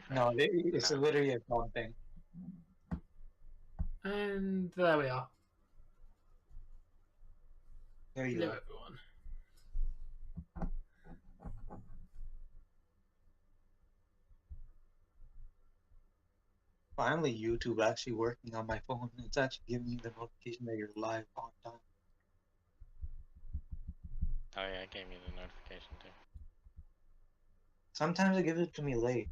refresh. No, it's No. literally a phone thing. And there we are. There you Hello, go. everyone. Finally, YouTube actually working on my phone. It's actually giving me the notification that you're live on time. Oh yeah, it gave me the notification too. Sometimes it gives it to me late.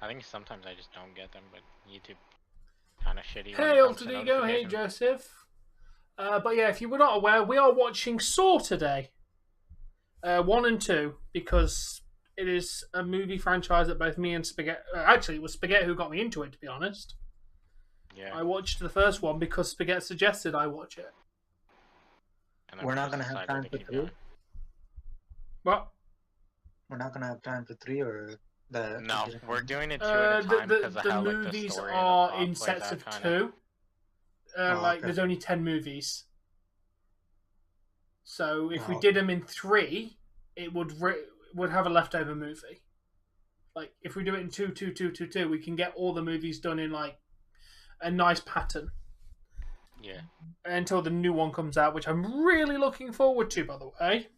I think sometimes I just don't get them, but YouTube kind of shitty when Hey, it comes Alter to Ego. Hey, notifications. Joseph. But yeah, if you were not aware, we are watching Saw today. 1 and 2, because it is a movie franchise that both me and Spaghetti... actually, it was Spaghetti who got me into it, to be honest. Yeah. I watched the first one because Spaghetti suggested I watch it. And then We're not Chris gonna have decided time to for keep 3. going. What? We're not gonna have time for 3, or the. No, we're doing it 2 at a time because of the how like the movies story are and the in plot plays sets out of kinda. 2. Oh, Like, okay. there's only 10 movies. So if we Oh. did them in 3, it would have a leftover movie. Like, if we do it in 2, 2, 2, 2, 2, we can get all the movies done in, like, a nice pattern. Yeah. Until the new one comes out, which I'm really looking forward to, by the way.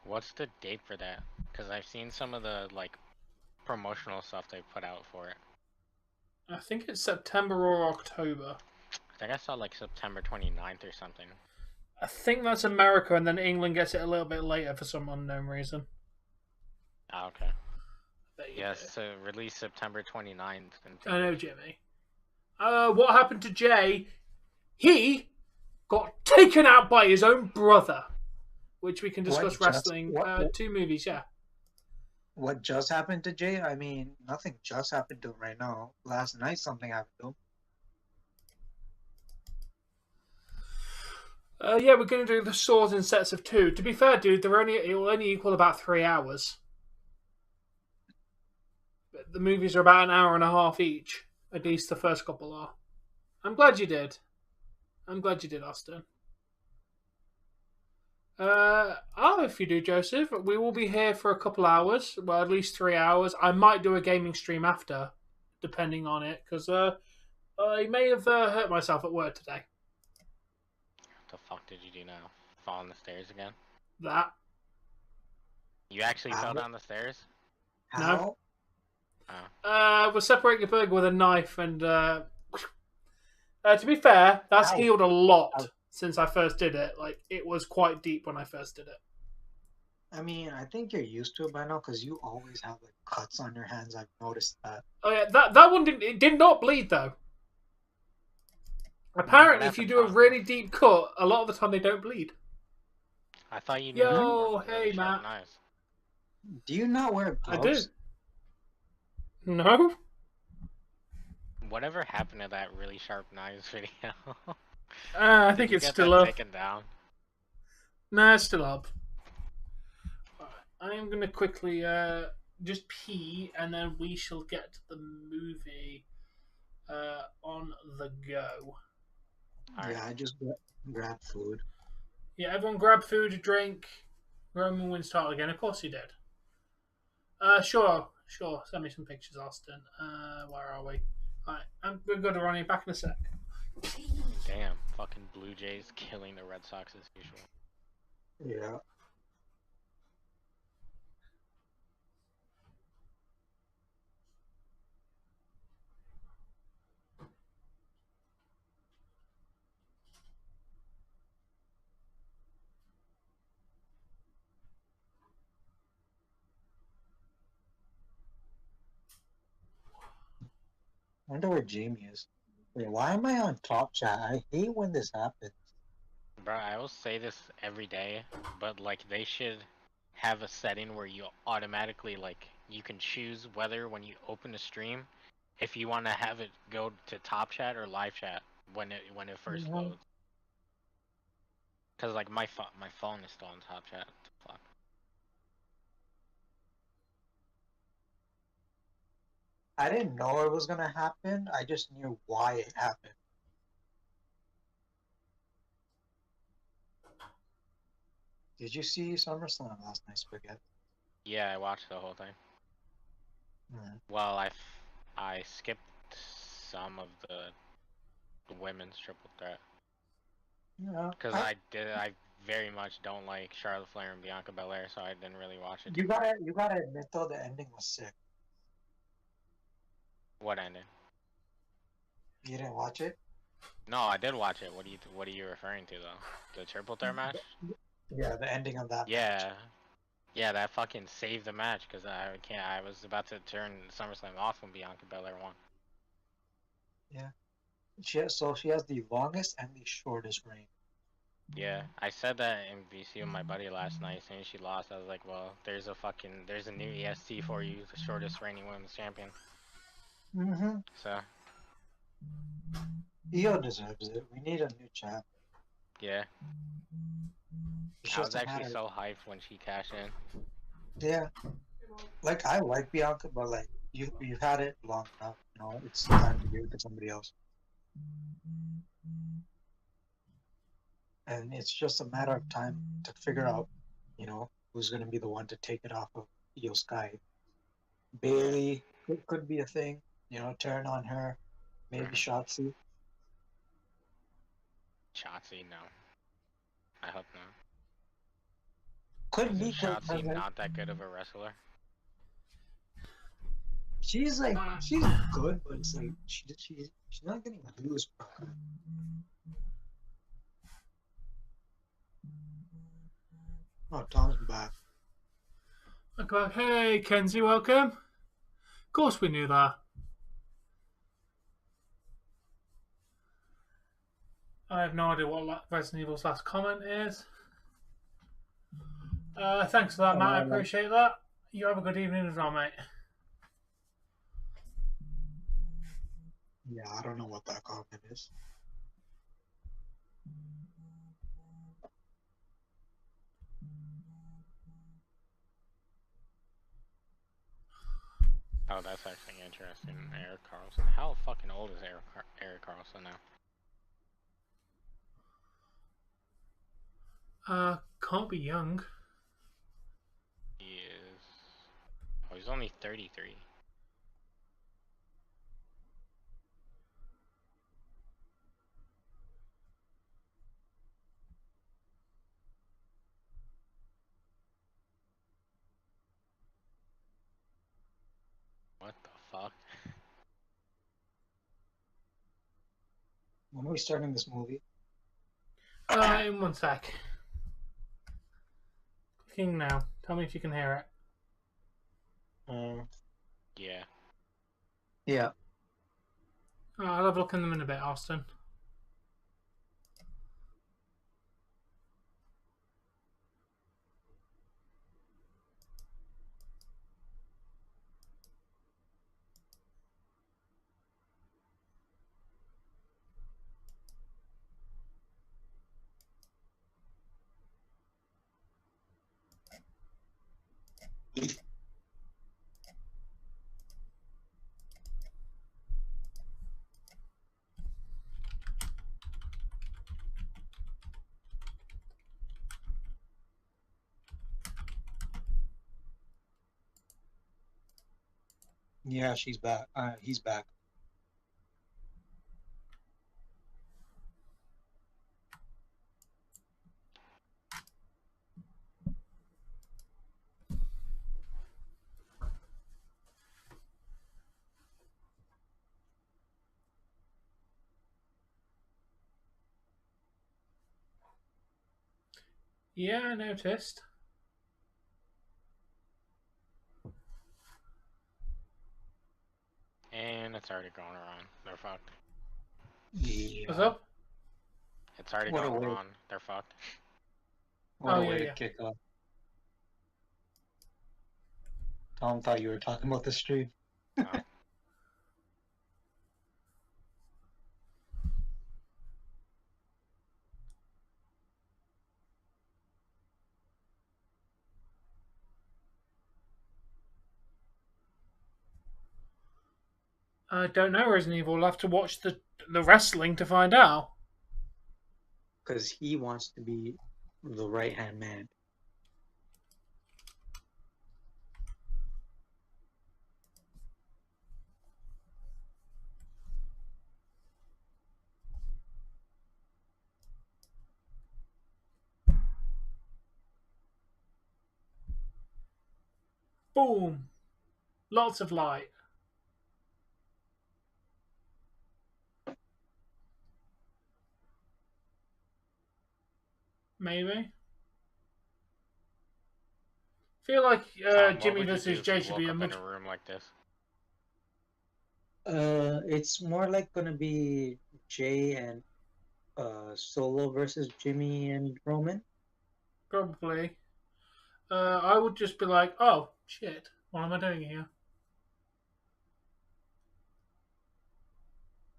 What's the date for that? Because I've seen some of the like promotional stuff they put out for it. I think it's September or October. I think I saw like September 29th or something. I think that's America, and then England gets it a little bit later for some unknown reason. Ah, okay. There you Yes, go. so release September 29th. I know, Jimmy. What happened to Jay? He got taken out by his own brother, which we can discuss wrestling. 2 movies, yeah. What just happened to Jay? I mean, nothing just happened to him right now. Last night something happened to him. Yeah, we're going to do the swords in sets of 2. To be fair, dude, it will only equal about 3 hours. The movies are about an hour and a half each. At least the first couple are. I'm glad you did. Austin. If you do, Joseph, we will be here for a couple hours. Well, at least 3 hours. I might do a gaming stream after, depending on it, because I may have hurt myself at work today. What the fuck did you do now? Fall on the stairs again? That. You actually fell down the stairs? How? No. We're separating a burger with a knife, and to be fair, that's healed a lot since I first did it. Like, it was quite deep when I first did it. I mean, I think you're used to it by now because you always have like cuts on your hands. I've noticed that. Oh yeah, that one did not bleed though. Apparently, if you do a really deep cut, a lot of the time they don't bleed. I thought you knew how to work with really sharp knives. Do you not wear gloves? I do. No. Whatever happened to that really sharp knives video? I think it's still up. Taken down? Nah, it's still up. I am going to quickly just pee, and then we shall get to the movie on the go. Yeah, I just grabbed food. Yeah, everyone grab food, a drink. Roman wins title again. Of course he did. Sure. Send me some pictures, Austin. Where are we? Alright, I'm going to go to Ronnie. Back in a sec. Damn, fucking Blue Jays killing the Red Sox as usual. Yeah. I wonder where Jamie is. Wait, why am I on top chat? I hate when this happens. Bro, I will say this every day, but like they should have a setting where you automatically like you can choose whether when you open a stream if you want to have it go to top chat or live chat when it first loads. Cause like my phone is still on top chat. Fuck. I didn't know it was gonna happen. I just knew why it happened. Did you see SummerSlam last night, Spaghetti? Yeah, I watched the whole thing. Well, I skipped some of the women's triple threat Yeah, because I very much don't like Charlotte Flair and Bianca Belair, so I didn't really watch it. you gotta admit though the ending was sick. What ending? You didn't watch it? No, I did watch it. What are you referring to though? The triple threat match? Yeah, the ending of that. Yeah. Match. Yeah, that fucking saved the match because I was about to turn SummerSlam off when Bianca Belair won. Yeah. She has the longest and the shortest reign. Yeah, I said that in VC with my buddy last night, saying she lost. I was like, well, there's a new EST for you, the shortest reigning women's champion. Mm-hmm. So. Io deserves it. We need a new champ. Yeah. It's I was just a actually matter. so hyped when she cashed in. Yeah. Like I like Bianca, but like you've had it long enough. You know, it's time to give it to somebody else. And it's just a matter of time to figure out, you know, who's going to be the one to take it off of Io Sky. Bailey could be a thing, you know, turn on her, maybe Shotzi. Shotzi, no. I hope not. Could Isn't be Shotzi not that good of a wrestler? she's good, but it's like she's not getting used properly. Oh, Tom's back. Okay, hey Kenzie, welcome. Of course we knew that. I have no idea what Resident Evil's last comment is. Thanks for that, Matt. I appreciate that. You have a good evening as well, mate. Yeah, I don't know what that comment is. Oh, that's actually interesting. Eric Carlson. How fucking old is Eric Carlson now? Can't be young. He is. Oh, he's only 33. What the fuck? When are we starting this movie? In 1 sec. Clicking now. Tell me if you can hear it. Yeah. Yeah. I'll have a look in them in a bit, Austin. Yeah, she's back. He's back. Yeah, I noticed. And it's already going around. They're fucked. Yeah. What's up? It's already What a going way- on. They're fucked. What Oh, a yeah, way yeah. to kick off. Tom thought you were talking about the stream. Oh. I don't know, Resident Evil. We'll have to watch the wrestling to find out. Because he wants to be the right-hand man. Boom. Lots of light. Maybe. Feel like Tom, what Jimmy would you do versus if you Jay should be woke a up in much. a room like this? It's more like gonna be Jay and Solo versus Jimmy and Roman. Probably. I would just be like, oh, shit. What am I doing here?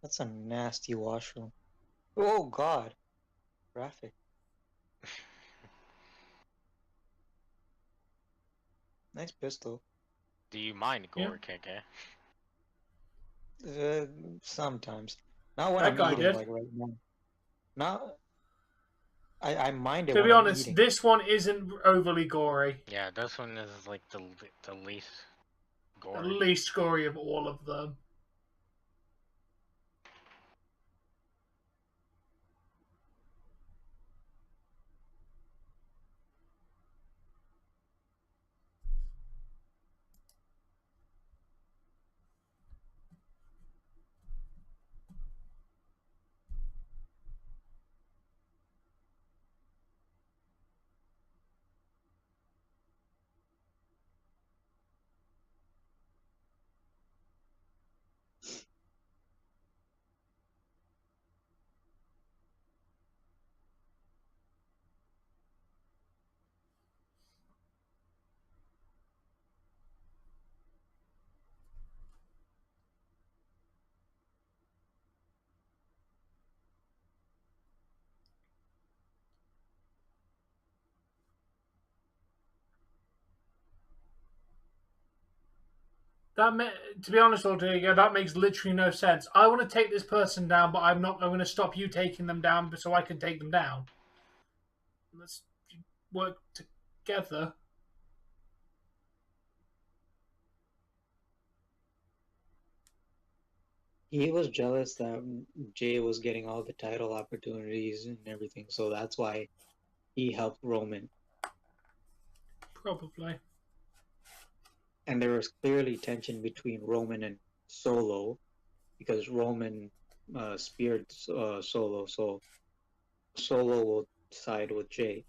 That's a nasty washroom. Oh God, graphic. Nice pistol. Do you mind Yeah. gore, KK? Sometimes. Not when That I'm guy eating, did. like right now. Not. I mind it To when be I'm honest, eating. this one isn't overly gory. Yeah, this one is like the least The gory. least gory of all of them. To be honest, Ortega, that makes literally no sense. I want to take this person down, but I'm not. I'm going to stop you taking them down so I can take them down. Let's work together. He was jealous that Jay was getting all the title opportunities and everything, so that's why he helped Roman. Probably. And there was clearly tension between Roman and Solo because Roman speared Solo, so Solo will side with Jay.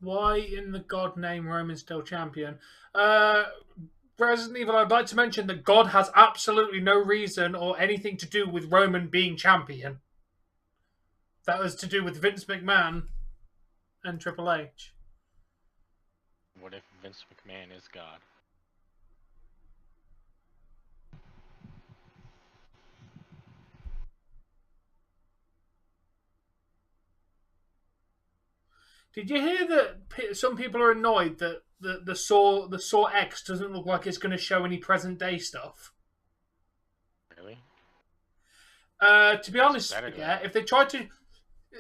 Why in the God name Roman's still champion? Resident Evil, I'd like to mention that God has absolutely no reason or anything to do with Roman being champion. That was to do with Vince McMahon and Triple H. What if Vince McMahon is God? Did you hear that some people are annoyed that the Saw X doesn't look like it's going to show any present day stuff? Really? To be That's honest, better yeah, than-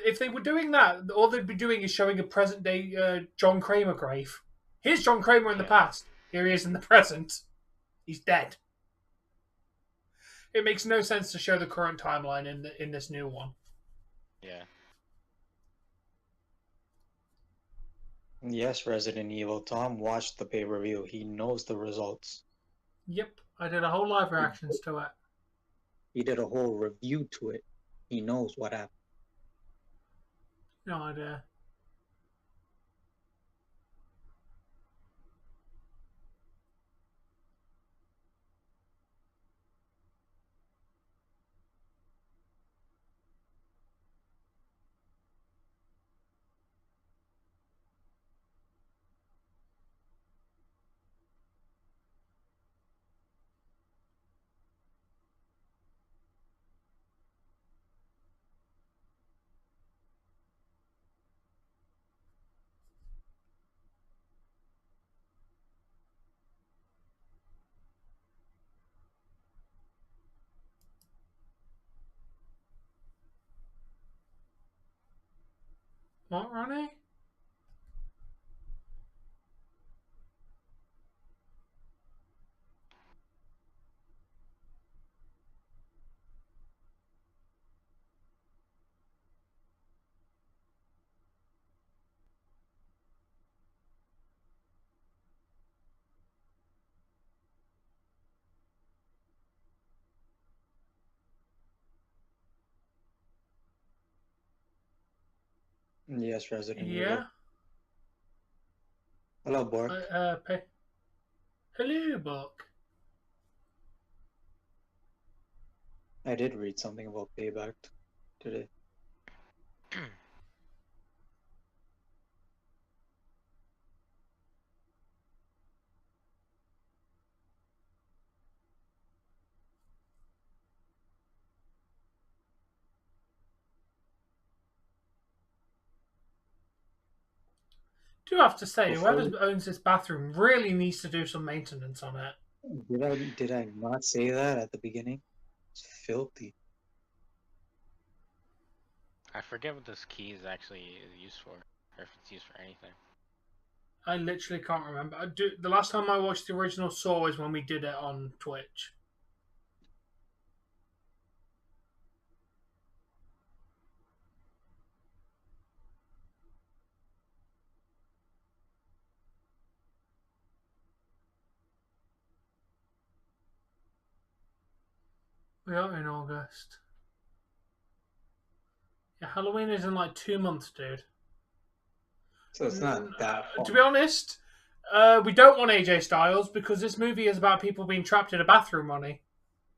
if they were doing that, all they'd be doing is showing a present day John Kramer grave. Here's John Kramer in the past. Here he is in the present. He's dead. It makes no sense to show the current timeline in this new one. Yeah. Yes, Resident Evil. Tom watched the pay-per-view. He knows the results. Yep, I did a whole live reactions to it. He did a whole review to it. He knows what happened. No idea. What, Ronnie? Yes, Resident Yeah. Evil. Hello, Bork. Hello, Buck. I did read something about Payback today. Do have to say, Before, whoever owns this bathroom really needs to do some maintenance on it. did I not say that at the beginning? It's filthy. I forget what this key is actually used for, or if it's used for anything. I literally can't remember. The last time I watched the original Saw is when we did it on Twitch. We are in August. Yeah, Halloween is in like 2 months, dude. So it's not that far. To be honest, we don't want AJ Styles because this movie is about people being trapped in a bathroom, Ronnie.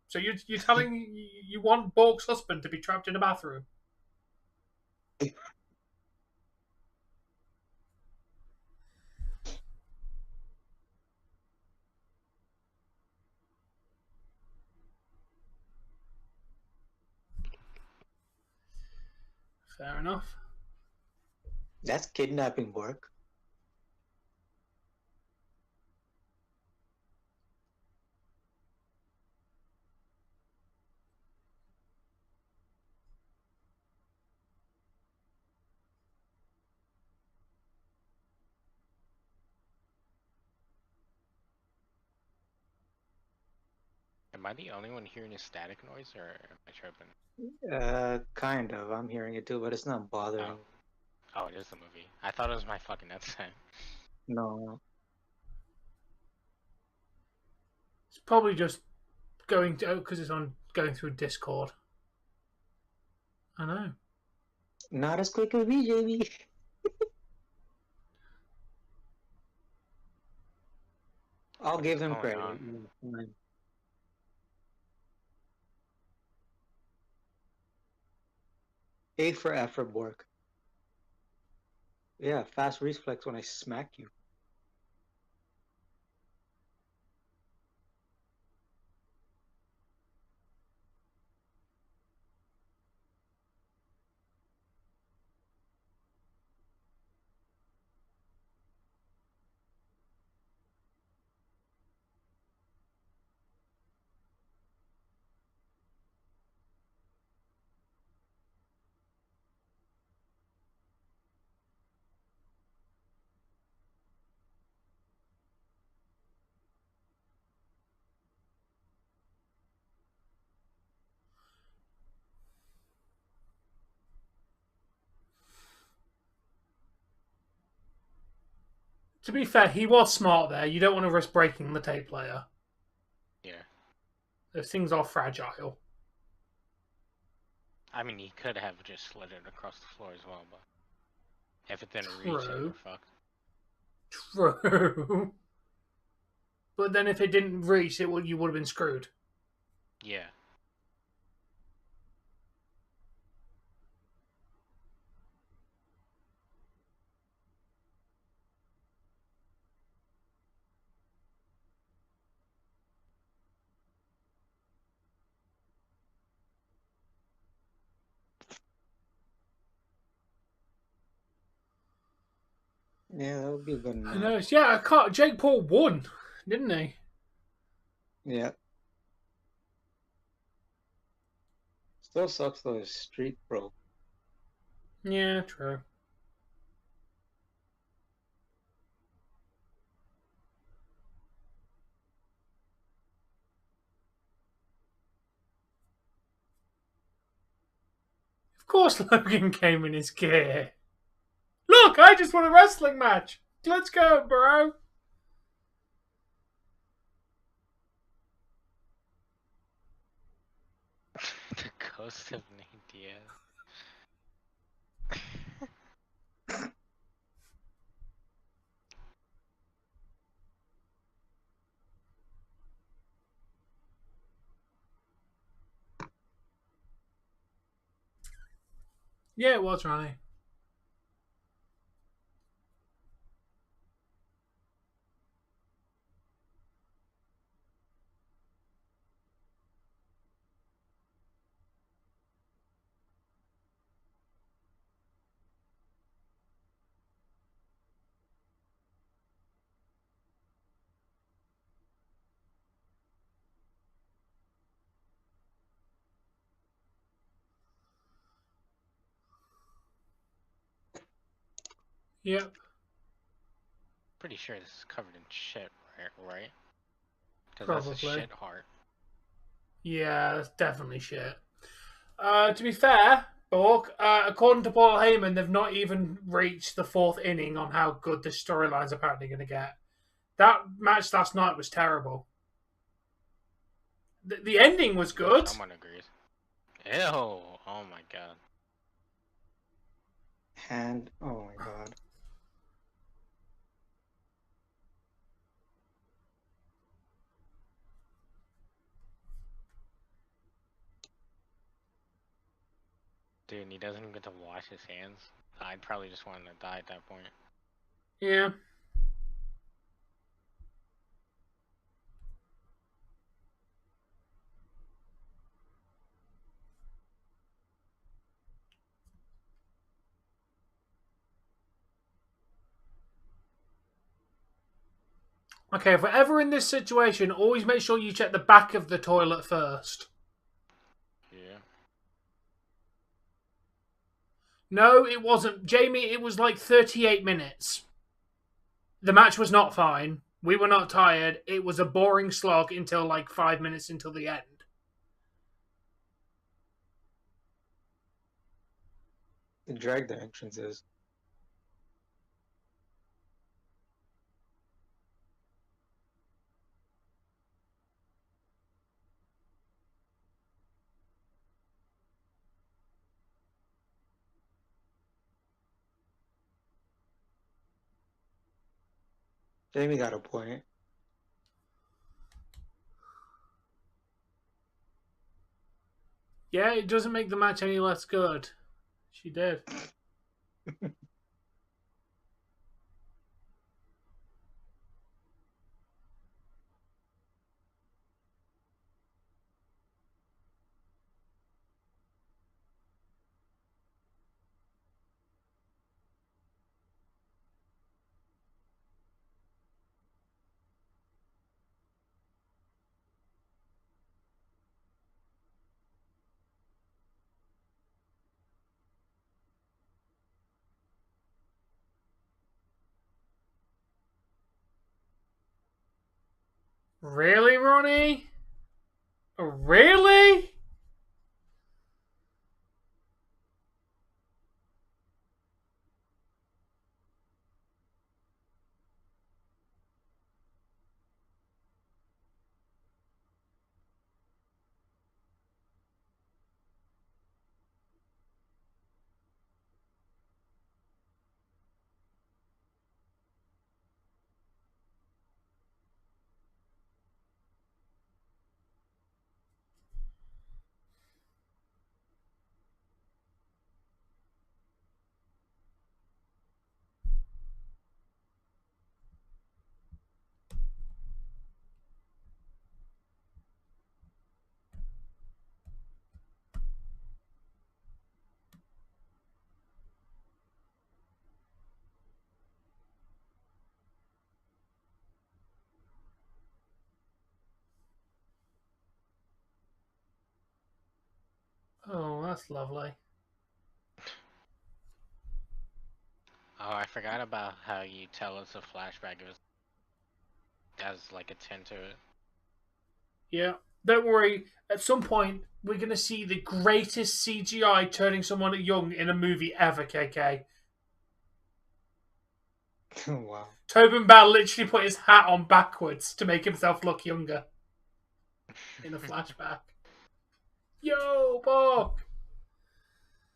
So you're telling you want Bork's husband to be trapped in a bathroom? Fair enough. That's kidnapping, Bork. Am I the only one hearing a static noise, or am I tripping? Kind of. I'm hearing it too, but it's not bothering. Oh, it is the movie. I thought it was my fucking headset. No. It's probably just going to because it's on going through Discord. I know. Not as quick as me, JB. I'll give him credit. Yeah, A for effort, Bork. Yeah, fast reflex when I smack you. To be fair, he was smart there. You don't want to risk breaking the tape player. Yeah. Those things are fragile. I mean, he could have just slid it across the floor as well, but if it didn't reach it, we're fucked. True. But then if it didn't reach, you would have been screwed. Yeah. Yeah, that would be a good match. I know. Yeah, I can't. Jake Paul won, didn't he? Yeah. Still sucks though, his streak broke. Yeah, true. Of course Logan came in his gear. Look, I just won a wrestling match. Let's go, bro. The ghost of Nate Diaz. Yeah, it was Ronnie. Yep. Pretty sure this is covered in shit, right? Because that's a Probably. shit heart. Yeah, that's definitely shit. To be fair, Bork, according to Paul Heyman, they've not even reached the fourth inning on how good this storyline's apparently going to get. That match last night was terrible. The ending was good. Someone agrees. Ew! Oh my god. And oh my god. Dude, and he doesn't even get to wash his hands. I'd probably just want him to die at that point. Yeah. Okay, if we're ever in this situation, always make sure you check the back of the toilet first. Yeah. No, it wasn't. Jamie, it was like 38 minutes. The match was not fine. We were not tired. It was a boring slog until like 5 minutes until the end. They drag the entrances. Jamie got a point. Yeah, it doesn't make the match any less good. She did. Really, Ronnie? Really? Oh, that's lovely. Oh, I forgot about how you tell us a flashback has like a tint to it. Yeah. Don't worry. At some point, we're going to see the greatest CGI turning someone young in a movie ever, KK. Wow. Tobin Bell literally put his hat on backwards to make himself look younger in a flashback. Yo, Bok!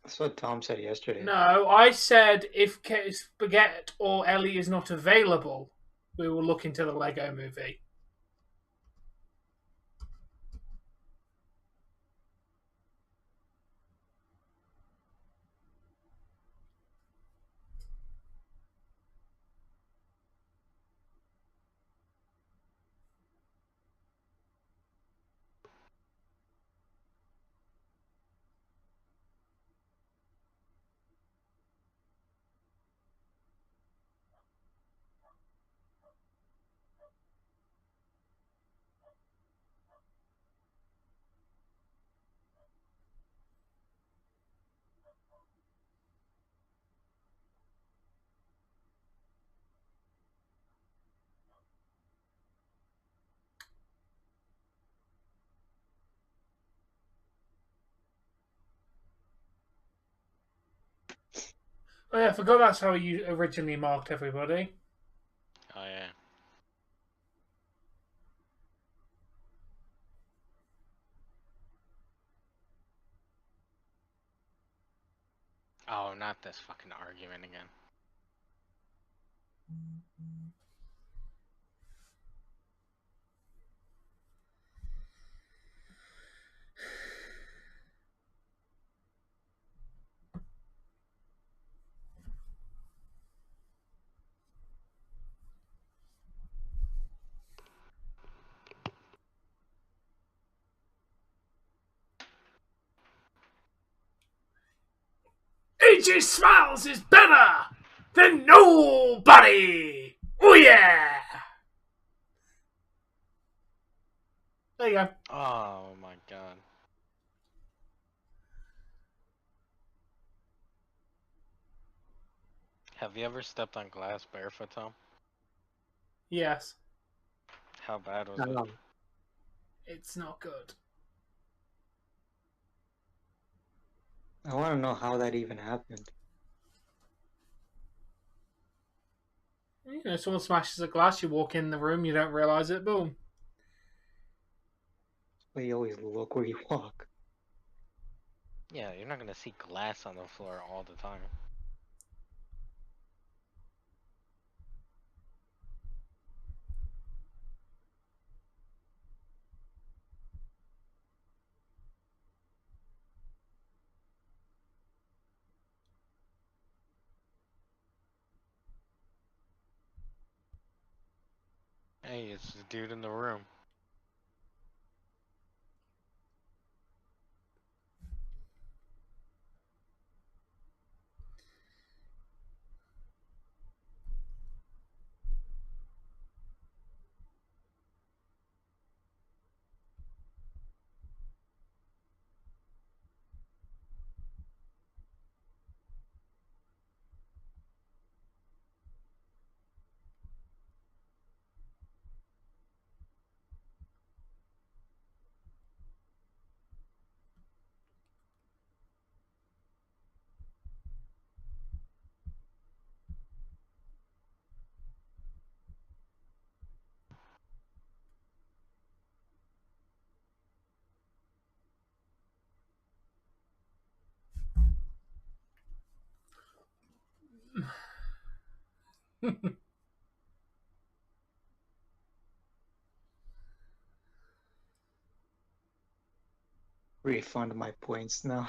That's what Tom said yesterday. No, I said if Spaghetti or Ellie is not available, we will look into the Lego movie. Oh yeah, I forgot that's how you originally marked everybody. Oh yeah. Oh, not this fucking argument again. AJ Styles is better than nobody! Oh yeah! There you go. Oh my god. Have you ever stepped on glass barefoot, Tom? Yes. How bad was I it? don't know. It's not good. I want to know how that even happened. You know, someone smashes a glass, you walk in the room, you don't realise it, boom. But you always look where you walk. Yeah, you're not gonna see glass on the floor all the time. Hey, it's the dude in the room. Refund my points now.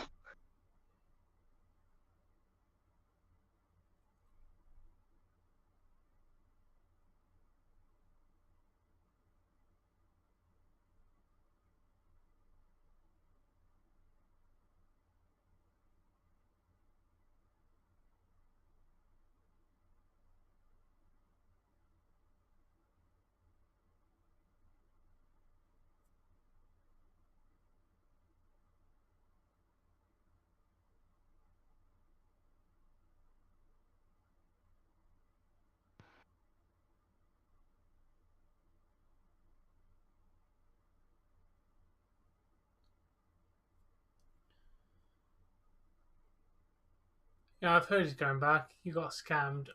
Yeah, I've heard he's going back. He got scammed.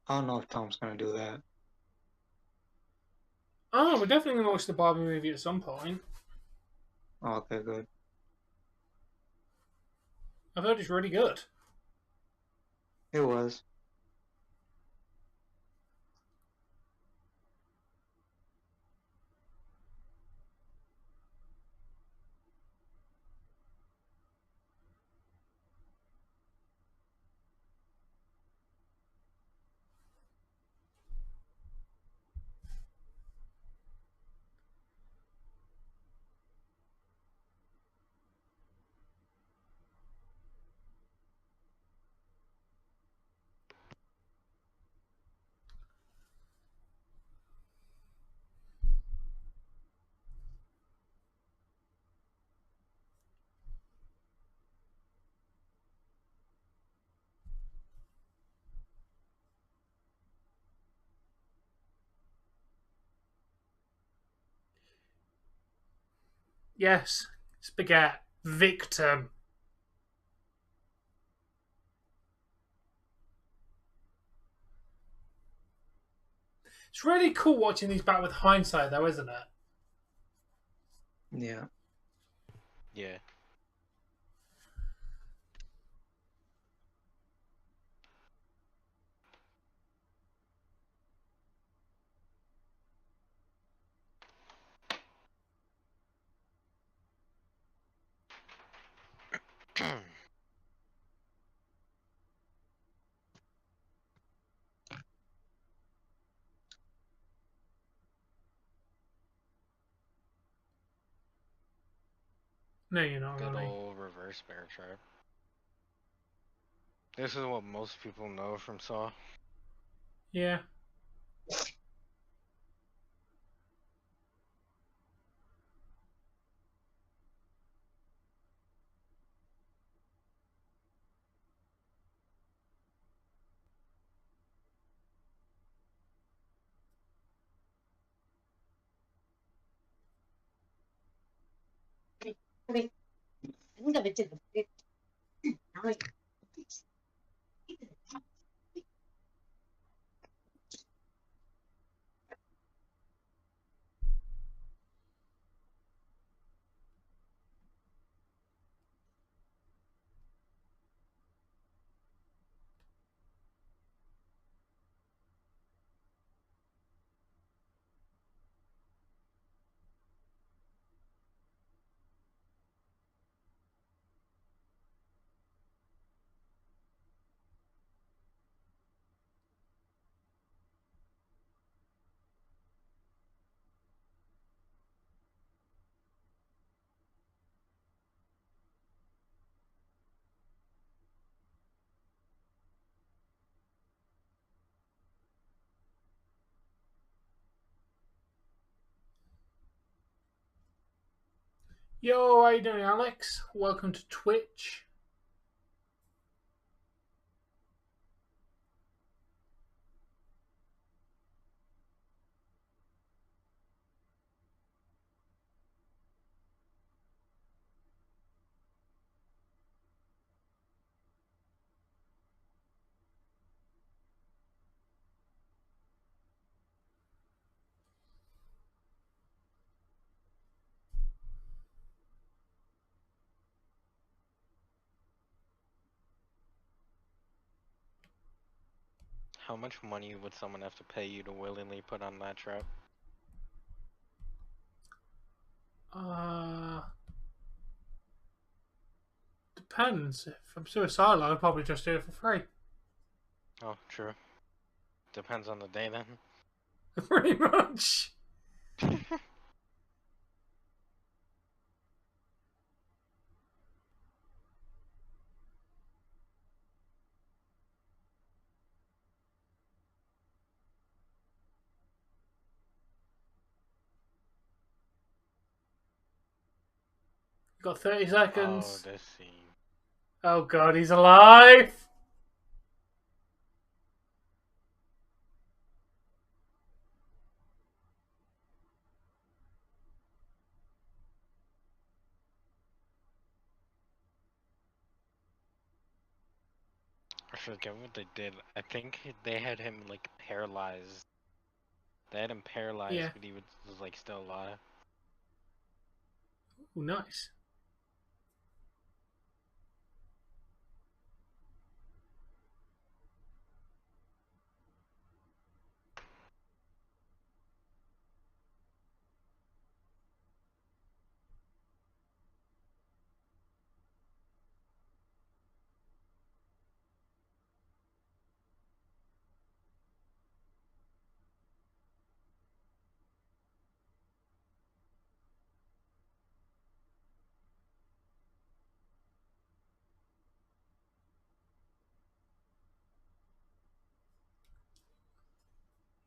I don't know if Tom's gonna do that. Oh, we're definitely going to watch the Barbie movie at some point. Oh, okay, good. I've heard it's really good. It was. Yes, Spaghetti. Victim. It's really cool watching these back with hindsight, though, isn't it? Yeah. Yeah. No, you're not Good really. old reverse bear trap. This is what most people know from Saw. Yeah. Yo, how you doing, Alex? Welcome to Twitch. How much money would someone have to pay you to willingly put on that trap? Depends. If I'm suicidal, I'd probably just do it for free. Oh, true. Depends on the day then. Pretty much. Got 30 Oh, seconds. this scene. Oh god, he's alive! I forget what they did. I think they had him like paralyzed. They had him paralyzed, Yeah. but he was like still alive. Ooh, nice.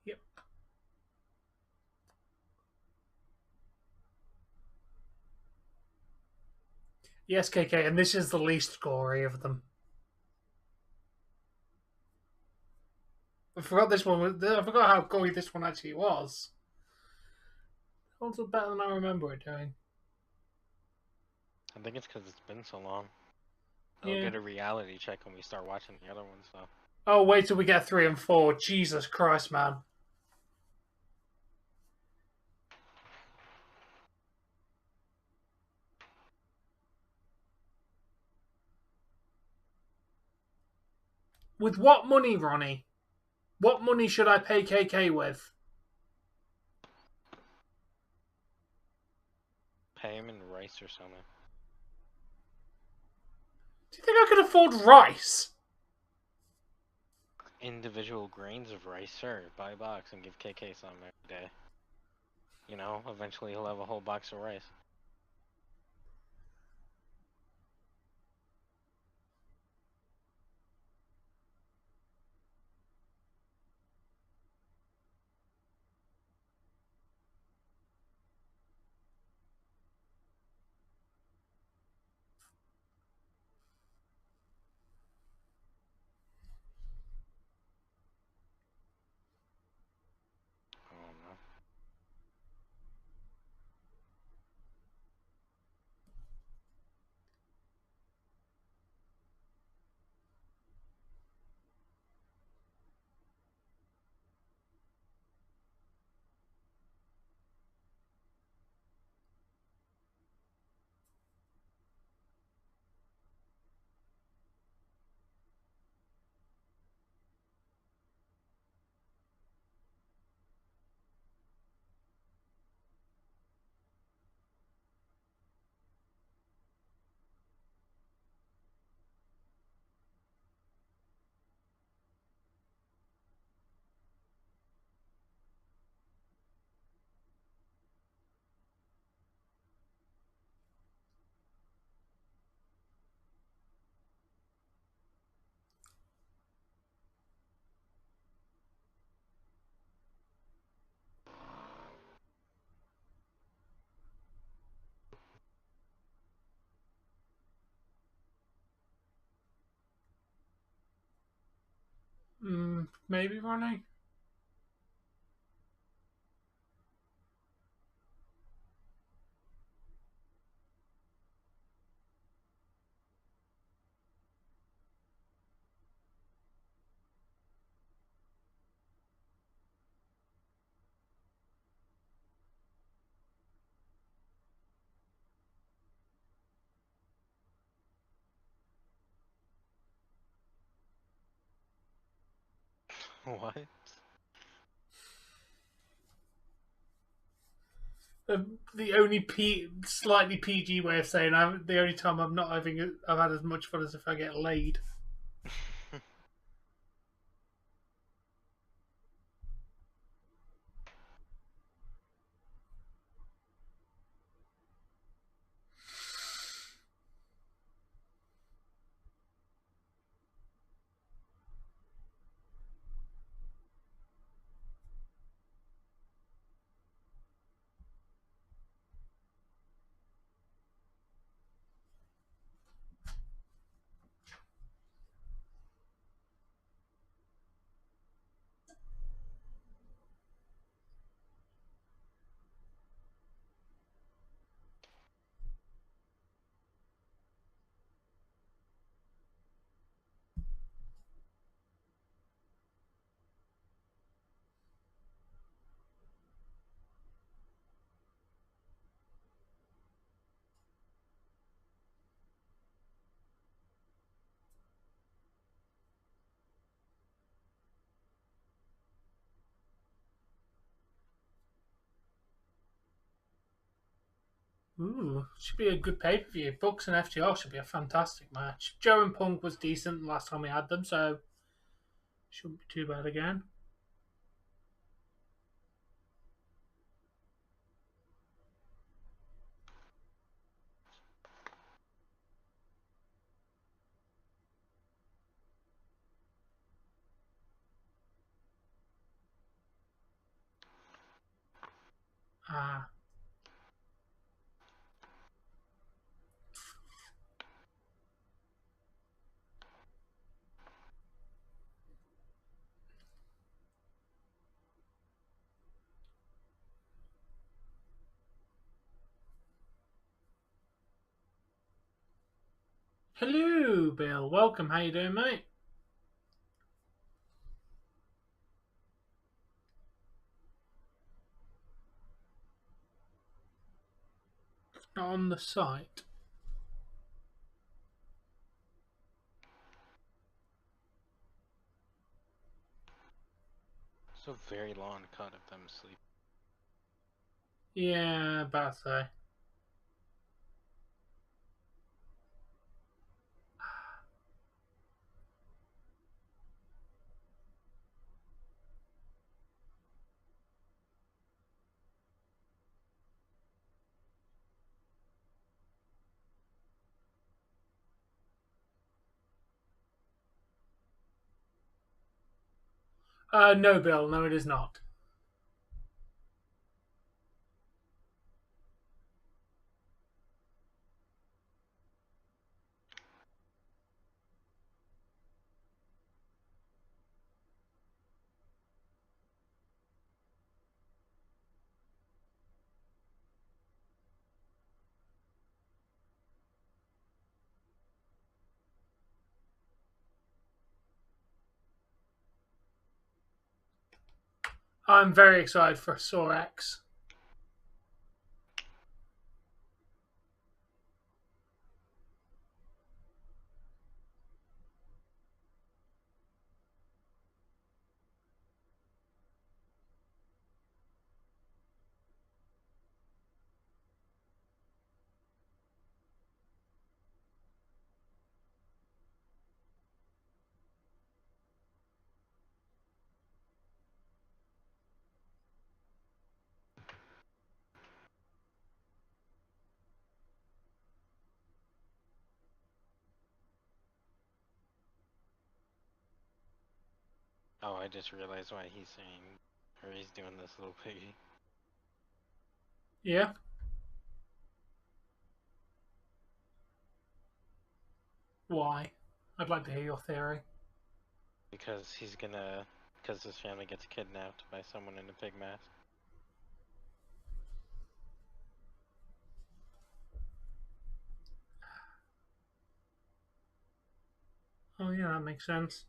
Yep. Yes, KK, and this is the least gory of them. I forgot this one. I forgot how gory this one actually was. Also better than I remember it doing. I think it's because it's been so long. I'll Yeah. get a reality check when we start watching the other ones, though. Oh, wait till we get 3 and 4. Jesus Christ, man. With what money, Ronnie? What money should I pay KK with? Pay him in rice or something. Do you think I could afford rice? Individual grains of rice, sure. Buy a box and give KK some every day. You know, eventually he'll have a whole box of rice. I don't know. Maybe, Ronnie? What? The only slightly PG way of saying the only time I've had as much fun as if I get laid. Ooh, should be a good pay per view. Bucks and FTR should be a fantastic match. Joe and Punk was decent last time we had them, so shouldn't be too bad again. Ah. Hello, Bill. Welcome. How you doing, mate? Not on the site. So very long cut of them sleep. Yeah, about so. No, Bill. No, it is not. I'm very excited for Saw X. Oh, I just realized why he's saying, or he's doing this little piggy. Yeah. Why? I'd like to hear your theory. Because because his family gets kidnapped by someone in a pig mask. Oh, yeah, that makes sense.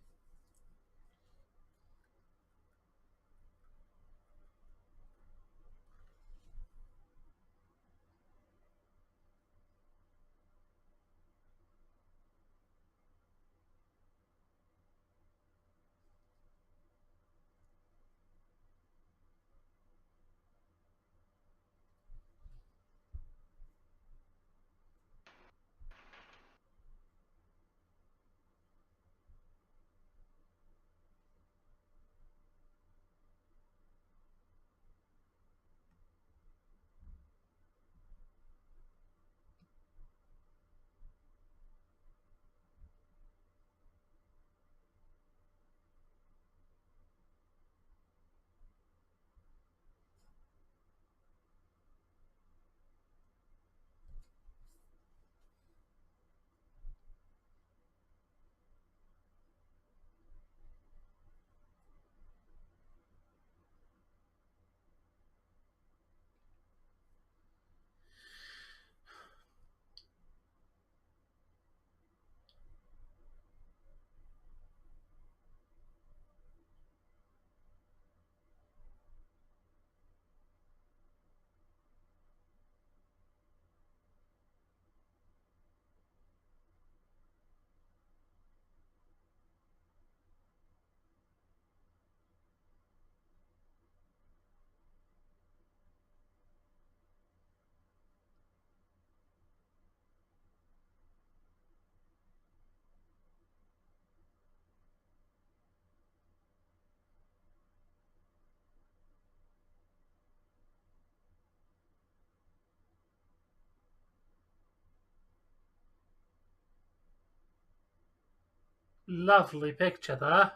Lovely picture there.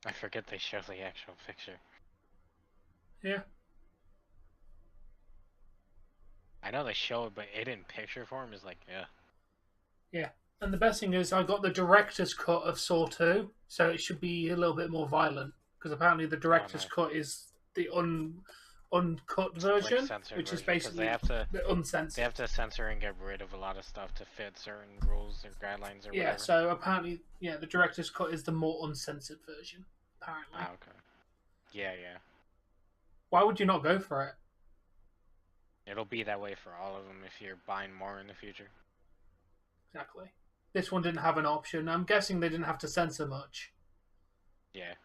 I forget they show the actual picture. Yeah. I know they show it, but it in picture form is like, yeah. Yeah. And the best thing is I got the director's cut of Saw 2, so it should be a little bit more violent. Because apparently the director's nice. cut is the uncut version, like censored which is version, 'cause basically the uncensored. They have to censor and get rid of a lot of stuff to fit certain rules or guidelines or Yeah, whatever. so apparently, yeah, the director's cut is the more uncensored version. Apparently. Ah, okay. Yeah. Why would you not go for it? It'll be that way for all of them if you're buying more in the future. Exactly. This one didn't have an option. I'm guessing they didn't have to censor much. Yeah.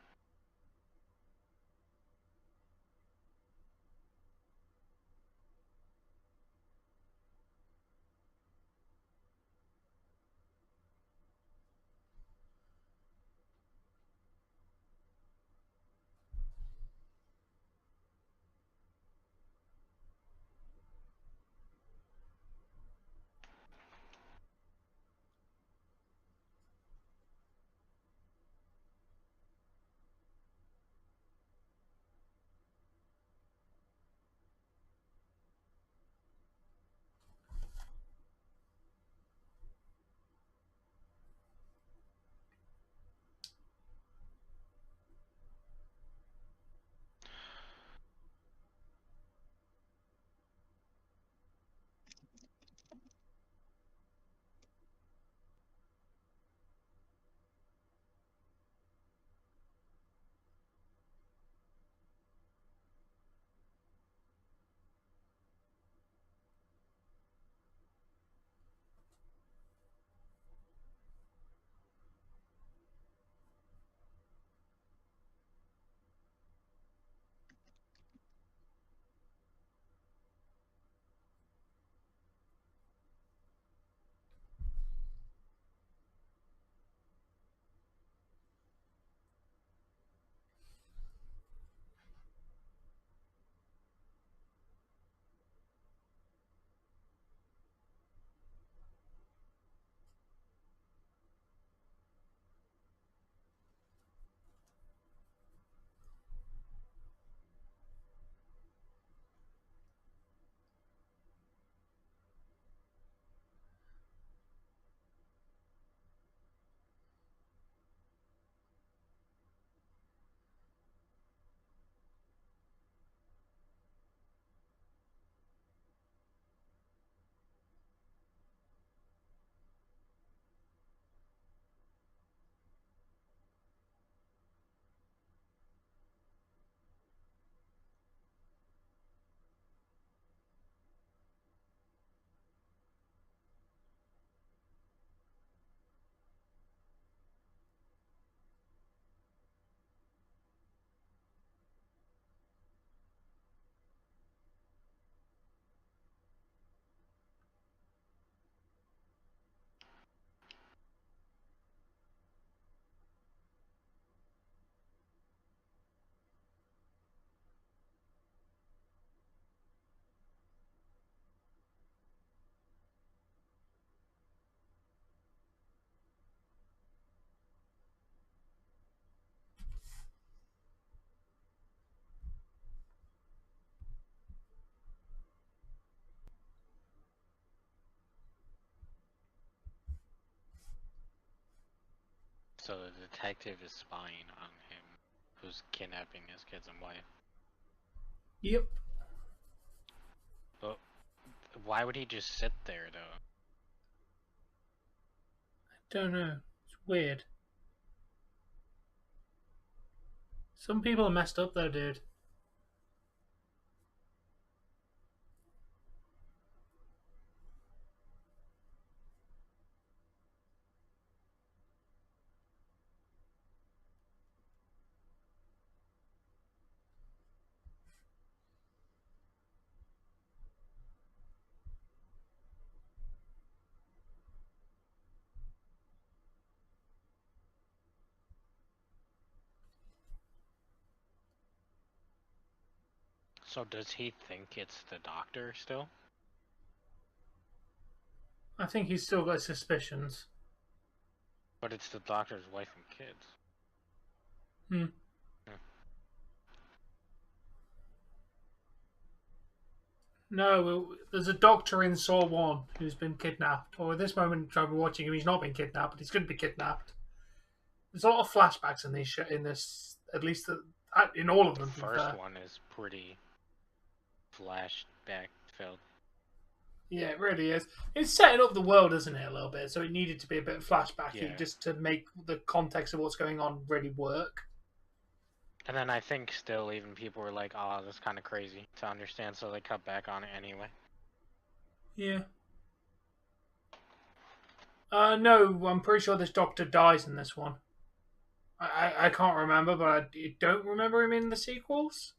So the detective is spying on him, who's kidnapping his kids and wife. Yep. But why would he just sit there, though? Don't know. It's weird. Some people are messed up though, dude. So does he think it's the doctor still? I think he's still got suspicions. But it's the doctor's wife and kids. Hmm. No, there's a doctor in Saw 1 who's been kidnapped. Or at this moment, try watching him, he's not been kidnapped, but he's going to be kidnapped. There's a lot of flashbacks in this, at least in all of them. The first one is pretty flashback filled. Yeah, it really is. It's setting up the world, isn't it, a little bit? So it needed to be a bit flashbacky Yeah. just to make the context of what's going on really work. And then I think still even people were like, oh, that's kind of crazy to understand, so they cut back on it anyway. Yeah. No, I'm pretty sure this doctor dies in this one. I can't remember, but I don't remember him in the sequels.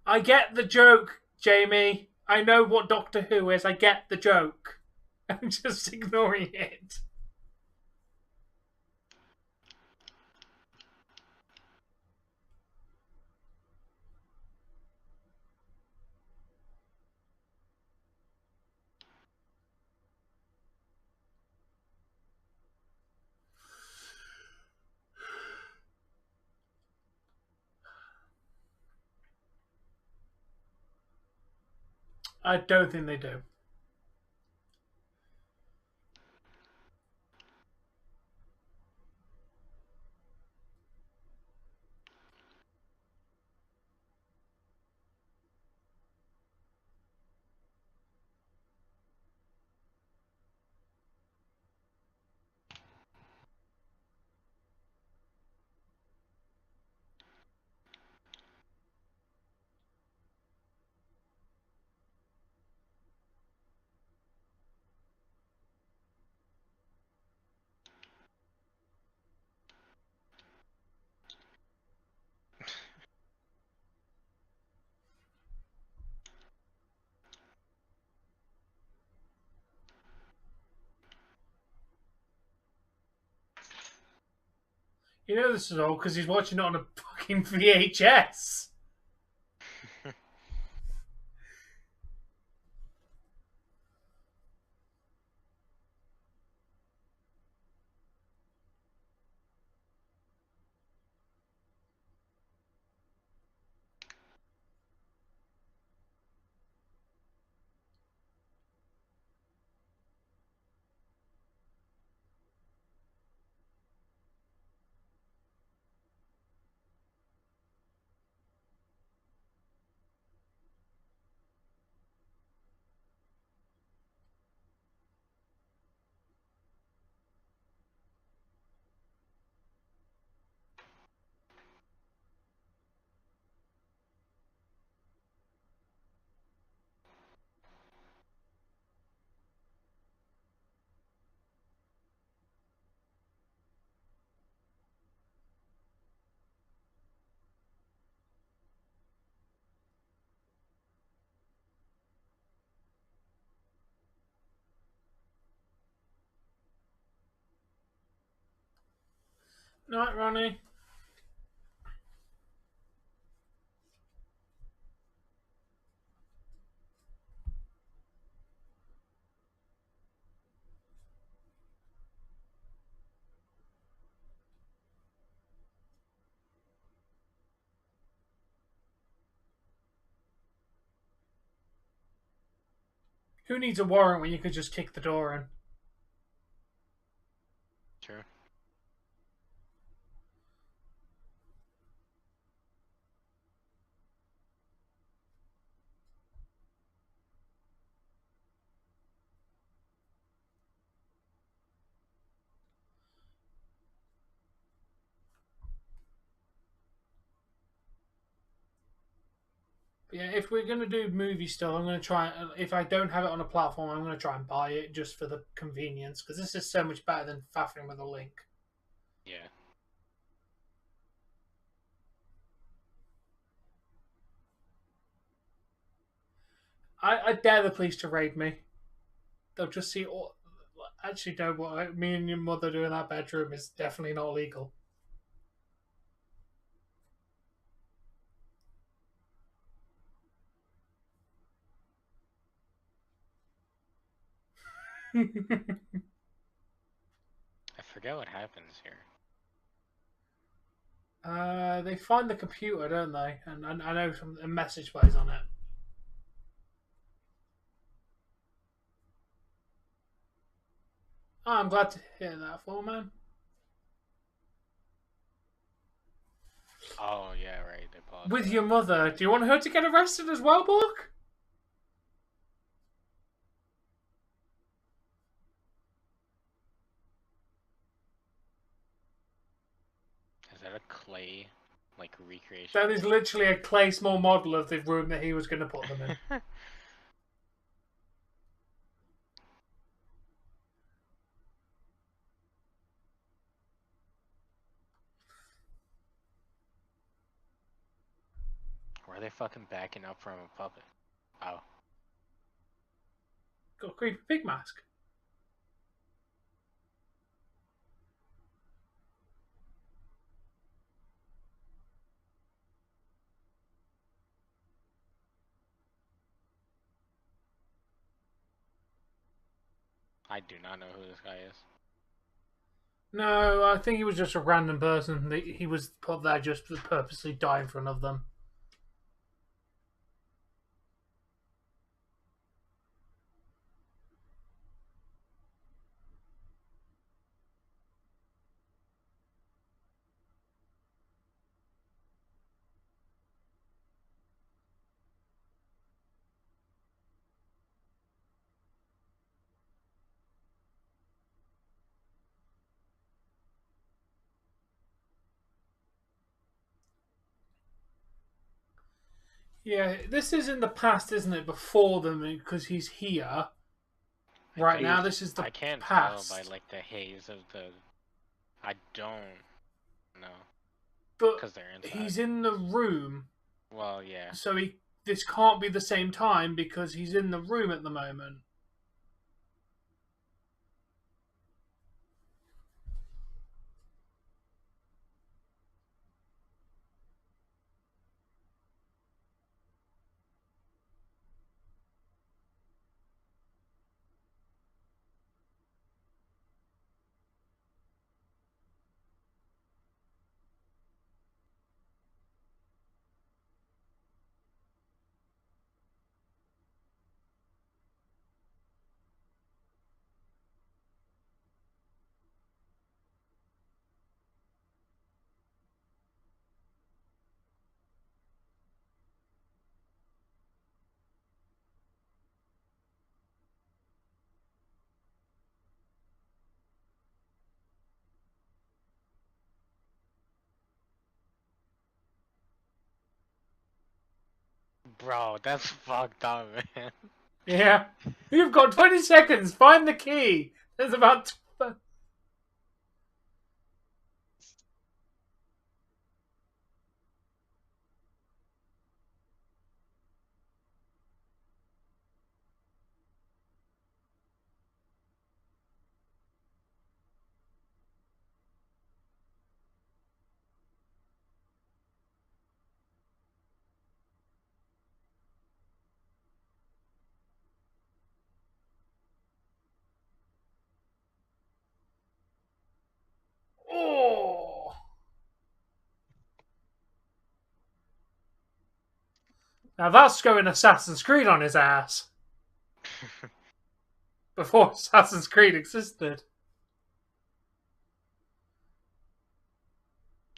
I get the joke, Jamie. I know what Doctor Who is. I get the joke. I'm just ignoring it. I don't think they do. You know this is all because he's watching it on a fucking VHS. Night, Ronnie. Who needs a warrant when you could just kick the door in? True. But yeah, if we're going to do movie stuff, I'm going to try. If I don't have it on a platform, I'm going to try and buy it just for the convenience because this is so much better than faffing with a link. Yeah. I dare the police to raid me. They'll just see all. Actually, no, what me and your mother do in that bedroom is definitely not legal. I forget what happens here. They find the computer, don't they? And I know a message plays on it. Oh, I'm glad to hear that, for man. Oh yeah, right. They paused. with your mother. Do you want her to get arrested as well, Bork? Is that a clay, like, recreation? That is literally a clay small model of the room that he was going to put them in. Where are they fucking backing up from a puppet? Oh. Got a creepy pig mask. I do not know who this guy is. No, I think he was just a random person. He was put there just to purposely die in front of them. Yeah, this is in the past, isn't it? Before them, because he's here. Right now, this is the I can't past. tell by, like, the haze of the... I don't know. But Because they're inside. he's in the room. Well, yeah. So this can't be the same time because he's in the room at the moment. Bro, that's fucked up, man. Yeah. You've got 20 seconds. Find the key. There's about... Oh! Now that's going Assassin's Creed on his ass. Before Assassin's Creed existed.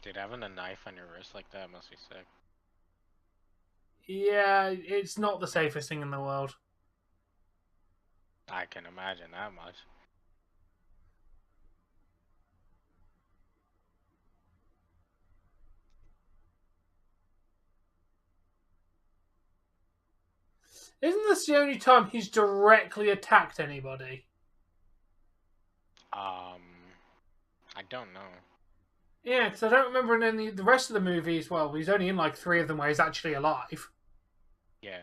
Dude, having a knife on your wrist like that must be sick. Yeah, it's not the safest thing in the world. I can imagine that much. Isn't this the only time he's directly attacked anybody? I don't know. Yeah, because I don't remember in any the rest of the movies. Well, he's only in like 3 of them where he's actually alive. Yeah.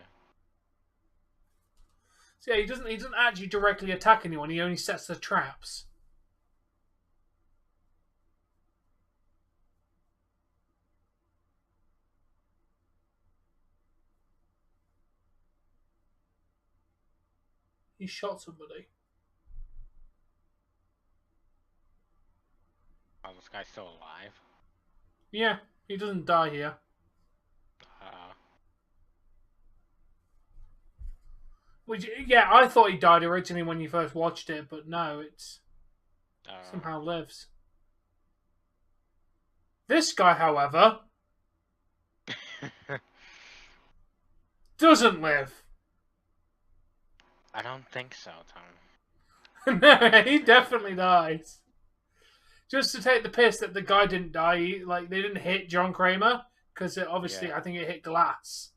So yeah, he doesn't actually directly attack anyone. He only sets the traps. He shot somebody. Oh, this guy's still alive? Yeah, he doesn't die here. Which, yeah, I thought he died originally when you first watched it, but no, it's somehow lives. This guy, however, Doesn't live. I don't think so, Tom. No, he definitely dies. Just to take the piss that the guy didn't die, like they didn't hit John Kramer because obviously Yeah. I think it hit glass.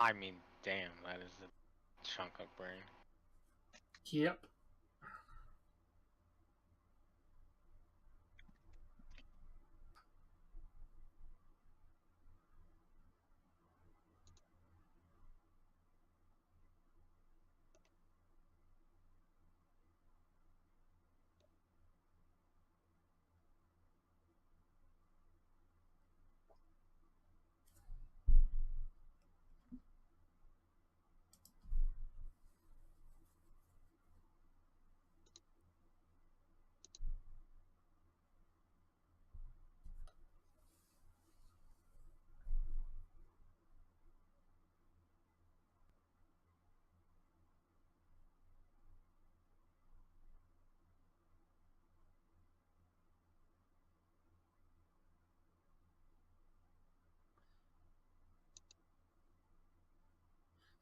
I mean, damn, that is a chunk of brain. Yep.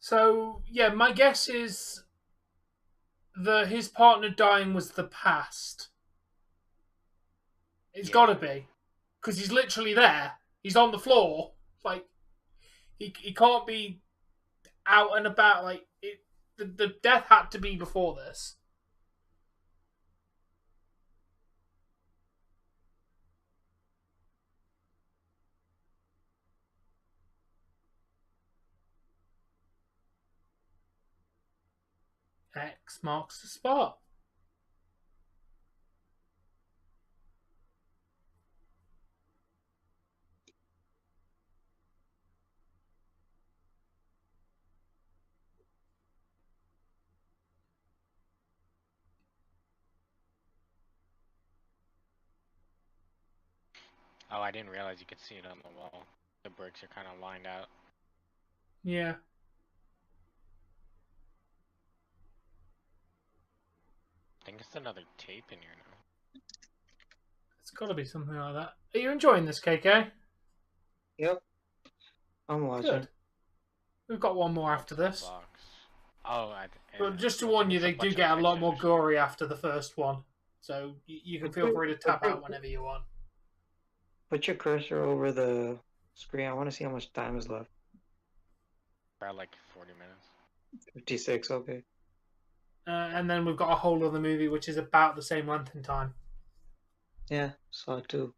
So yeah, my guess is his partner dying was the past. It's got to be because he's literally there. He's on the floor. Like he can't be out and about. Like the death had to be before this. X marks the spot. Oh, I didn't realize you could see it on the wall. The bricks are kind of lined out. Yeah. I think it's another tape in here now. It's got to be something like that. Are you enjoying this, KK? Yep. I'm watching. Good. We've got one more after this. Box. Oh, But just to warn you, they do get a lot more gory after the first one. So you can feel free to tap out whenever you want. Put your cursor over the screen. I want to see how much time is left. About like 40 minutes. 56, okay. And then we've got a whole other movie which is about the same length and time. Yeah, saw it too.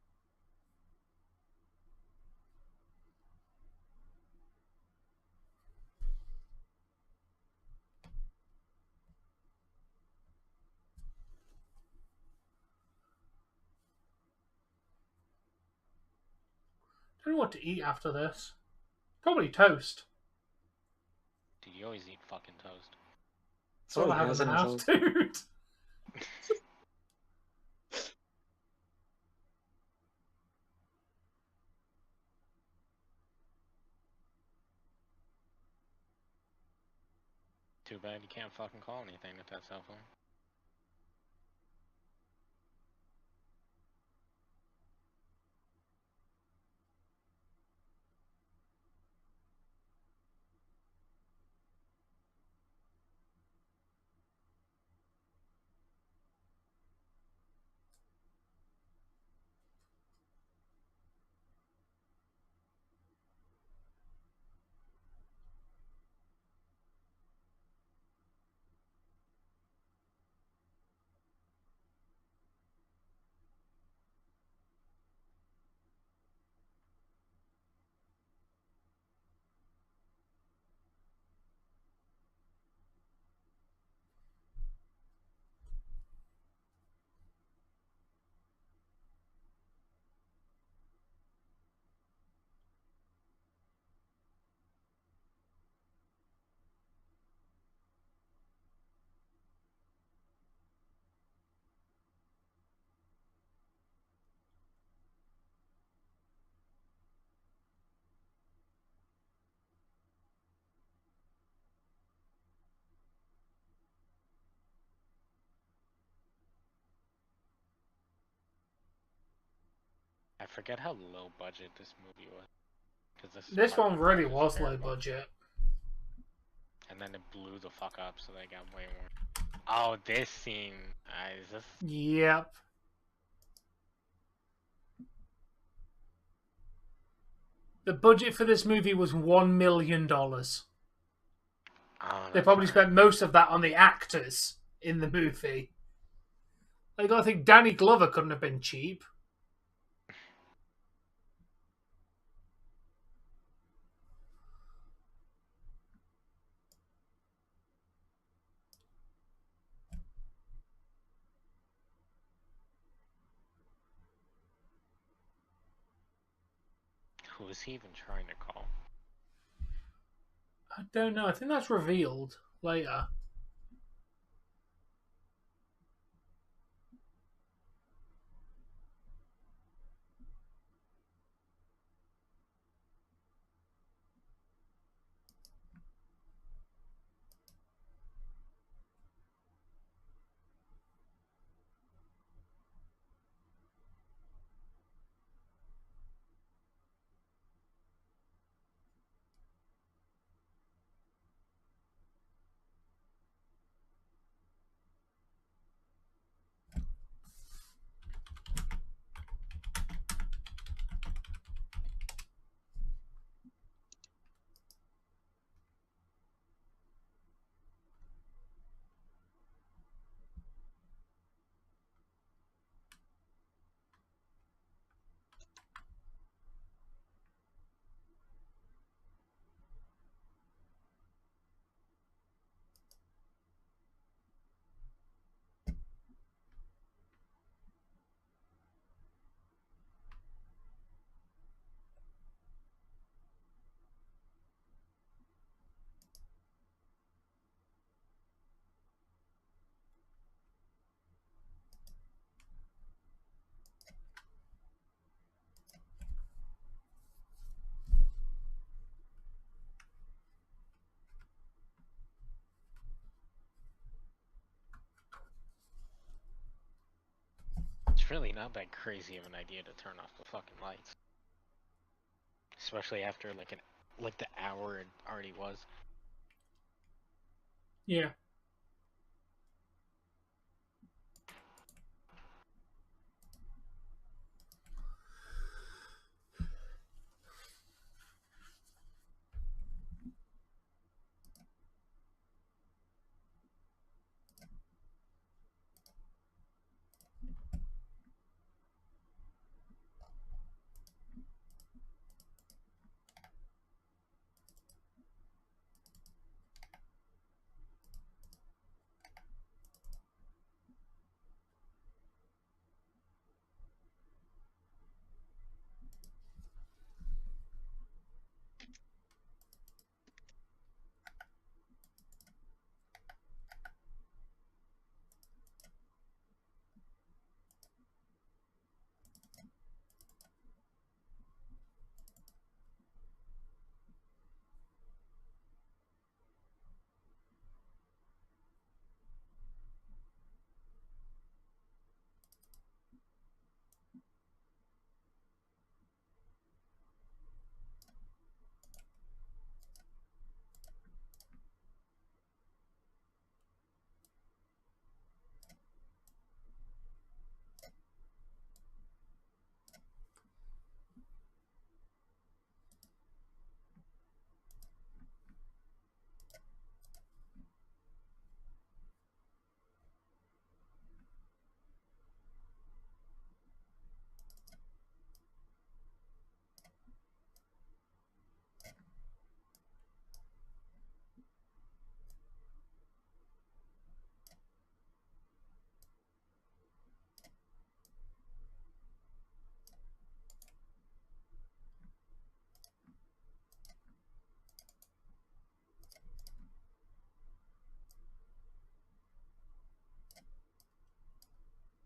Don't know what to eat after this. Probably toast. Dude, you always eat fucking toast. That's all I have in the house, dude. Too bad you can't fucking call anything with that cell phone. forget how low budget this movie was. Cause This part one really is was low terrible. budget. And then it blew the fuck up, so they got way more. Oh, this scene. Is this? Yep. The budget for this movie was $1 million. Oh, They probably spent most of that on the actors in the movie. Like, I think Danny Glover couldn't have been cheap. Who is he even trying to call? I don't know. I think that's revealed later. It's really not that crazy of an idea to turn off the fucking lights, especially after like the hour it already was. Yeah.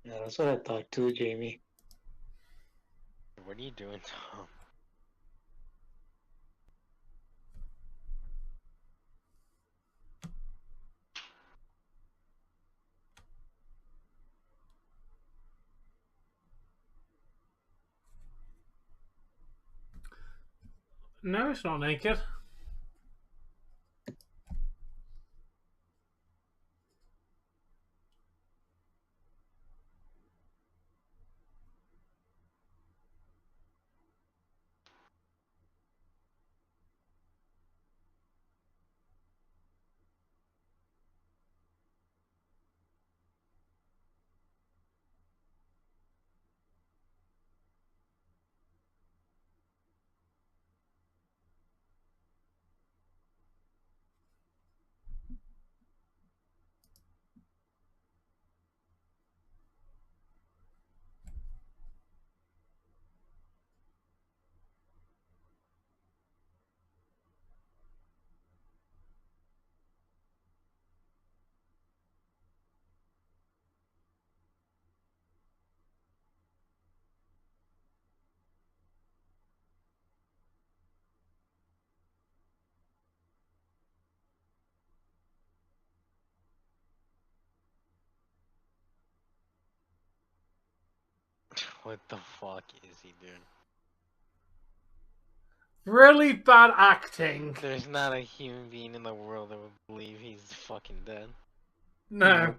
Yeah, that's what I thought too, Jamie. What are you doing, Tom? No, it's not naked. What the fuck is he doing? Really bad acting. There's not a human being in the world that would believe he's fucking dead. No.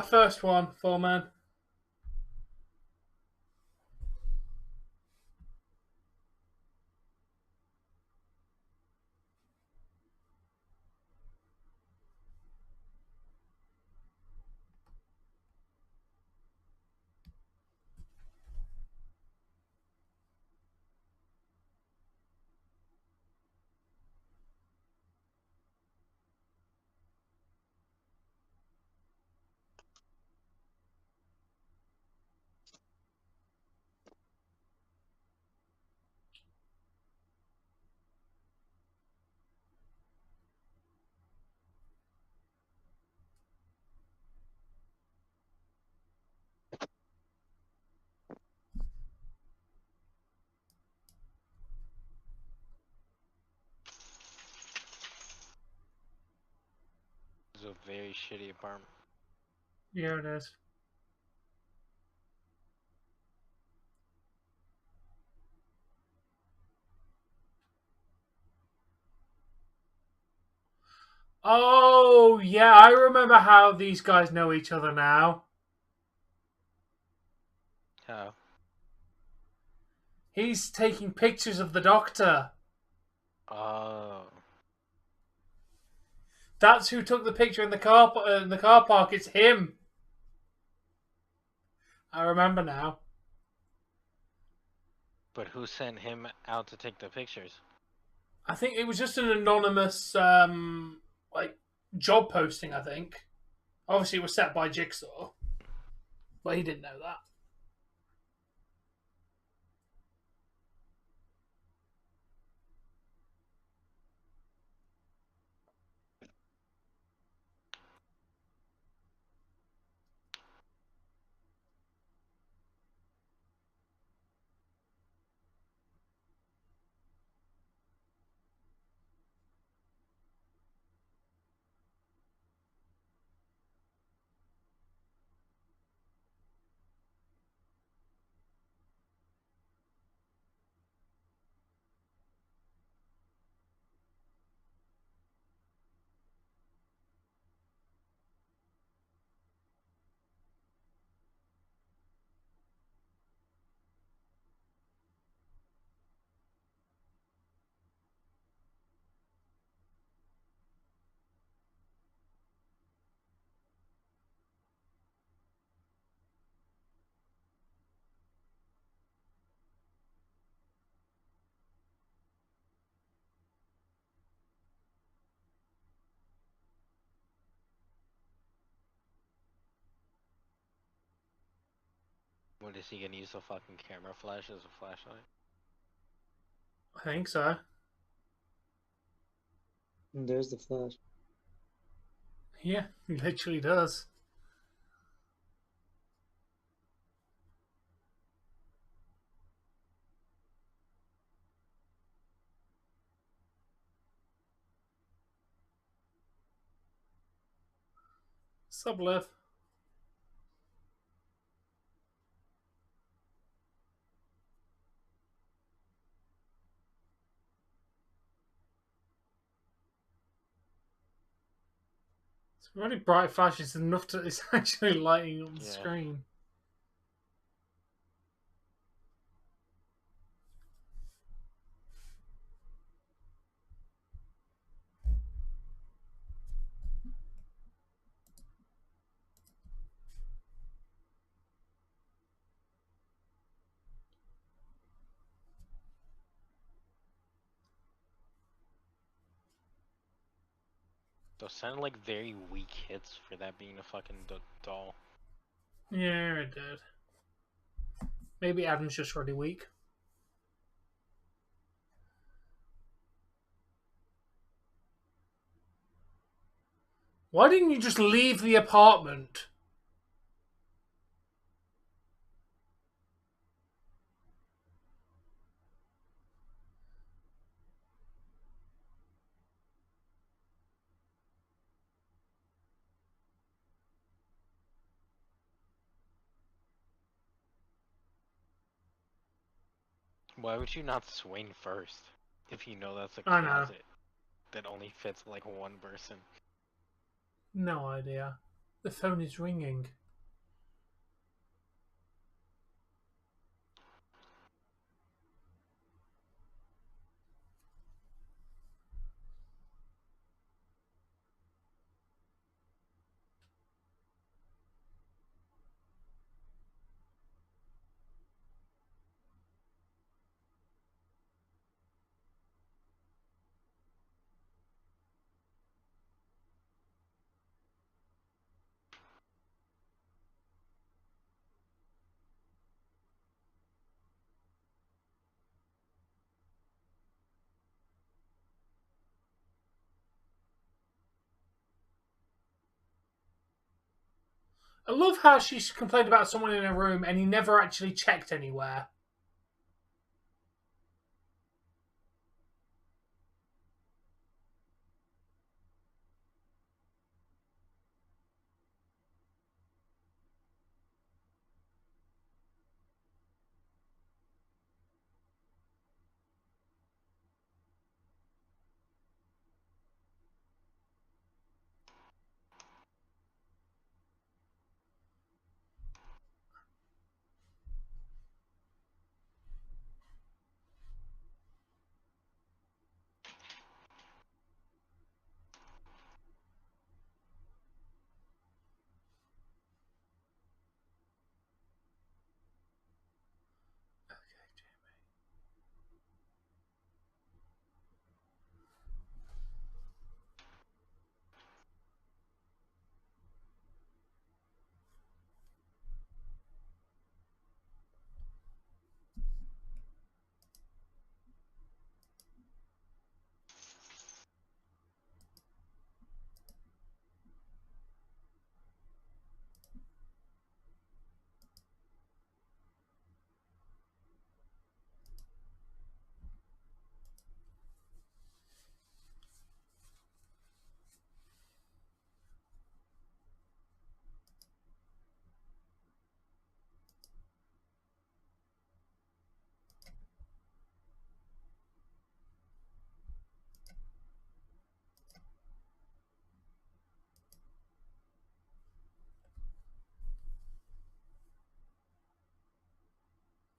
First one, 4-man. It's a very shitty apartment. Yeah, it is. Oh, yeah, I remember how these guys know each other now. How? He's taking pictures of the doctor. Oh. That's who took the picture in the car park. It's him. I remember now. But who sent him out to take the pictures? I think it was just an anonymous like job posting, I think. Obviously it was set by Jigsaw. But he didn't know that. What is he gonna use a fucking camera flash as a flashlight? I think so. And there's the flash. Yeah, he literally does. Subliv. It's really bright flashes enough that it's actually lighting up the Yeah. screen. Those sounded like very weak hits for that being a fucking doll. Yeah, it did. Maybe Adam's just really weak. Why didn't you just leave the apartment? Why would you not swing first if you know that's a I know. closet that only fits like one person? No idea. The phone is ringing. I love how she complained about someone in her room and he never actually checked anywhere.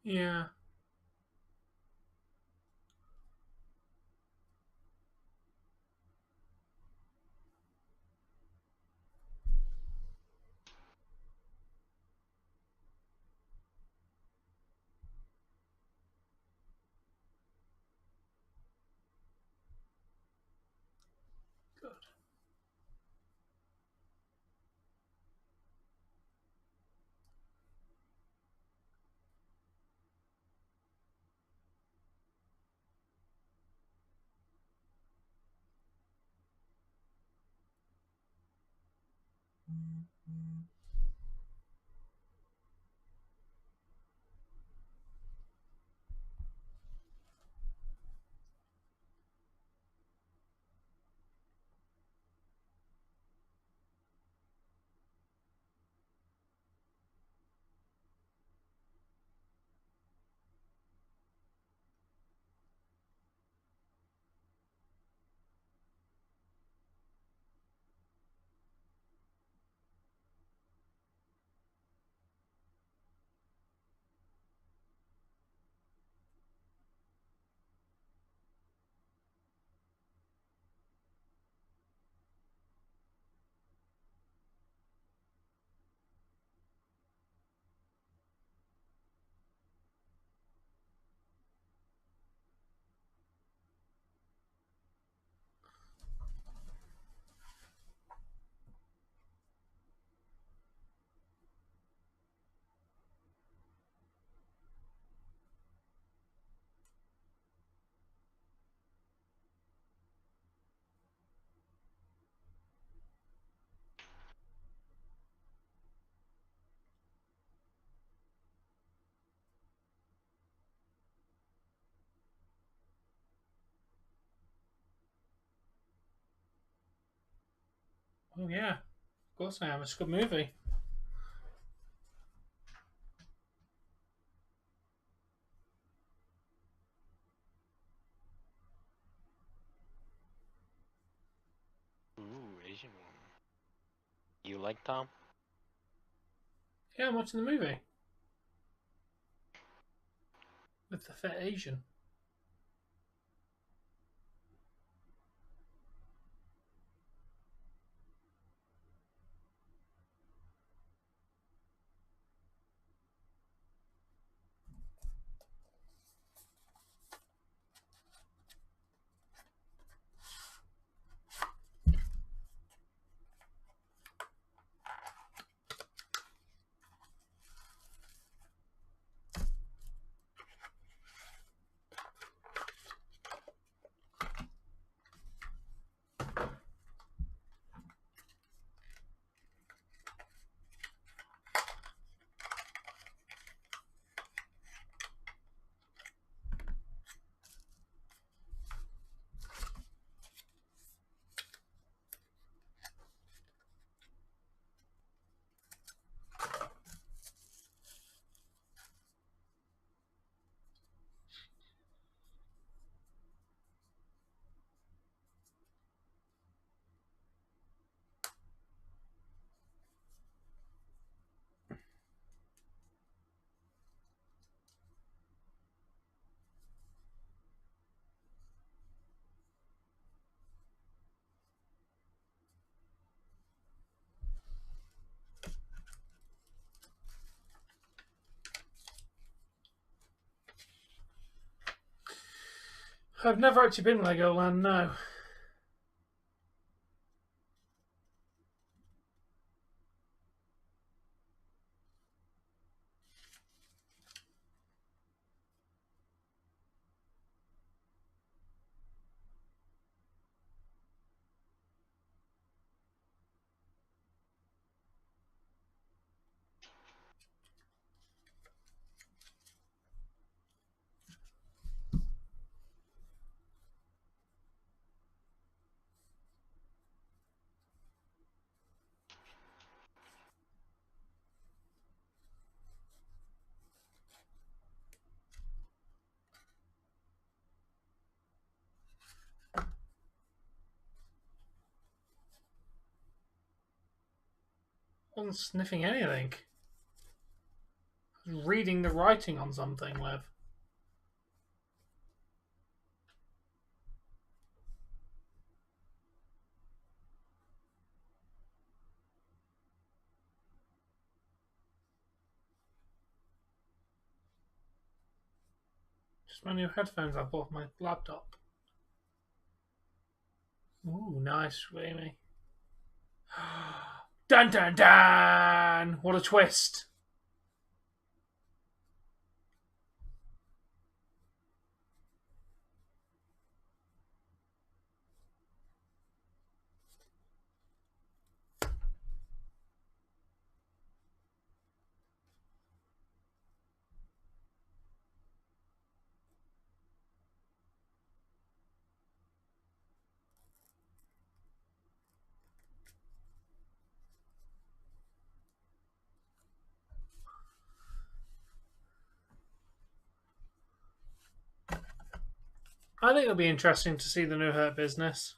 Yeah. Good. Oh yeah, of course I am. It's a good movie. Ooh, Asian one. You like Tom? Yeah, I'm watching the movie with the fat Asian. I've never actually been Legoland, no. I wasn't sniffing anything. I was reading the writing on something, Lev. Just my new headphones I bought my laptop. Ooh, nice, Amy. Dun dun dun! What a twist! I think it'll be interesting to see the new Hurt Business.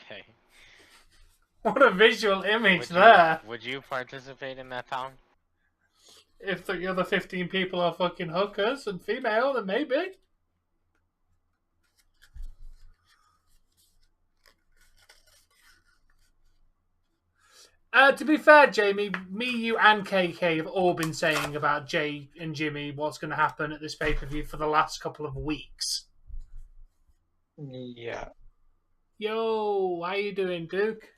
Okay. What a visual image Would there. would you participate in that town? If the other 15 people are fucking hookers and female, then maybe. To be fair, Jamie, me, you, and KK have all been saying about Jay and Jimmy what's going to happen at this pay-per-view for the last couple of weeks. Yeah. Yo, how you doing, Duke?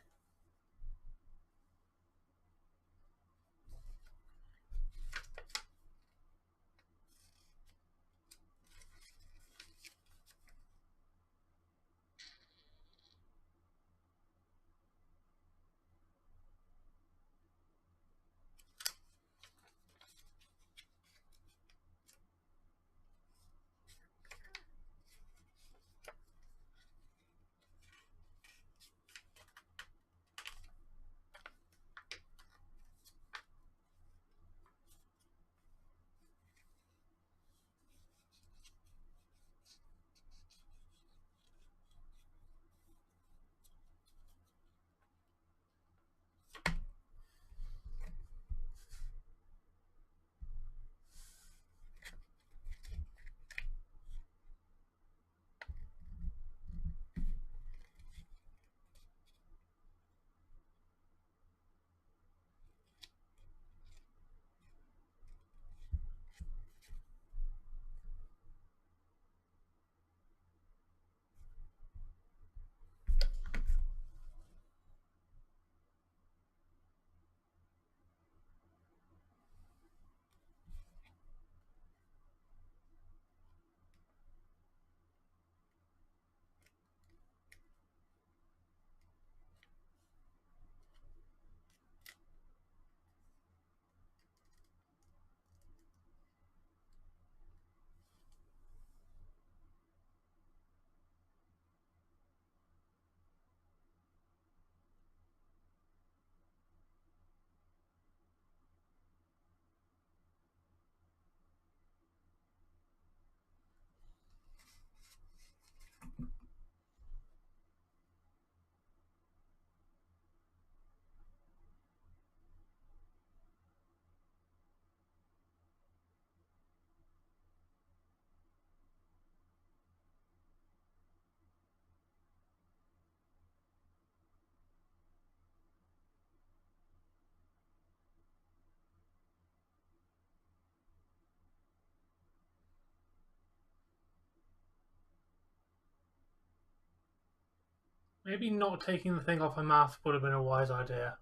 Maybe not taking the thing off her mouth would have been a wise idea.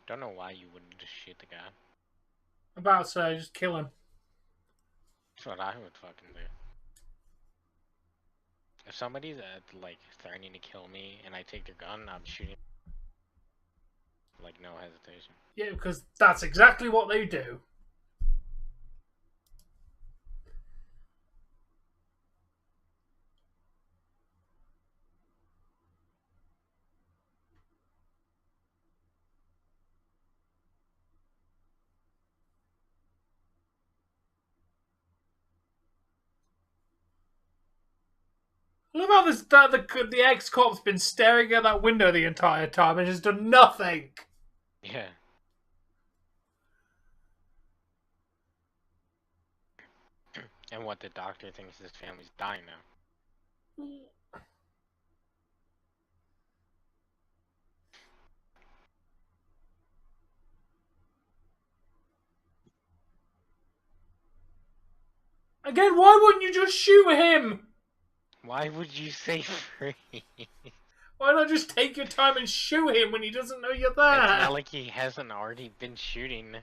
Don't know why you wouldn't just shoot the guy. About to say, just kill him. That's what I would fucking do. If somebody's like threatening to kill me and I take their gun, I'm shooting. Like no hesitation. Yeah, because that's exactly what they do. I love how the ex-cop's been staring at that window the entire time and just done nothing. Yeah. And what the doctor thinks his family's dying now. Again, why wouldn't you just shoot him? Why would you say free? Why not just take your time and shoot him when he doesn't know you're there? It's not like he hasn't already been shooting.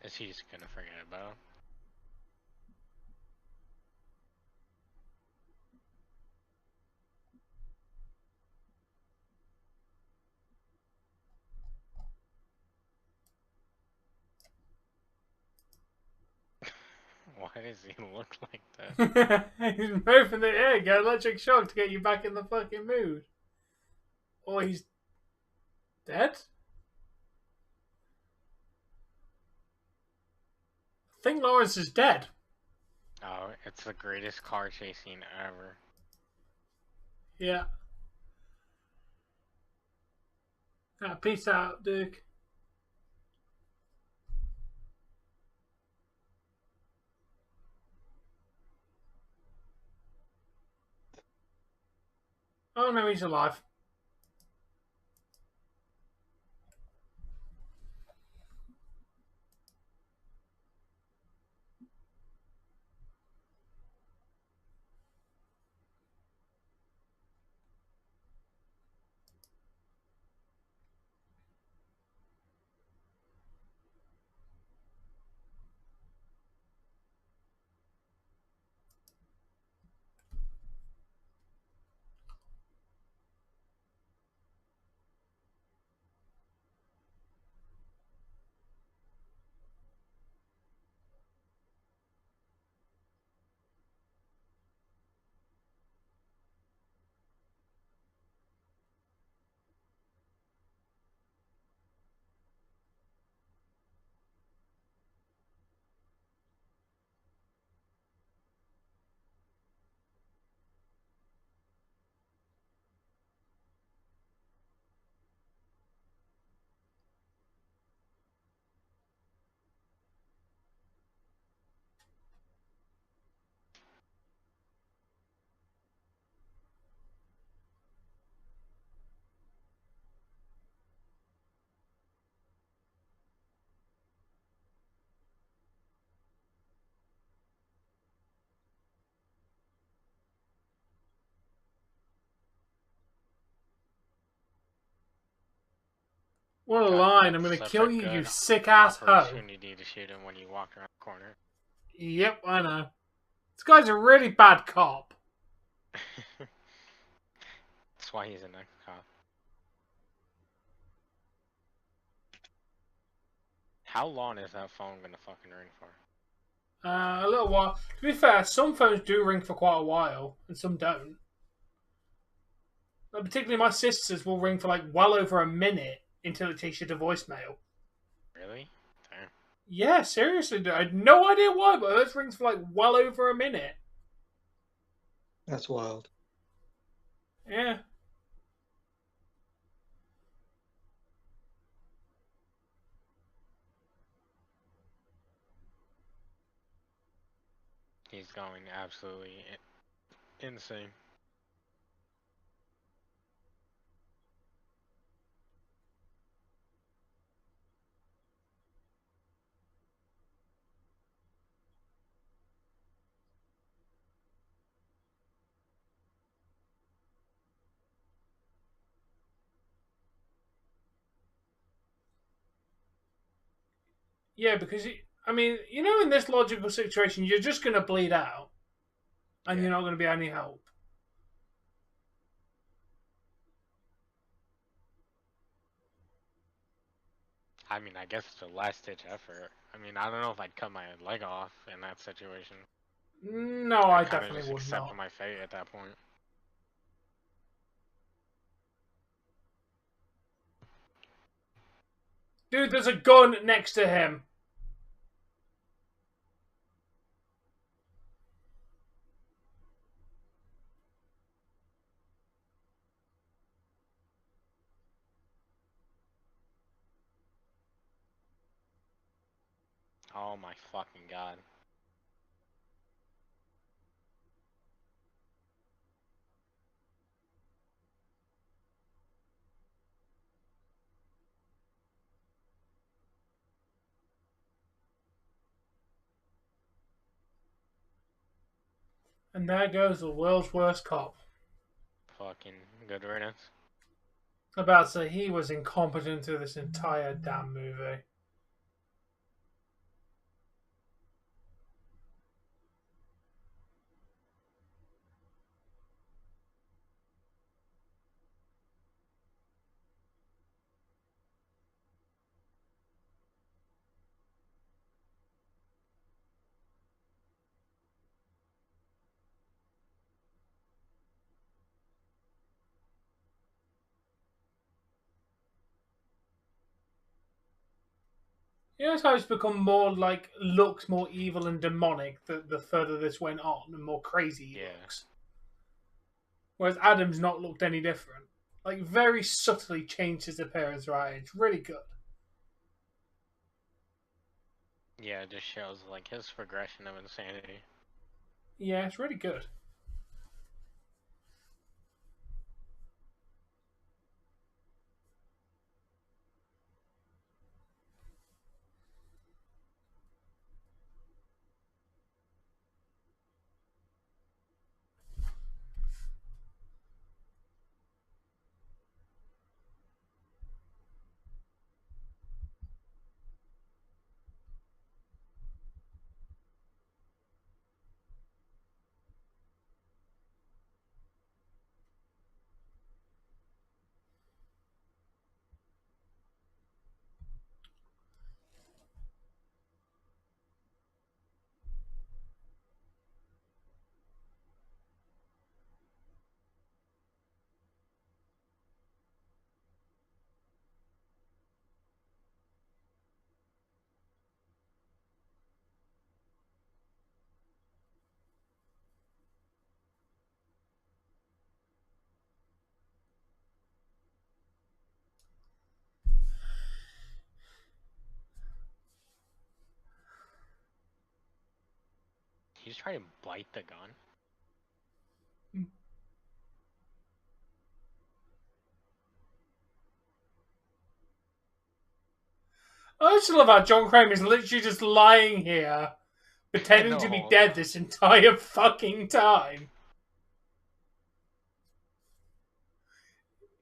Is he just gonna forget about him? Why does he look like that? He's moving the air, get electric shock to get you back in the fucking mood. Or he's dead? I think Lawrence is dead. Oh, it's the greatest car chase scene ever. Yeah. Peace out, Duke. Oh no, he's alive. What a line. I'm going to Such kill a you, you good sick ass hoe. opportunity to shoot him when you walk around the corner. Yep, I know. This guy's a really bad cop. That's why he's a nice cop. How long is that phone gonna fucking ring for? A little while. To be fair, some phones do ring for quite a while, and some don't. Like, particularly my sister's will ring for like well over a minute until it takes you to voicemail. Really? Damn. Yeah, seriously, dude. I had no idea why, but hers rings for like well over a minute. That's wild. Yeah. He's going absolutely insane. Yeah, because, I mean, you know, in this logical situation, you're just going to bleed out, and Yeah. you're not going to be any help. I mean, I guess it's a last-ditch effort. I mean, I don't know if I'd cut my leg off in that situation. No, I I kind of definitely just would accept not. my fate at that point. Dude, there's a gun next to him. Oh my fucking god. And there goes the world's worst cop. Fucking good riddance. About to say, he was incompetent through this entire damn movie. You know how it's become more like looks more evil and demonic the further this went on, and more crazy he Yeah. looks. Whereas Adam's not looked any different. Like very subtly changed his appearance. Right, it's really good. Yeah, it just shows like his progression of insanity. Yeah, it's really good. He's trying to bite the gun. I just love how John Crane is literally just lying here, pretending to be dead this entire fucking time.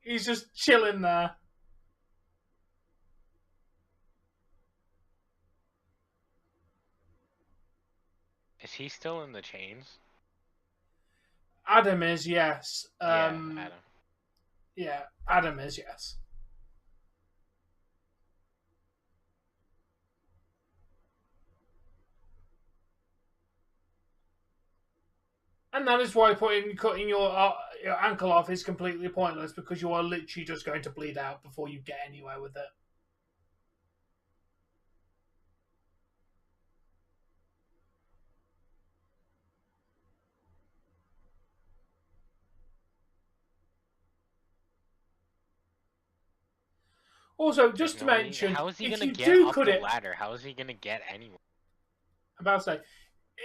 He's just chilling there. Is he still in the chains? Adam is, yes. Yeah, Adam. Yeah, Adam is, yes. And that is why cutting your ankle off is completely pointless, because you are literally just going to bleed out before you get anywhere with it. Also, just to mention, how is he if gonna you get do up cut the it, ladder? How is he gonna get anywhere? I'm about to say,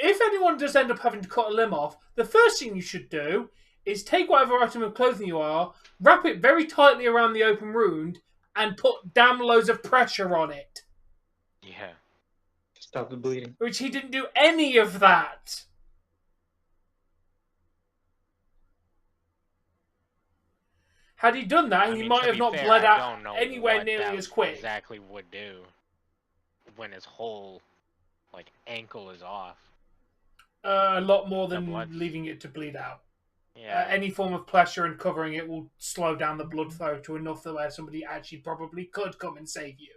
if anyone does end up having to cut a limb off, the first thing you should do is take whatever item of clothing you are, wrap it very tightly around the open wound, and put damn loads of pressure on it. Yeah. Stop the bleeding. Which he didn't do any of that. Had he done that, he might have not bled out anywhere nearly as quick. Exactly would do when his whole ankle is off. A lot more than leaving it to bleed out. Yeah. Any form of pressure and covering it will slow down the blood flow to enough that where somebody actually probably could come and save you.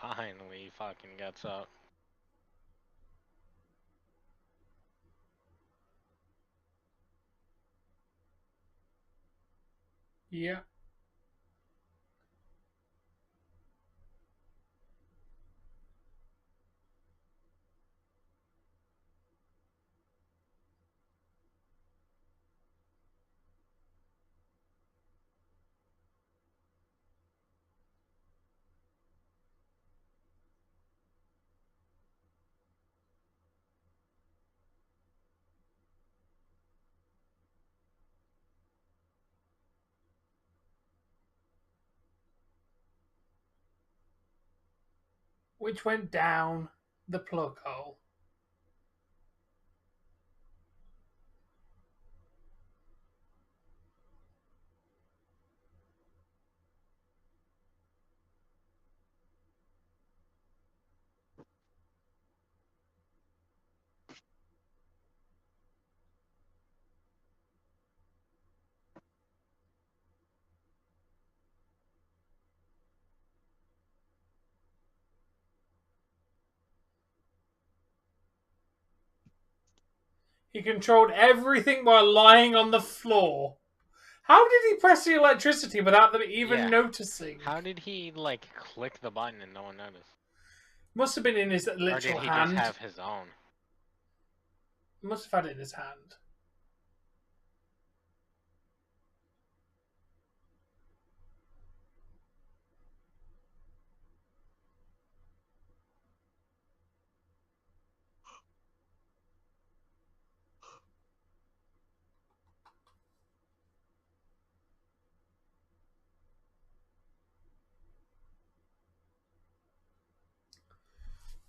Finally, he fucking gets up. Yeah. Which went down the plug hole. He controlled everything while lying on the floor. How did he press the electricity without them even noticing? How did he, click the button and no one noticed? Must have been in his literal hand. Or did he just have his own? Must have had it in his hand.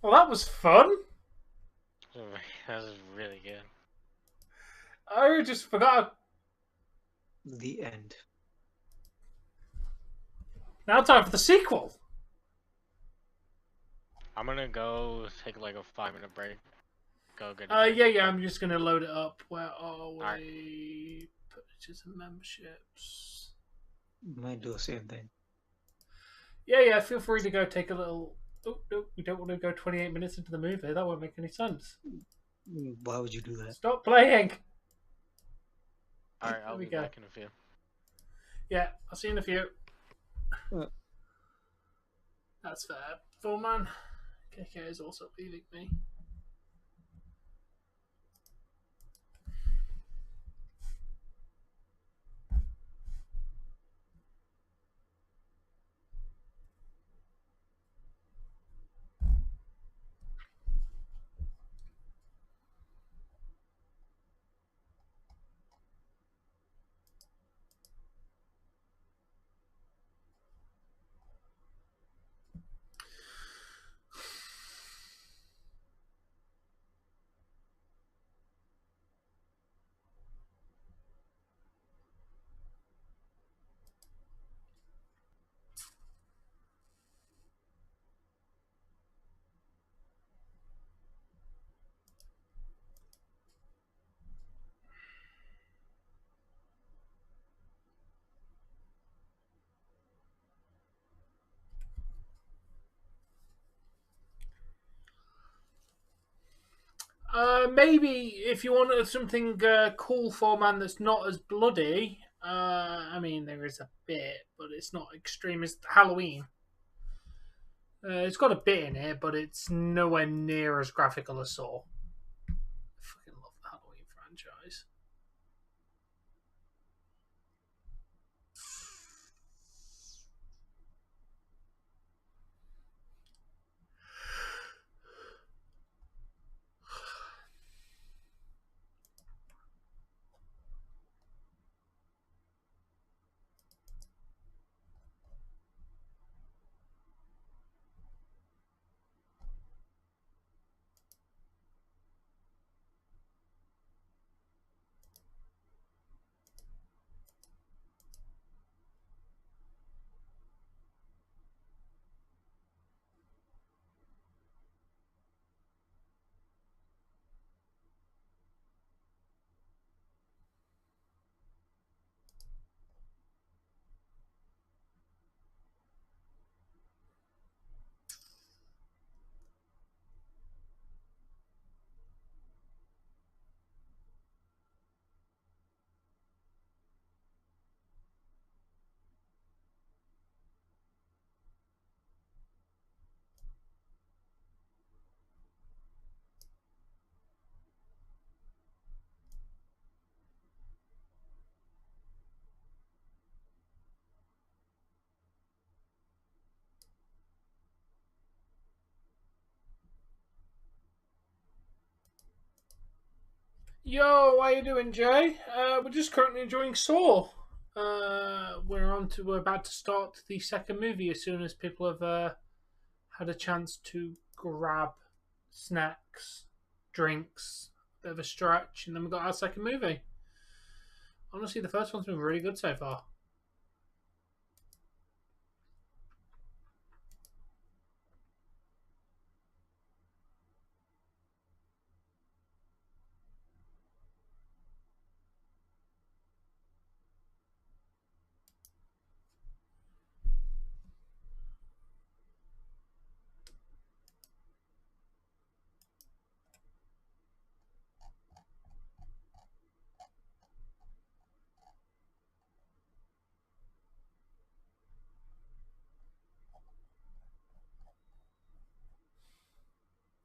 Well, that was fun. That was really good. I just forgot. The end. Now time for the sequel. I'm gonna go take a 5-minute break. go get yeah. I'm just gonna load it up. Where are we? Alright. Purchases and memberships. Might do the same thing. Yeah. Feel free to go take a little. Oh, no, we don't want to go 28 minutes into the movie. That won't make any sense. Why would you do that? Stop playing. Alright, I'll we be go. back in a few. Yeah, I'll see you in a few. Uh. That's fair. Full man. KK is also leaving me. Maybe if you wanted something cool for man that's not as bloody. I mean, there is a bit, but it's not extreme as Halloween. It's got a bit in it, but it's nowhere near as graphical as Saw. I fucking love the Halloween franchise. Yo, how you doing, Jay? We're just currently enjoying Saw. We're about to start the second movie as soon as people have had a chance to grab snacks, drinks, a bit of a stretch, and then we've got our second movie. Honestly, the first one's been really good so far.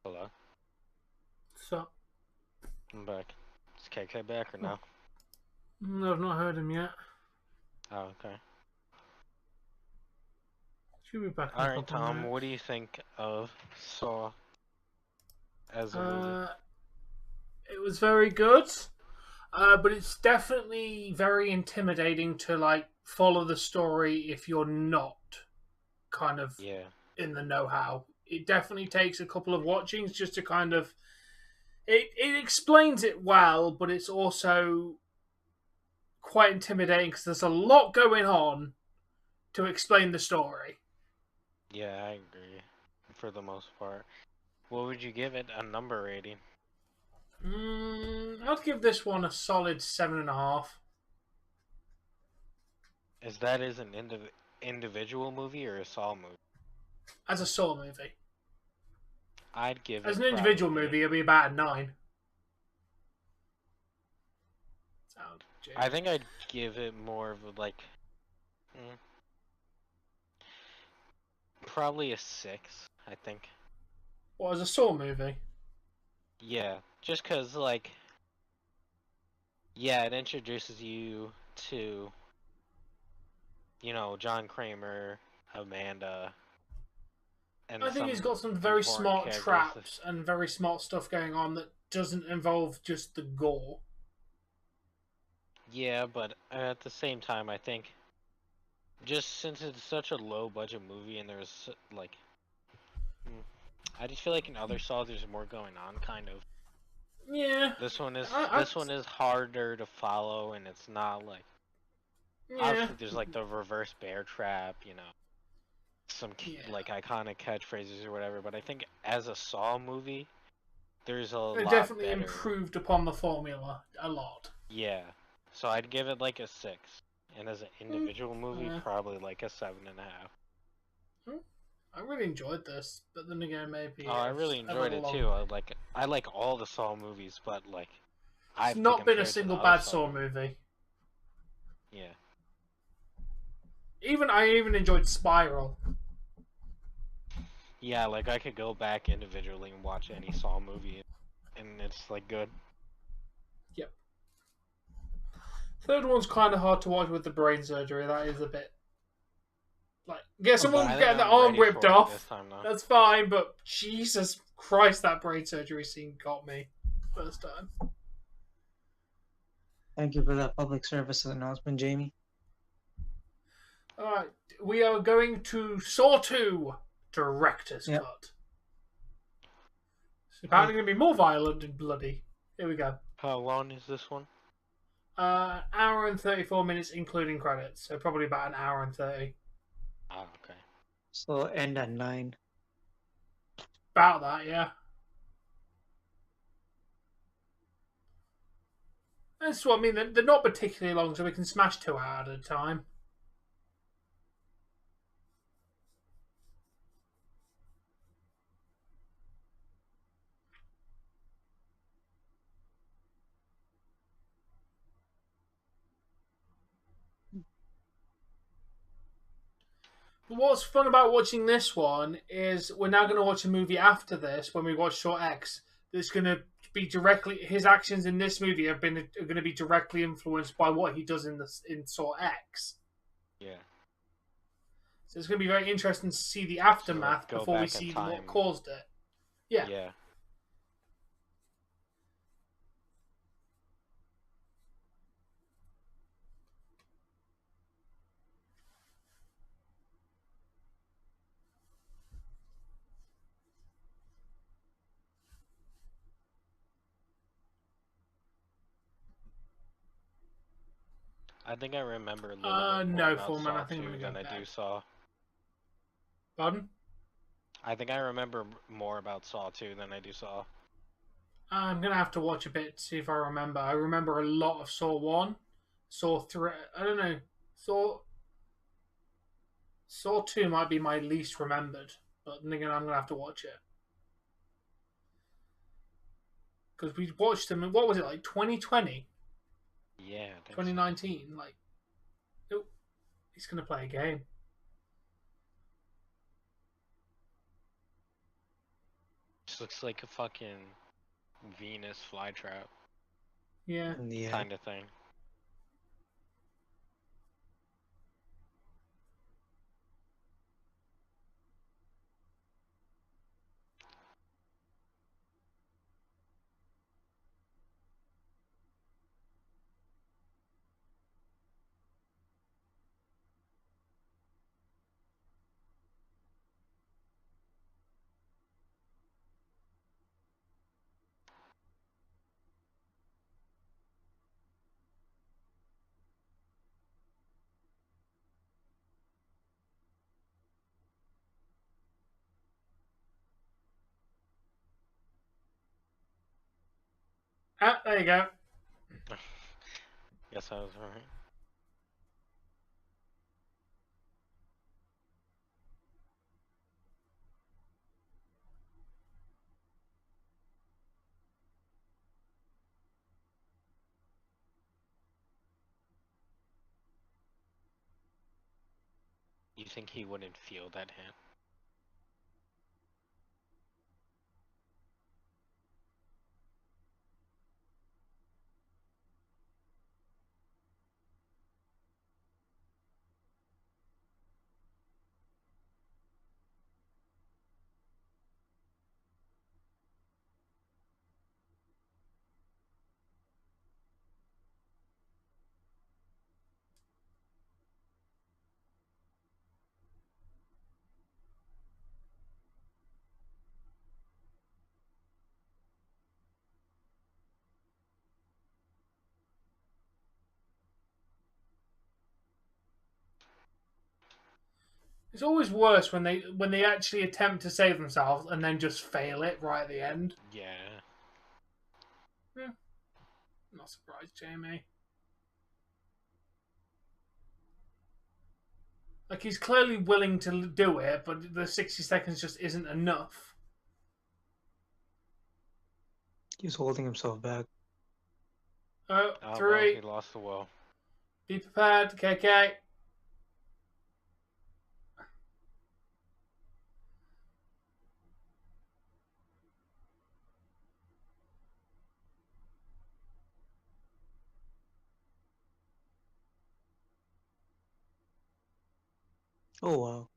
Hello? So, I'm back. Is KK back or no? I've not heard him yet. Oh, okay. Should be back in a Alright, couple Tom, minutes. what do you think of Saw as a movie? It was very good, but it's definitely very intimidating to like follow the story if you're not kind of Yeah. in the know-how. It definitely takes a couple of watchings just to kind of it explains it well, but it's also quite intimidating because there's a lot going on to explain the story. Yeah, I agree. For the most part. What would you give it a number rating? I'd give this one a solid 7.5. Is that as an individual movie or a Saw movie? As a Saw movie. I'd give it As an individual probably... movie, it'd be about a 9. I think I'd give it more of a, like... probably a 6, I think. What, as a Saw movie? Yeah, just because, like... Yeah, it introduces you to... You know, John Kramer, Amanda... And I think some he's got some very important smart characters. traps and very smart stuff going on that doesn't involve just the gore. Yeah, but at the same time, I think just since it's such a low budget movie and there's like, I just feel like in other Saws there's more going on, kind of. Yeah. This one is harder to follow, and it's not like. Yeah. Obviously, there's like the reverse bear trap, you know, some like iconic catchphrases or whatever. But I think as a Saw movie, there's a They lot definitely better. improved upon the formula a lot. Yeah, so I'd give it like a 6, and as an individual movie, probably like a 7.5. I really enjoyed this, but then again, maybe. Oh, I really enjoyed it too. I like all the Saw movies, but like, I've not been a single bad Saw movie. Yeah. I even enjoyed Spiral. Yeah, like I could go back individually and watch any Saw movie, and it's like good. Yep. Third one's kind of hard to watch with the brain surgery. That is a bit like someone getting the arm ripped off. That's fine, but Jesus Christ, that brain surgery scene got me first time. Thank you for that public service announcement, Jamie. Alright, we are going to Saw 2 Director's Cut. It's apparently going to be more violent and bloody. Here we go. How long is this one? Hour and 34 minutes, including credits. So probably about an hour and 30. Oh, okay. So end at 9. About that, yeah. That's what I mean. They're not particularly long, so we can smash 2 out at a time. But what's fun about watching this one is we're now going to watch a movie after this when we watch Saw X. That's going to be directly his actions in this movie are going to be directly influenced by what he does in Saw X. Yeah. So it's going to be very interesting to see the aftermath before we see what caused it. Yeah. Yeah. I think I remember a little bit more about Saw 2 than I do Saw. Pardon? I think I remember more about Saw 2 than I do Saw. I'm going to have to watch a bit to see if I remember. I remember a lot of Saw 1. Saw 3... I don't know. Saw 2 might be my least remembered. But then again, I'm going to have to watch it. Because we watched them in, what was it, like 2020? Yeah. 2019. Like, nope. He's going to play a game. This looks like a fucking Venus flytrap. Yeah. Kind of thing. Ah, there you go. Guess I was right. You think he wouldn't feel that hit? It's always worse when they actually attempt to save themselves and then just fail it right at the end. Yeah. Not surprised, Jamie. Like, he's clearly willing to do it, but the 60 seconds just isn't enough. He's holding himself back. Oh, Oh, well, three. he lost the will. Be prepared, KK. Oh wow.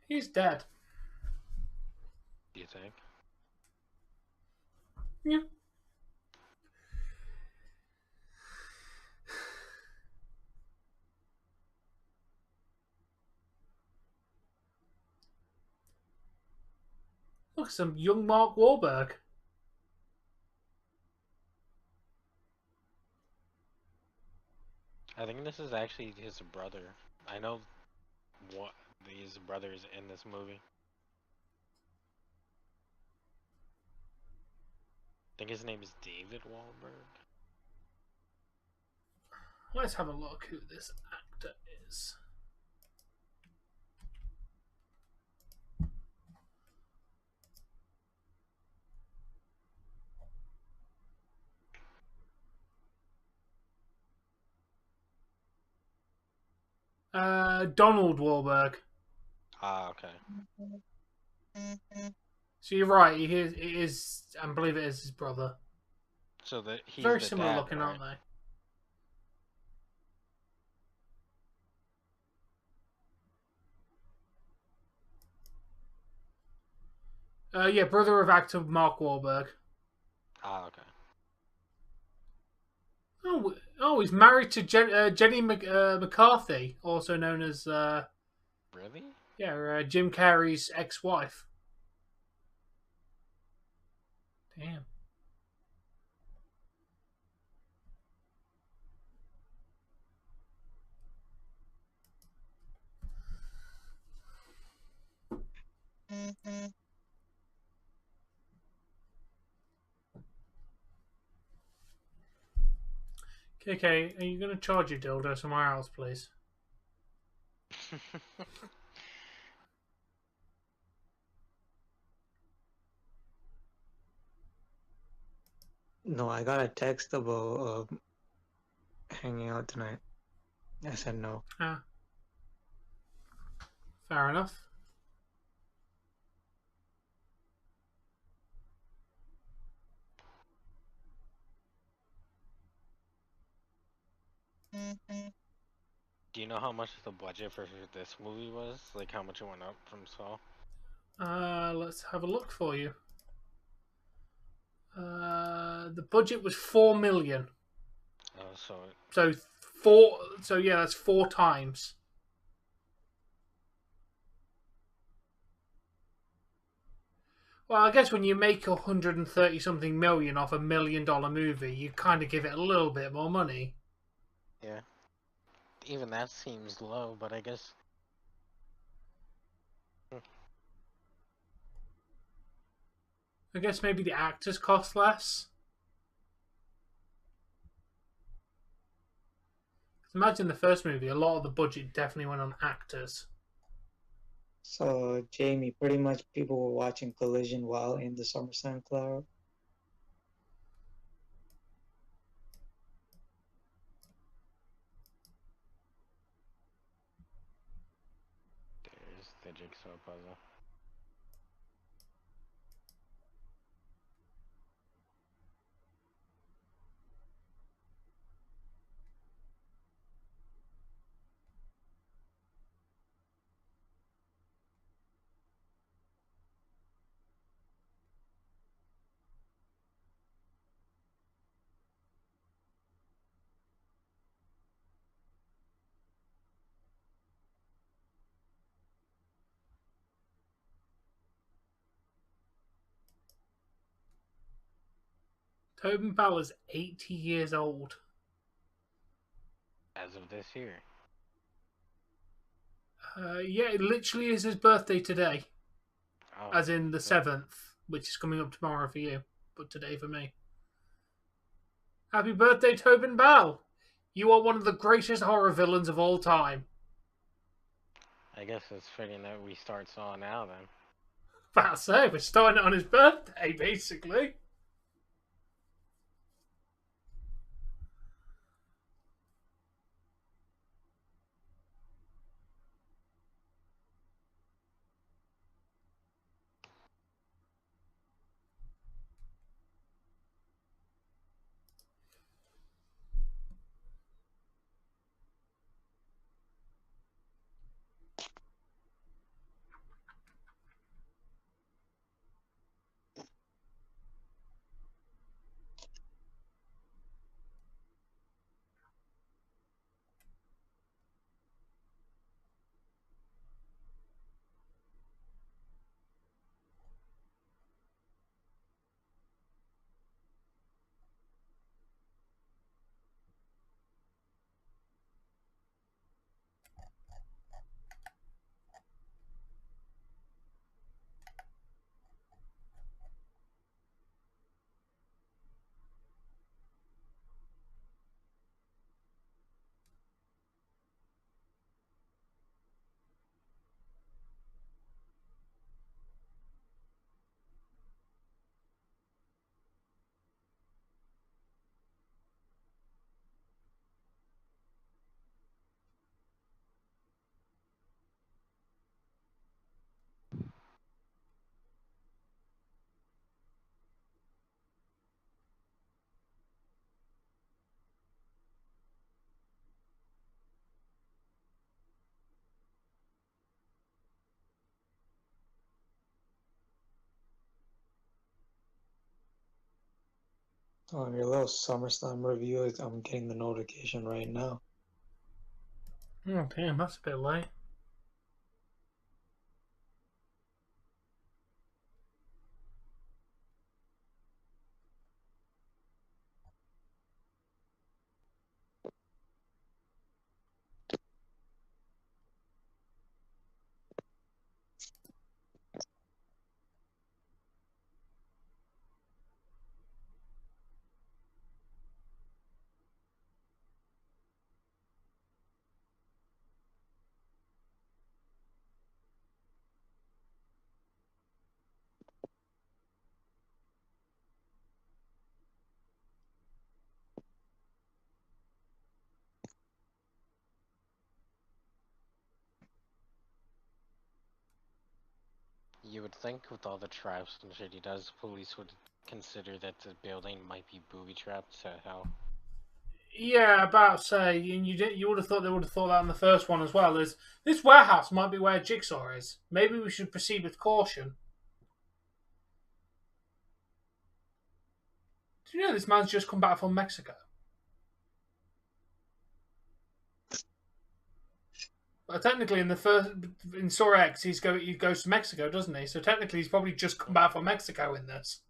He's dead. Do you think? Yeah. Look, some young Mark Wahlberg. I think this is actually his brother. I know what his brothers in this movie. I think his name is David Wahlberg. Let's have a look who this actor is. Donald Wahlberg. Ah, okay. So you're right. It is. I believe it is his brother. So he's Very the similar dad, looking, right? aren't they? Yeah, brother of actor Mark Wahlberg. Ah, okay. Oh, he's married to Jenny McCarthy, also known as Really? Jim Carrey's ex-wife. Damn. KK, are you going to charge your dildo somewhere else, please? No, I got a text about hanging out tonight. I said no. Ah, fair enough. Do you know how much the budget for this movie was? Like how much it went up from Saw? Let's have a look for you. The budget was 4 million. So So four. So yeah, that's 4 times. Well, I guess when you make 130 something million off $1 million movie, you kind of give it a little bit more money. yeah. Even that seems low, but I guess. I guess maybe the actors cost less. Imagine the first movie, a lot of the budget definitely went on actors. So, Jamie, pretty much people were watching Collision while in the SummerSlam crowd. There's the jigsaw puzzle. Tobin Bauer's 80 years old. As of this year. Yeah, it literally is his birthday today. Oh, As in the 7th, which is coming up tomorrow for you, but today for me. Happy birthday, Tobin Bell! You are one of the greatest horror villains of all time. I guess it's fitting that we start Saw now then. About to say, we're starting it on his birthday, basically. Oh, your little SummerSlam review is, I'm getting the notification right now. Oh, damn, that's a bit late. You would think with all the traps and shit he does, police would consider that the building might be booby-trapped to hell. Yeah, about to say, and you would have thought they would have thought that in the first one as well. Is this warehouse might be where Jigsaw is? Maybe we should proceed with caution. Do you know this man's just come back from Mexico? But technically, in Saw X, he goes to Mexico, doesn't he? So technically, he's probably just come back from Mexico in this.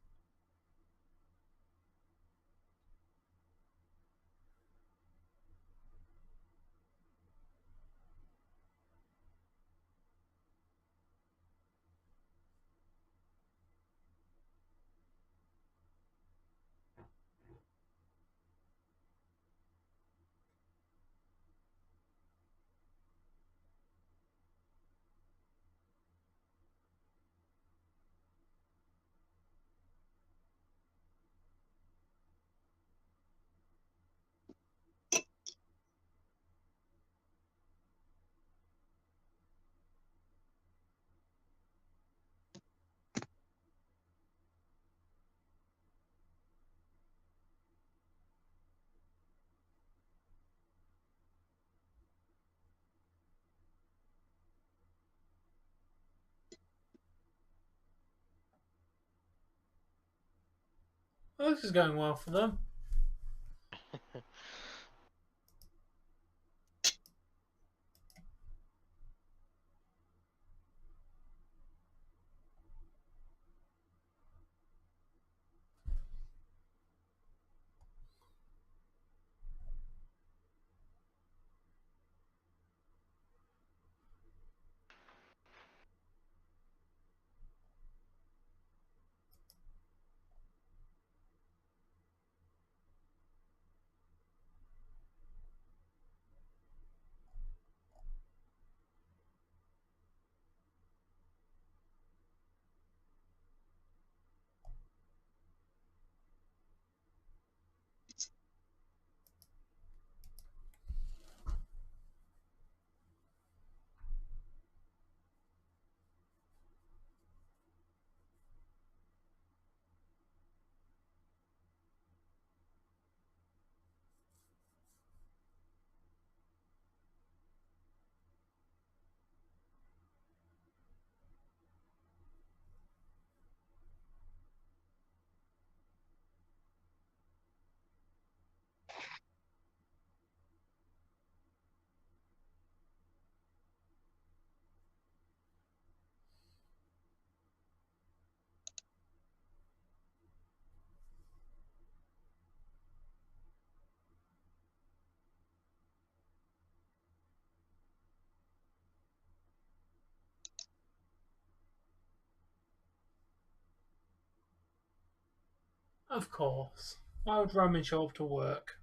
Well, this is going well for them. Of course. Why would Roman show up to work?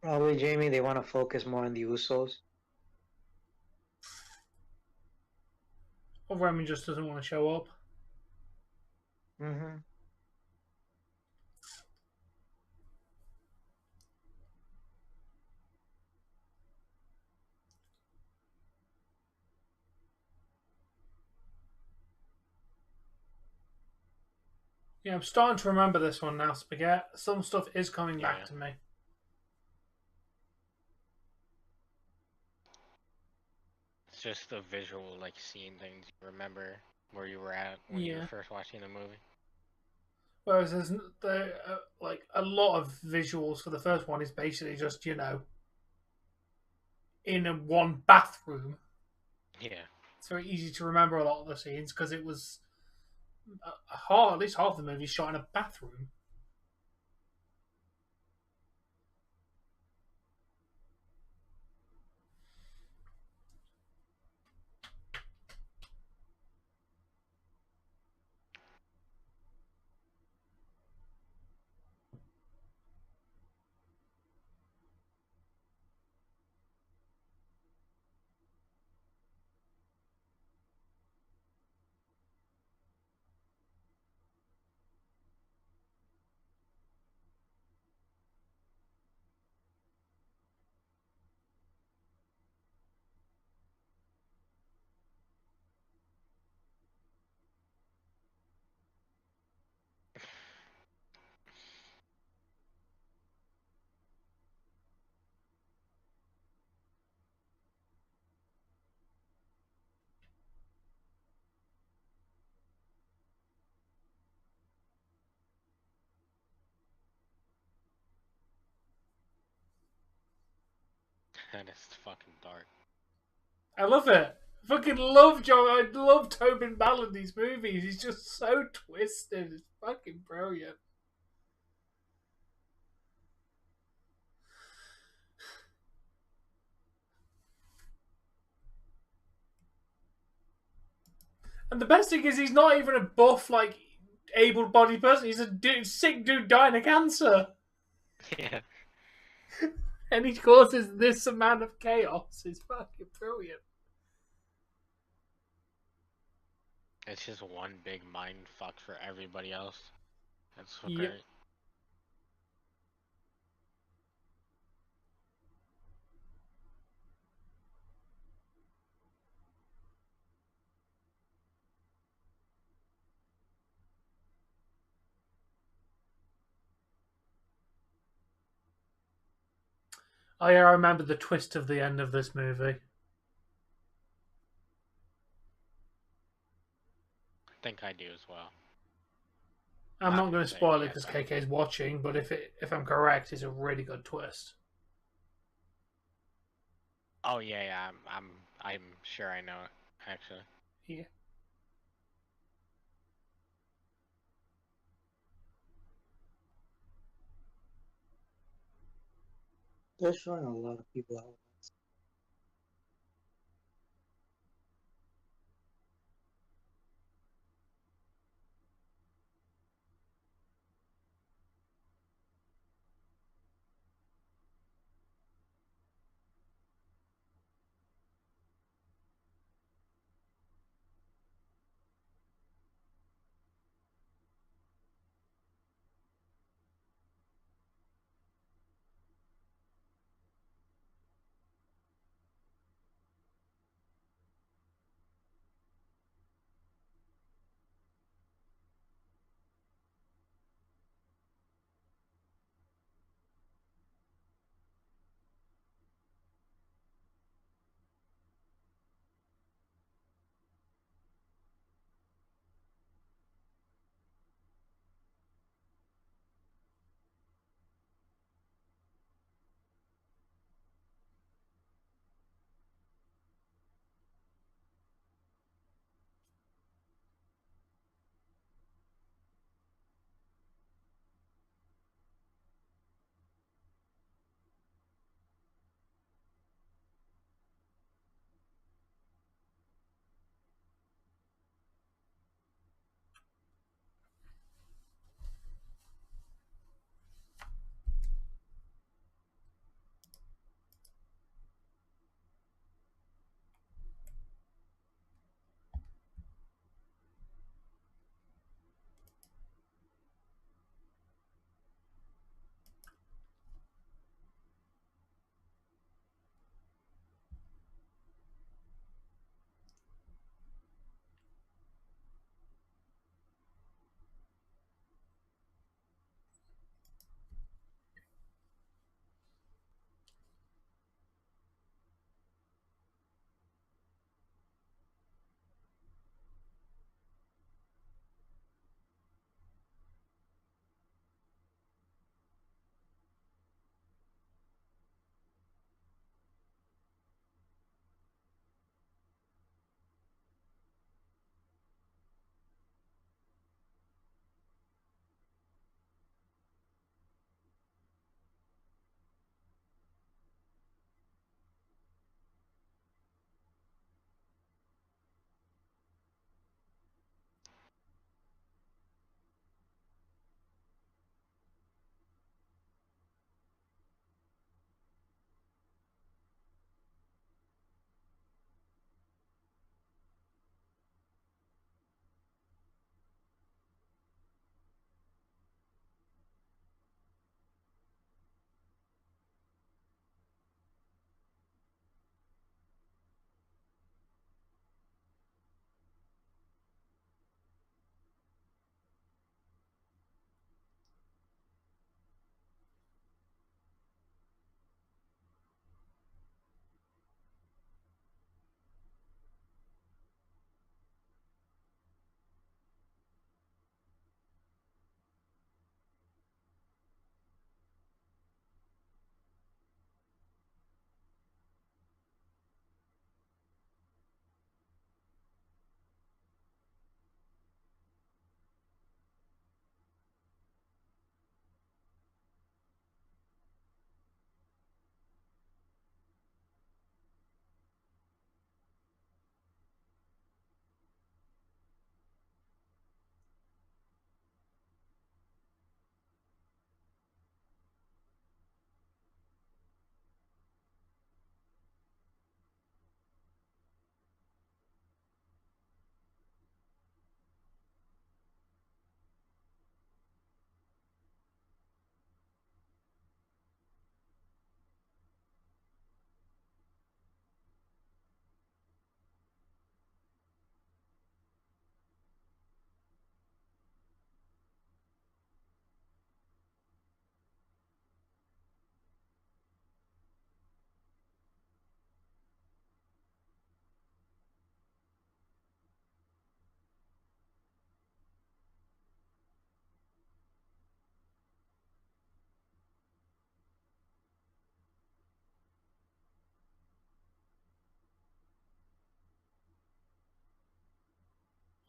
Probably, Jamie, they want to focus more on the Usos. Or Roman just doesn't want to show up. Mm-hmm. Yeah, I'm starting to remember this one now, Spaghetti. Some stuff is coming back to me. It's just the visual, like seeing things you remember where you were at when you were first watching the movie. Whereas there's like a lot of visuals for the first one is basically just, you know, in a one bathroom. Yeah. It's very easy to remember a lot of the scenes because it was at least half the movie shot in a bathroom. That is fucking dark. I love it. I fucking love Joe. I love Tobin Bell in these movies. He's just so twisted. It's fucking brilliant. And the best thing is he's not even a buff, like, able-bodied person. He's a sick dude dying of cancer. Yeah. And he causes this amount of chaos. It's fucking brilliant. It's just one big mind fuck for everybody else. That's so Yep. great. Oh yeah, I remember the twist of the end of this movie. I think I do as well. I'm not gonna going to say spoil it yet, because but- KK's watching, but if I'm correct, it's a really good twist. Oh yeah, I'm sure I know it, actually. Yeah. They're showing a lot of people out.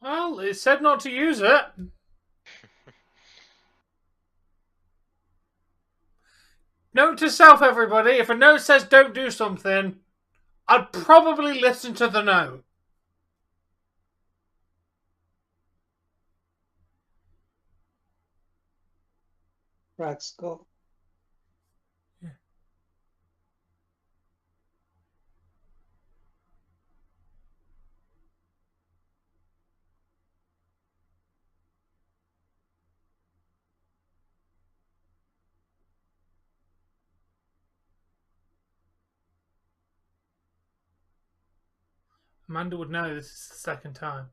Well, it said not to use it. Note to self, everybody, if a note says don't do something, I'd probably listen to the note. Let's go. Amanda would know this is the second time.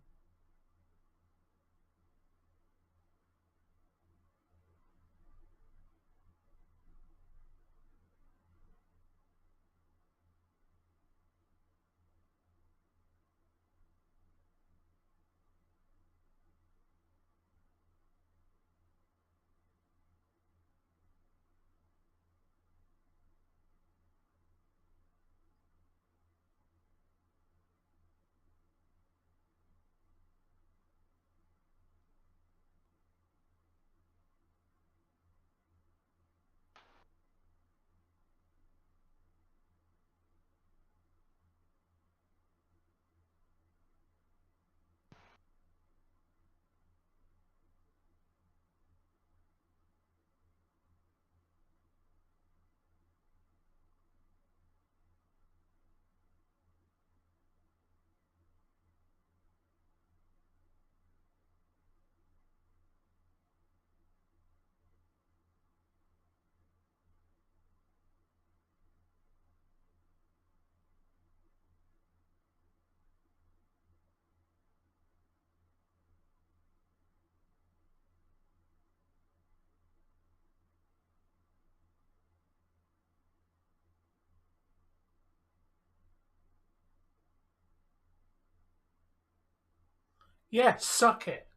Yeah, suck it.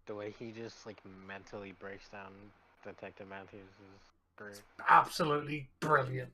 The way he just like mentally breaks down Detective Matthews is great. Absolutely brilliant.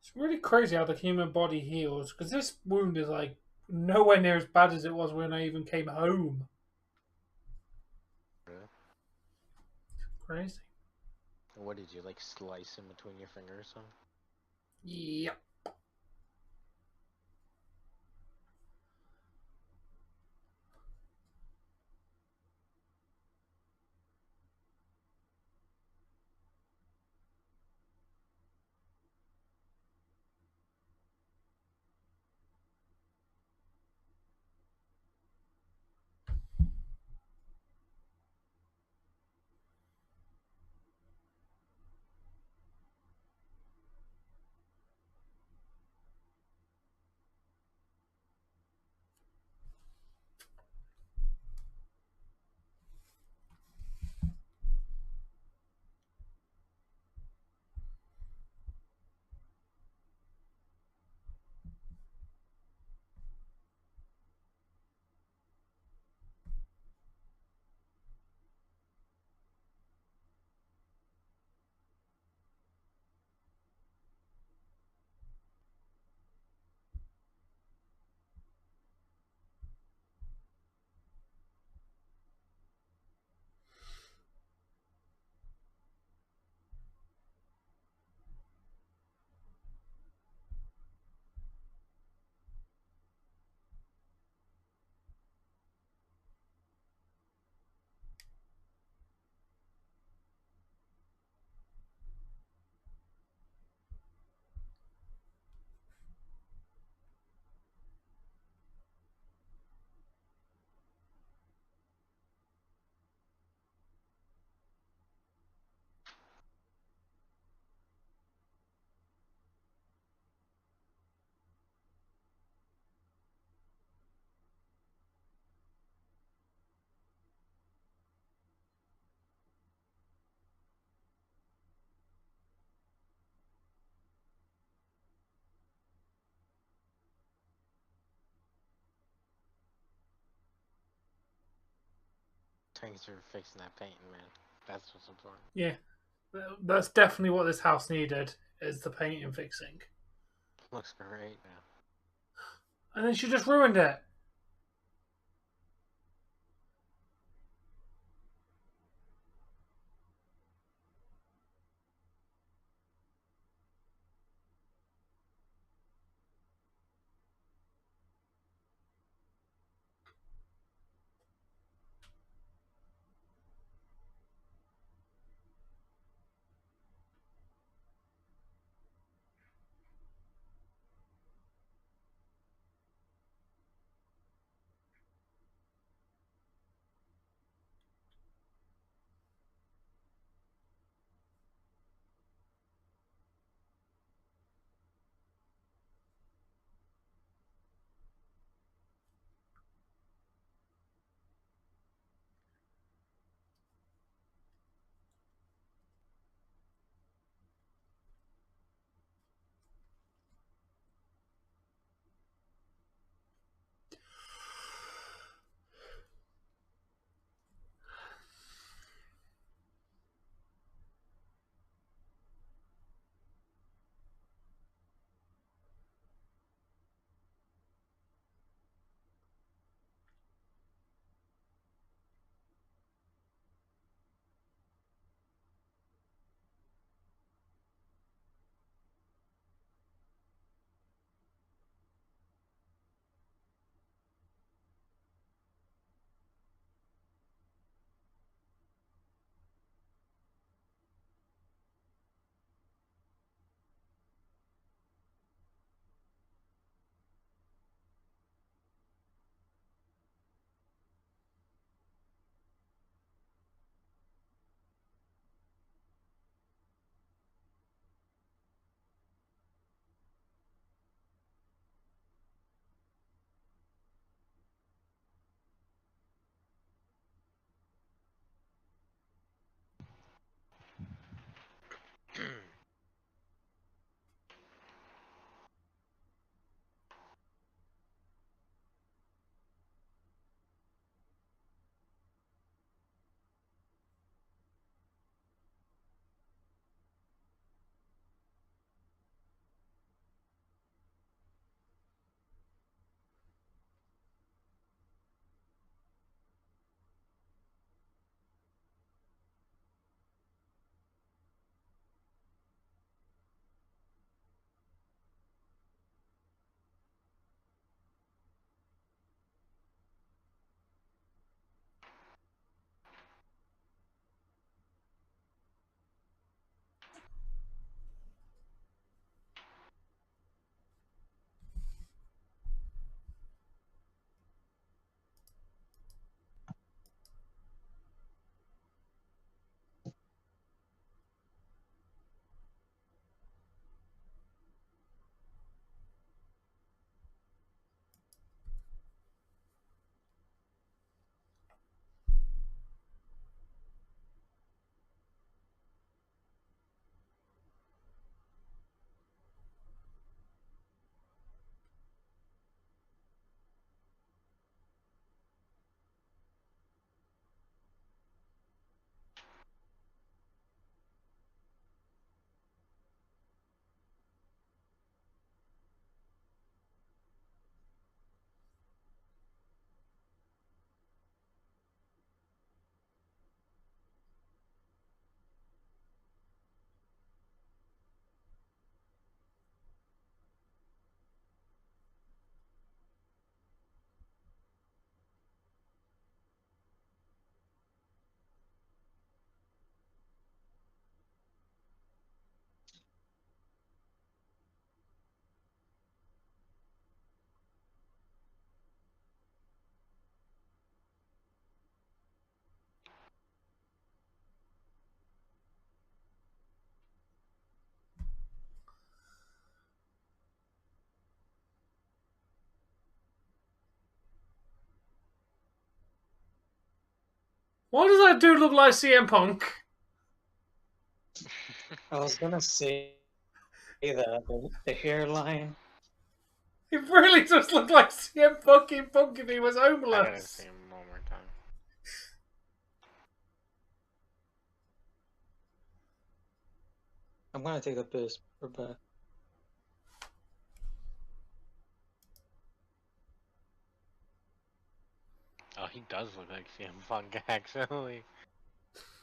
It's really crazy how the human body heals, because this wound is like nowhere near as bad as it was when I even came home. Really? Crazy. What did you like slice in between your fingers or something? Yep. Thanks for fixing that painting, man. That's what's important. Yeah, that's definitely what this house needed, is the painting fixing. Looks great. Yeah. And then she just ruined it. Why does that dude look like CM Punk? I was gonna say that the hairline. It really does look like CM fucking Punk if he was I gotta homeless. see him one more time. I'm gonna take a piss. We're back. Oh, he does look like CM Punk, actually.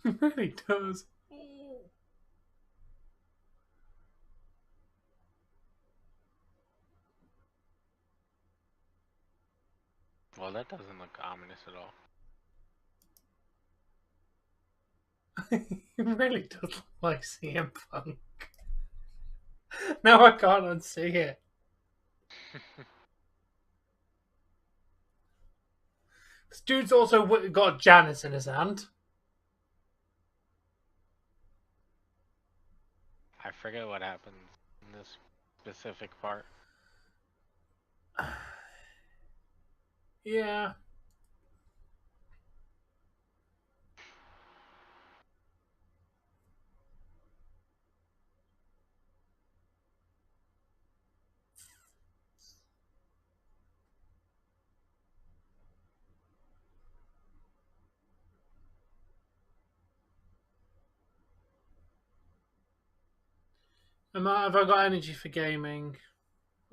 It really does. Oh. Well, that doesn't look ominous at all. It really does look like CM Punk. Now I can't unsee it. This dude's also got Janice in his hand. I forget what happens in this specific part. Yeah. Have I got energy for gaming?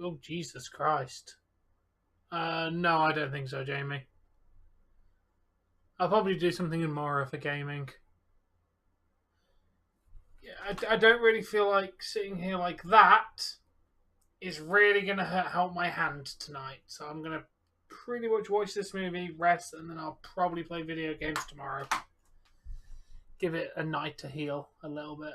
Oh, Jesus Christ. No, I don't think so, Jamie. I'll probably do something tomorrow for gaming. Yeah, I don't really feel like sitting here like that is really going to help my hand tonight. So I'm going to pretty much watch this movie, rest, and then I'll probably play video games tomorrow. Give it a night to heal a little bit.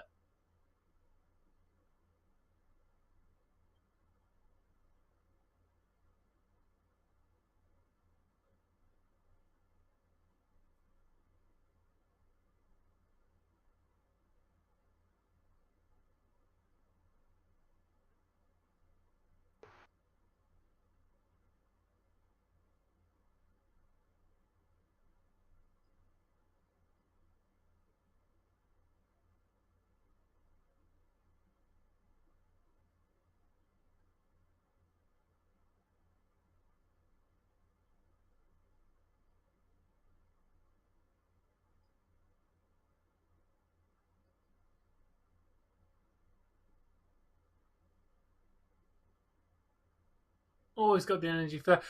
Always got the energy for that.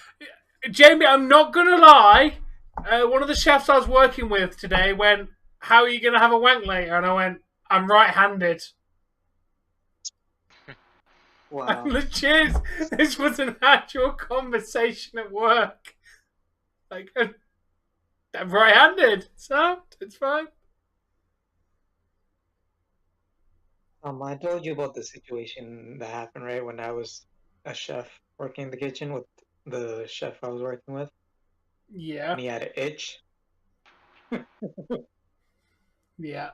Jamie, I'm not going to lie. One of the chefs I was working with today went, "How are you going to have a wank later?" And I went, "I'm right-handed." Wow. Legit, this was an actual conversation at work. Like, I'm right-handed, so it's fine. I told you about the situation that happened, right, when I was a chef working in the kitchen with the chef I was working with. Yeah. And he had an itch. Yeah.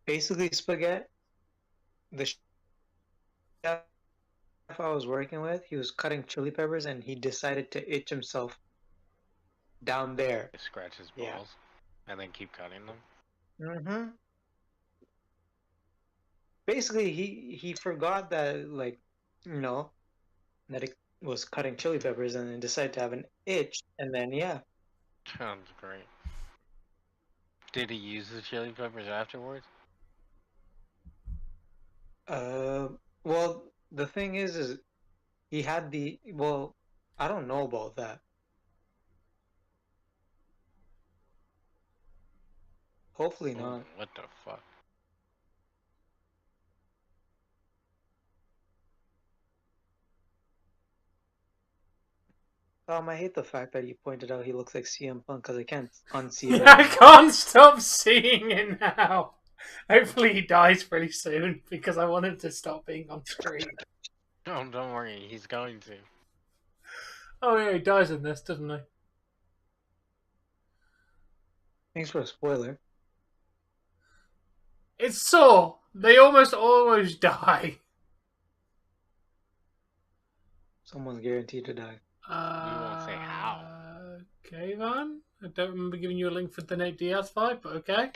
Basically, spaghetti, the chef I was working with, he was cutting chili peppers and he decided to itch himself down there. Scratch his Yeah. balls and then keep cutting them. Mm-hmm. Basically, he forgot that, like, that it was cutting chili peppers and then decided to have an itch, and then yeah. Sounds great. Did he use the chili peppers afterwards? Well, the thing is he had I don't know about that. Hopefully Ooh, not. what the fuck? I hate the fact that you pointed out he looks like CM Punk because I can't unsee it. I can't stop seeing it now. Hopefully he dies pretty soon because I want him to stop being on screen. Oh, don't worry, he's going to. Oh yeah, he dies in this, doesn't he? Thanks for a spoiler. It's Saw. They almost die. Someone's guaranteed to die. We won't say how. Okay, Van. I don't remember giving you a link for the Nate Diaz fight, but okay.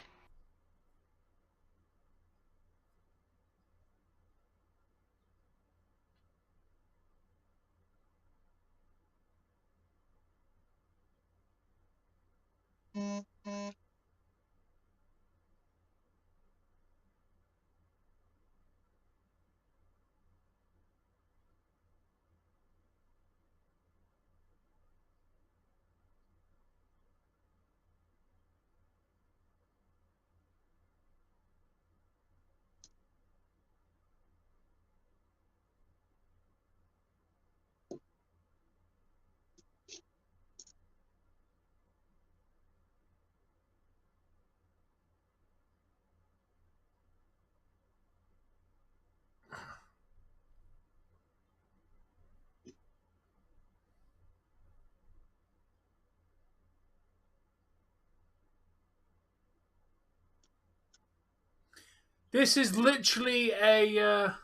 This is literally a.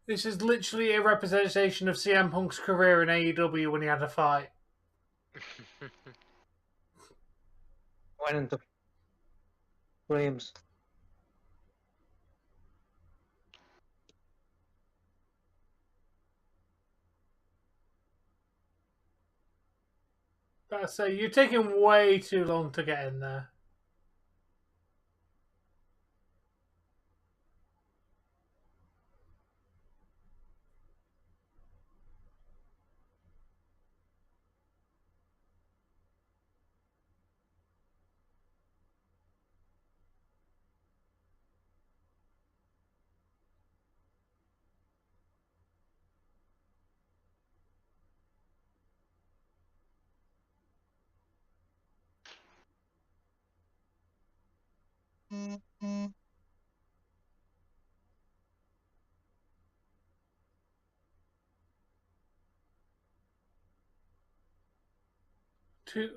This is literally a representation of CM Punk's career in AEW when he had a fight. Went into flames. Gotta say, you're taking way too long to get in there.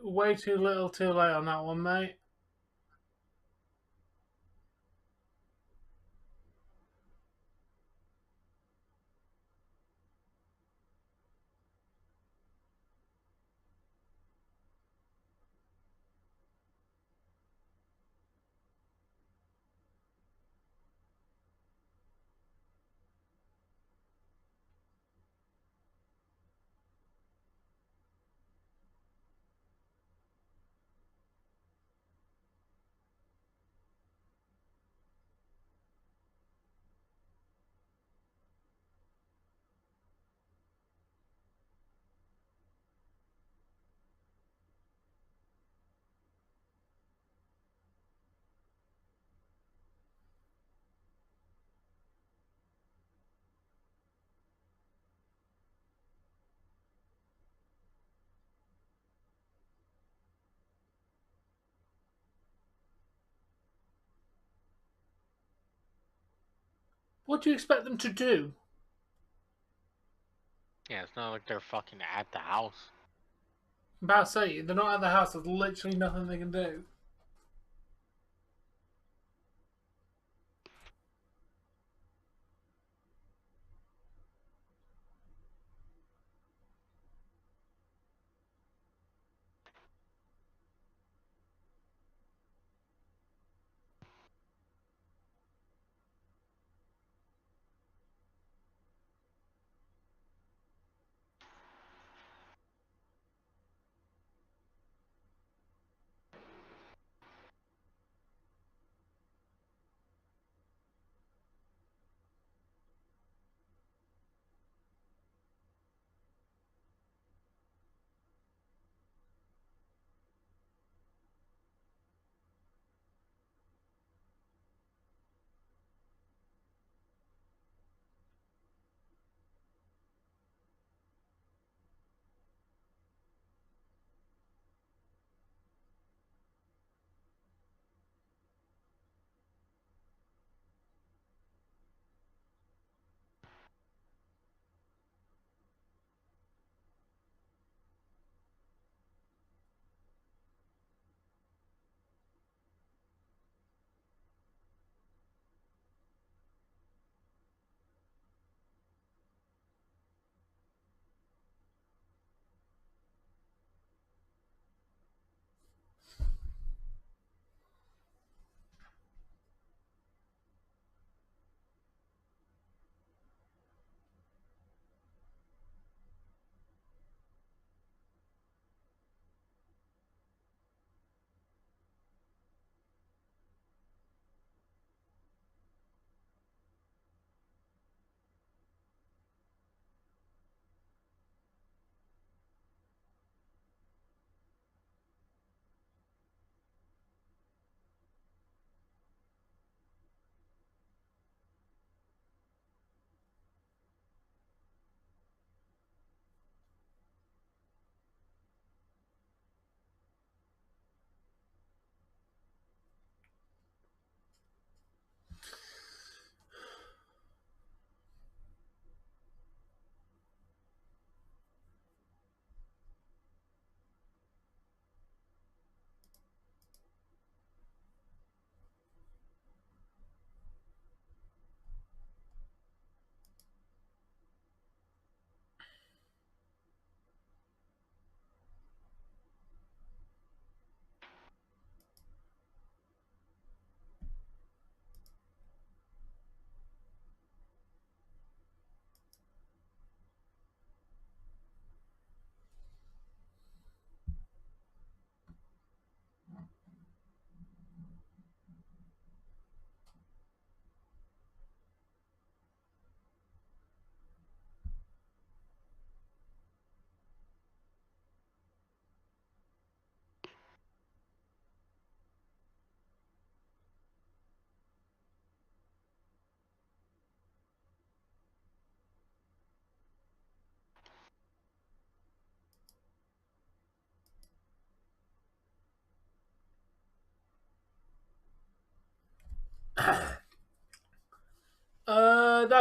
Way too little, too late on that one, mate. What do you expect them to do? Yeah, it's not like they're fucking at the house. I'm about to say, they're not at the house, there's literally nothing they can do.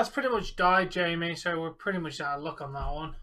That's pretty much died, Jamie. So we're pretty much out of luck on that one.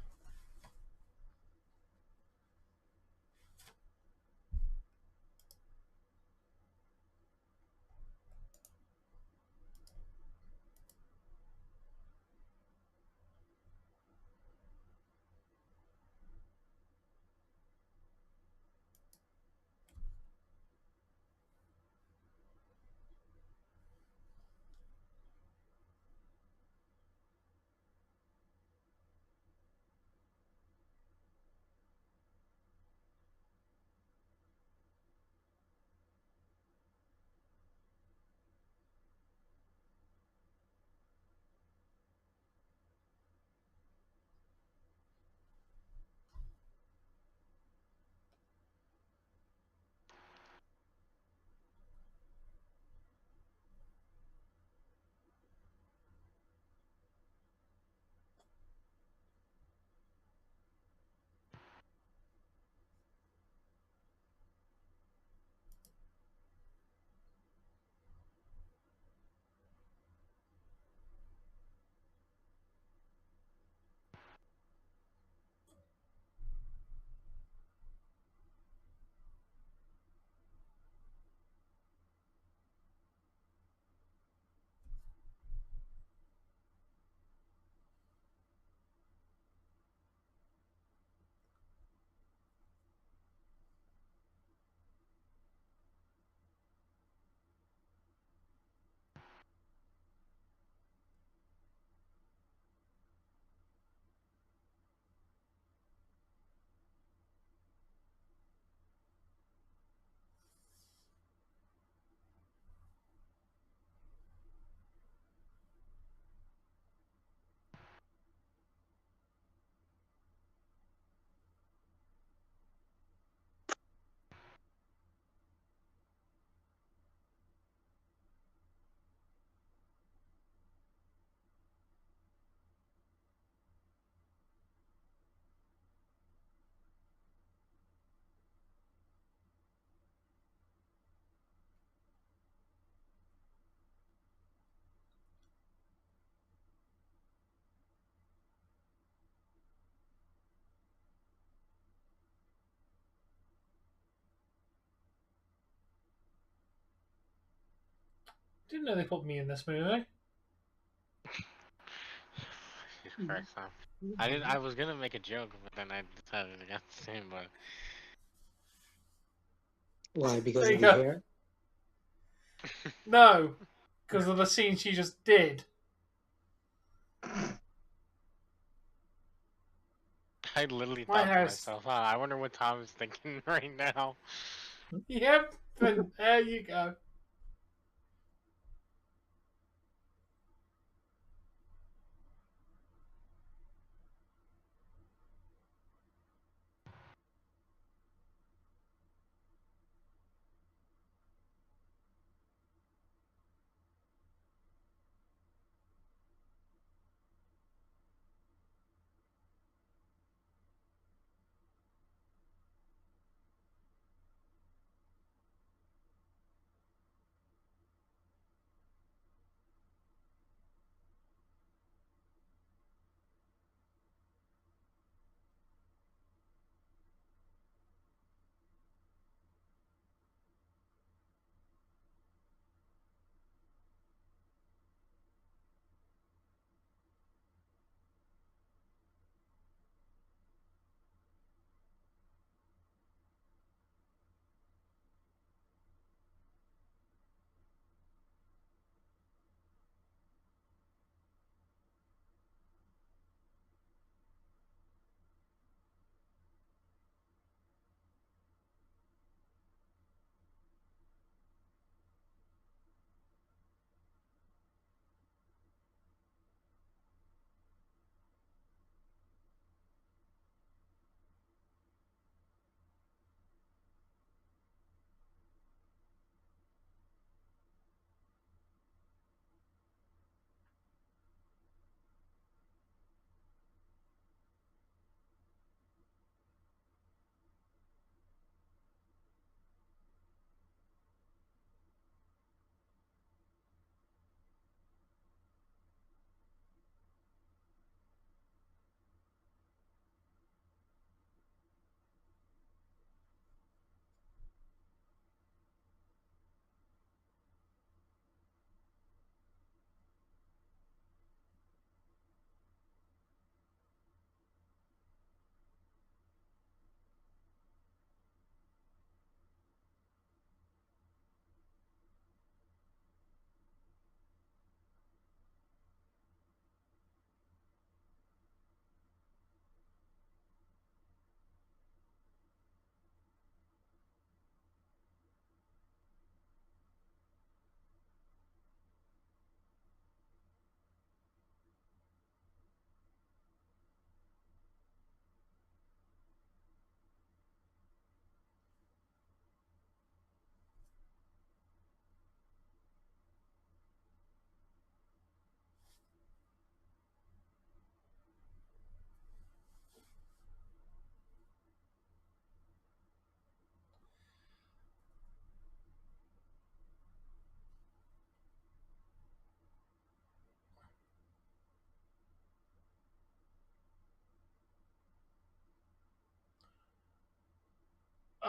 Didn't know they put me in this movie. Jesus Christ, Sam. I was gonna make a joke, but then I decided against him. But Why? Because There of you the go. hair? No, because of the scene she just did. I literally My thought to house. myself, huh, I wonder what Tom is thinking right now. Yep, and there you go.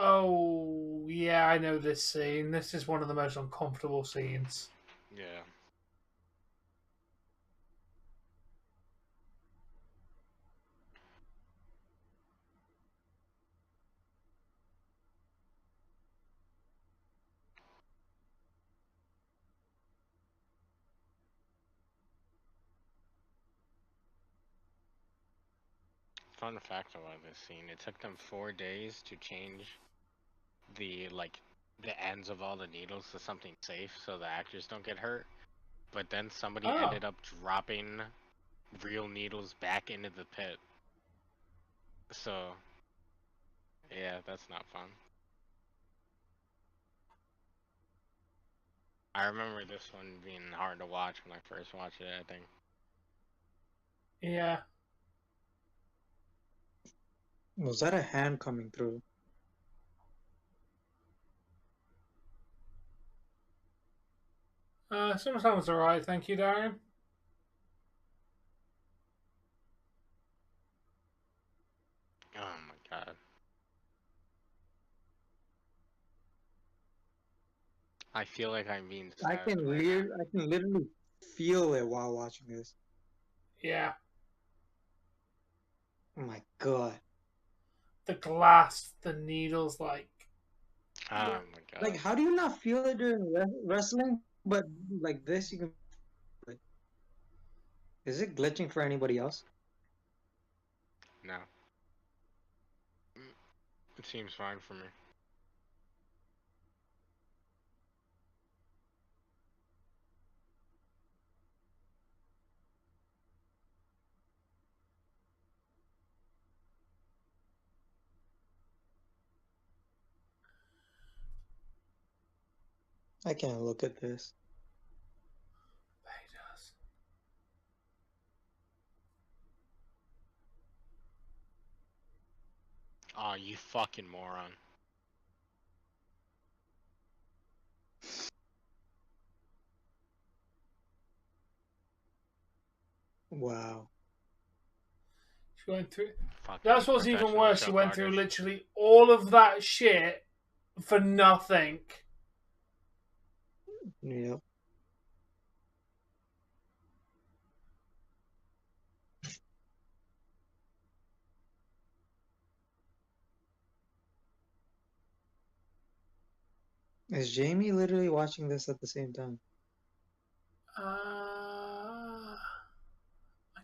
Oh, yeah, I know this scene. This is one of the most uncomfortable scenes. Yeah. Fun fact about this scene, it took them 4 days to change the ends of all the needles to something safe so the actors don't get hurt. But then somebody Oh. ended up dropping real needles back into the pit. So yeah, that's not fun. I remember this one being hard to watch when I first watched it, I think. Yeah. Was that a hand coming through? Sometimes alright, thank you, Darren. Oh my god. I feel like I'm being I stabbed can right now. I can literally feel it while watching this. Yeah. Oh my god. The glass, the needles, like... Oh my god. Like, how do you not feel it during wrestling, but like this you can? Is it glitching for anybody else? No. It seems fine for me. I can't look at this. He does. Oh, you fucking moron. Wow. She went through... Fucking That's what's even professional worse. She choke went through artist. literally all of that shit for nothing. Yep. Is Jamie literally watching this at the same time? I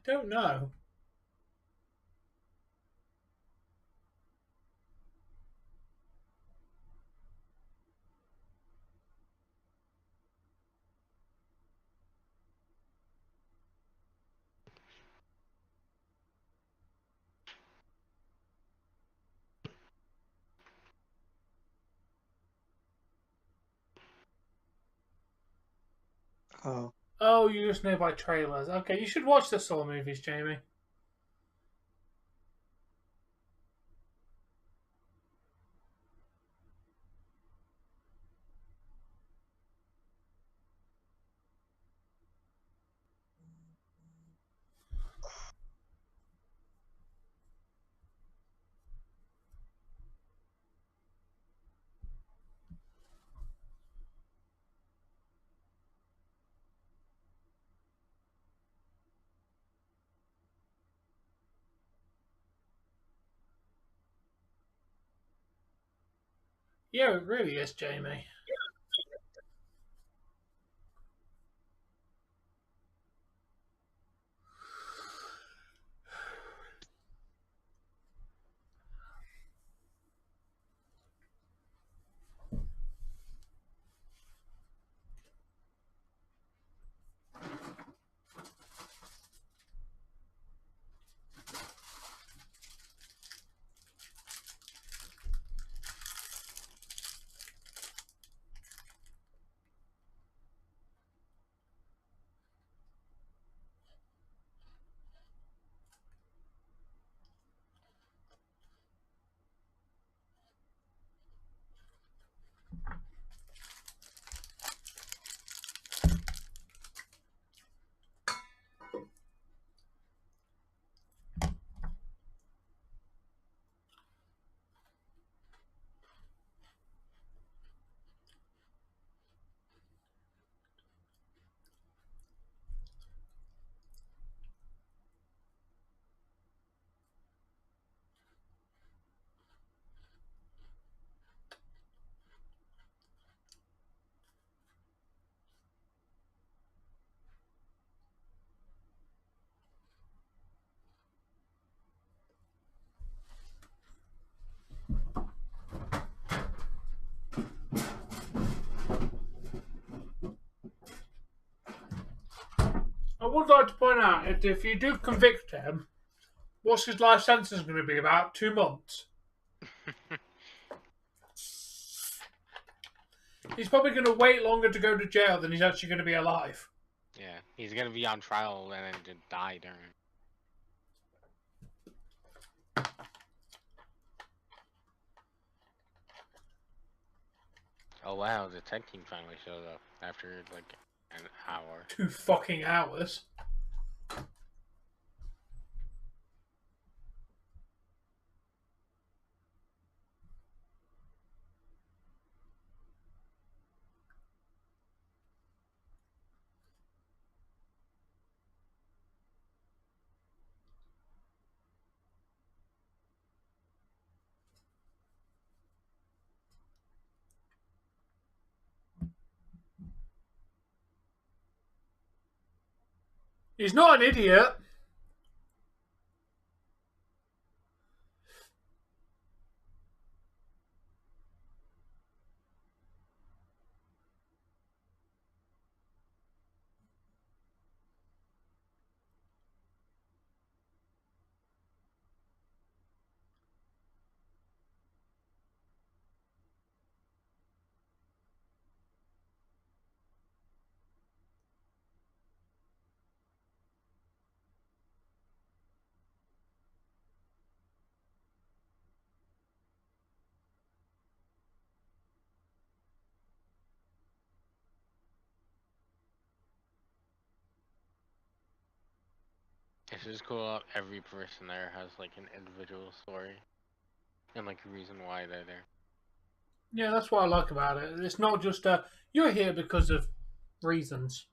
don't know. Oh. Oh, you just know by trailers. Okay, you should watch the Saw movies, Jamie. Yeah, it really is, Jamie. would like to point out that if you do convict him, what's his life sentence going to be? About 2 months. He's probably going to wait longer to go to jail than he's actually going to be alive. Yeah, he's gonna be on trial and then just die during. Oh wow, the tech team finally shows up after like an hour. 2 fucking hours. He's not an idiot. It's just cool how every person there has like an individual story and like a reason why they're there. Yeah, that's what I like about it. It's not just you're here because of reasons.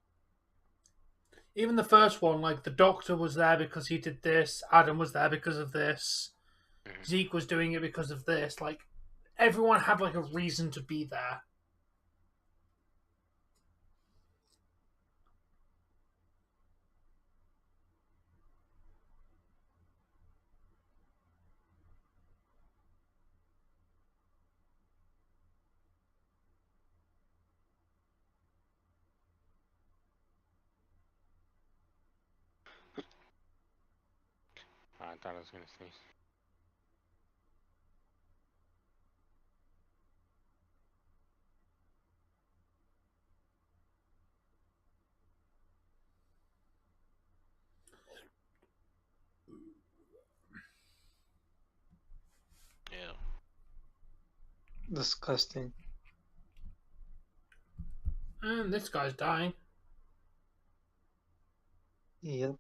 Even the first one, like the doctor was there because he did this, Adam was there because of this, Zeke was doing it because of this. Like everyone had like a reason to be there. Oh, I thought I was gonna sneeze. Yeah. Disgusting. And this guy's dying. Yep.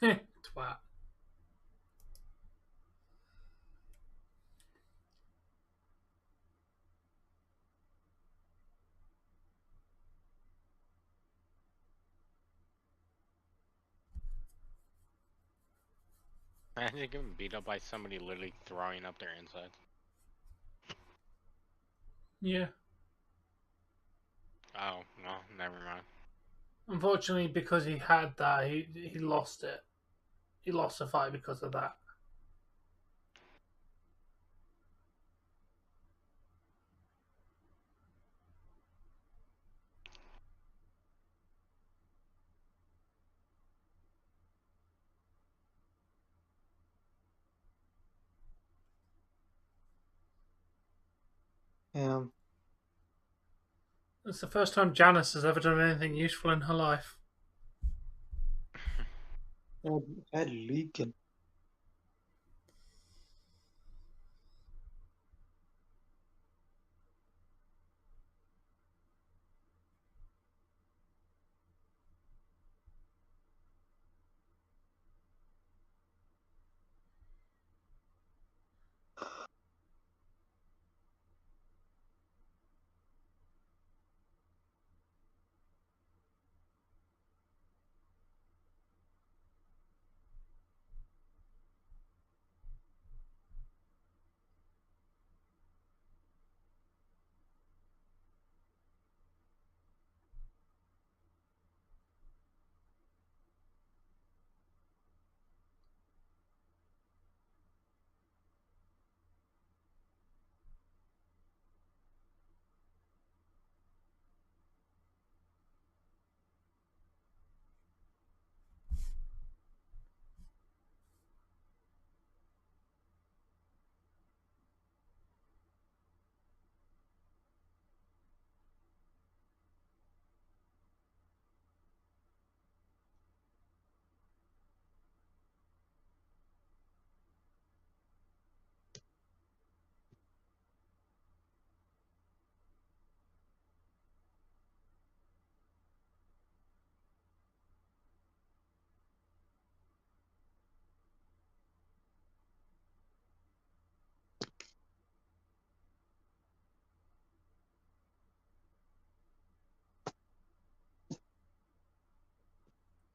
Twat. Imagine getting beat up by somebody literally throwing up their insides. Yeah. Oh, no, never mind. Unfortunately, because he had that, he lost it. He lost the fight because of that. Yeah. It's the first time Janice has ever done anything useful in her life. Head leaking.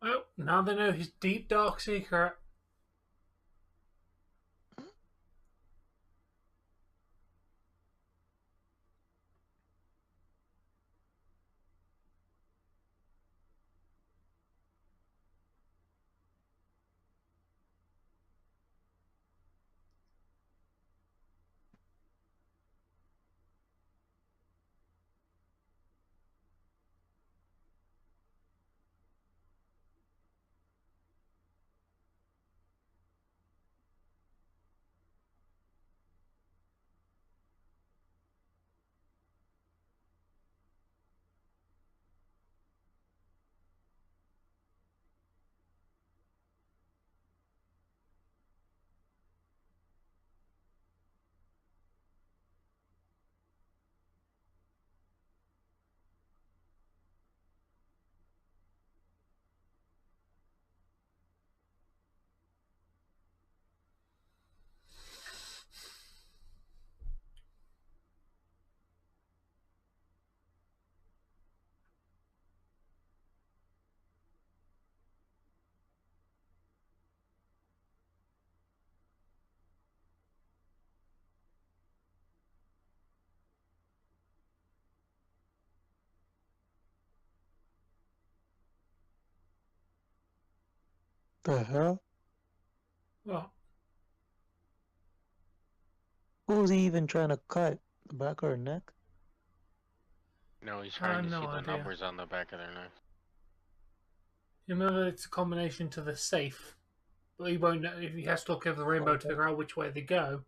Oh, now they know his deep, dark secret. The hell? What? Who's he even trying to cut? The back of her neck? No, he's trying to No see the idea. numbers on the back of their neck. You remember it's a combination to the safe, but he won't know if he has to look over the rainbow to figure out which way they go.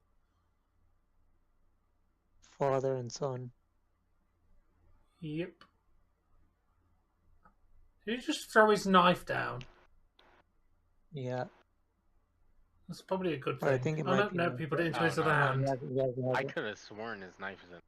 Father and son. Yep. Did he just throw his knife down? Yeah. That's probably a good Or I thing. think it I might don't be know more. if he put it into Oh, his no, other no. hand. I could have sworn his knife is in.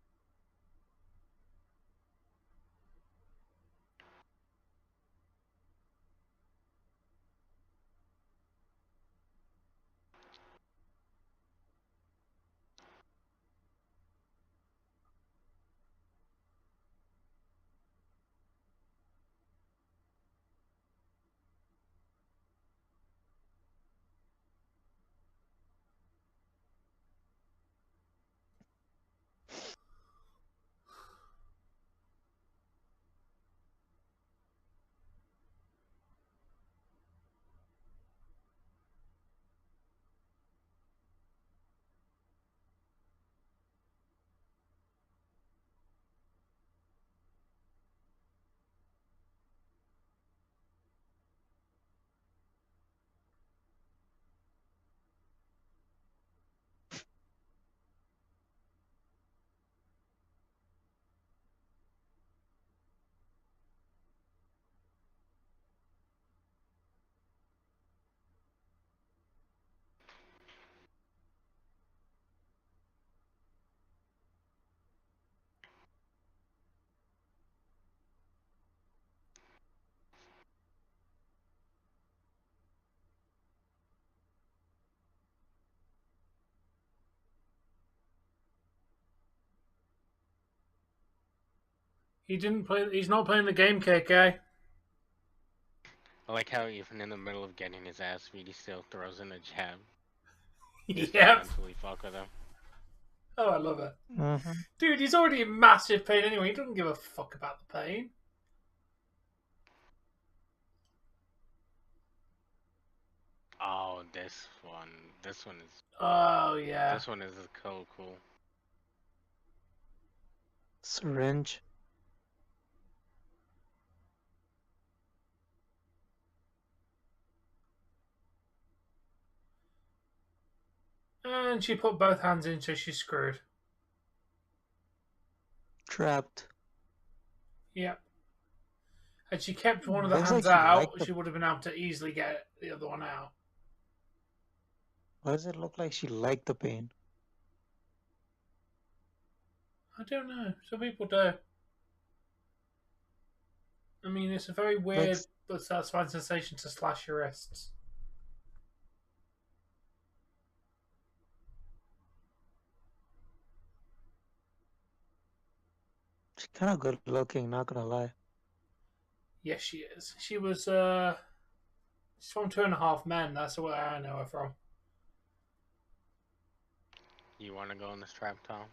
He didn't play. He's not playing the game, KK. I like how even in the middle of getting his ass beat, he still throws in a jab. Just to Yep. mentally fuck with him. Oh, I love it. Mm-hmm. Dude, he's already in massive pain anyway. He doesn't give a fuck about the pain. Oh, this one. This one is. Oh, yeah. This one is so cool. Syringe. And she put both hands in, so she's screwed. Trapped. Yep. Had she kept one of the Looks hands like she out, liked the- she would have been able to easily get the other one out. Why does it look like she liked the pain? I don't know. Some people do. I mean, it's a very weird Like- but satisfying sensation to slash your wrists. She's kind of good looking, not gonna lie. Yes, she is. She was, she's from 2.5 Men. That's where I know her from. You want to go in this trap, Tom?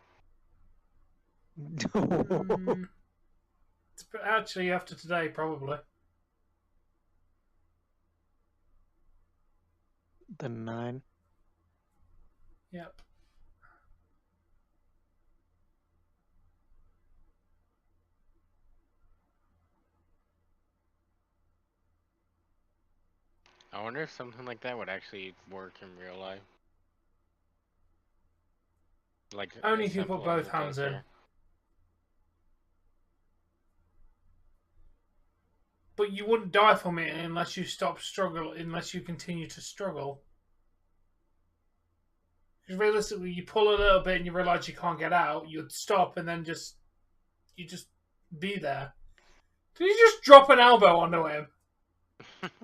Mm, actually, after today, probably. The 9. Yep. I wonder if something like that would actually work in real life. Like Only as if you put simple both as it hands does in. here. But you wouldn't die from it unless you stop struggle, unless you continue to struggle. Because realistically, you pull a little bit and you realise you can't get out, you'd stop and then you just be there. Did you just drop an elbow onto him?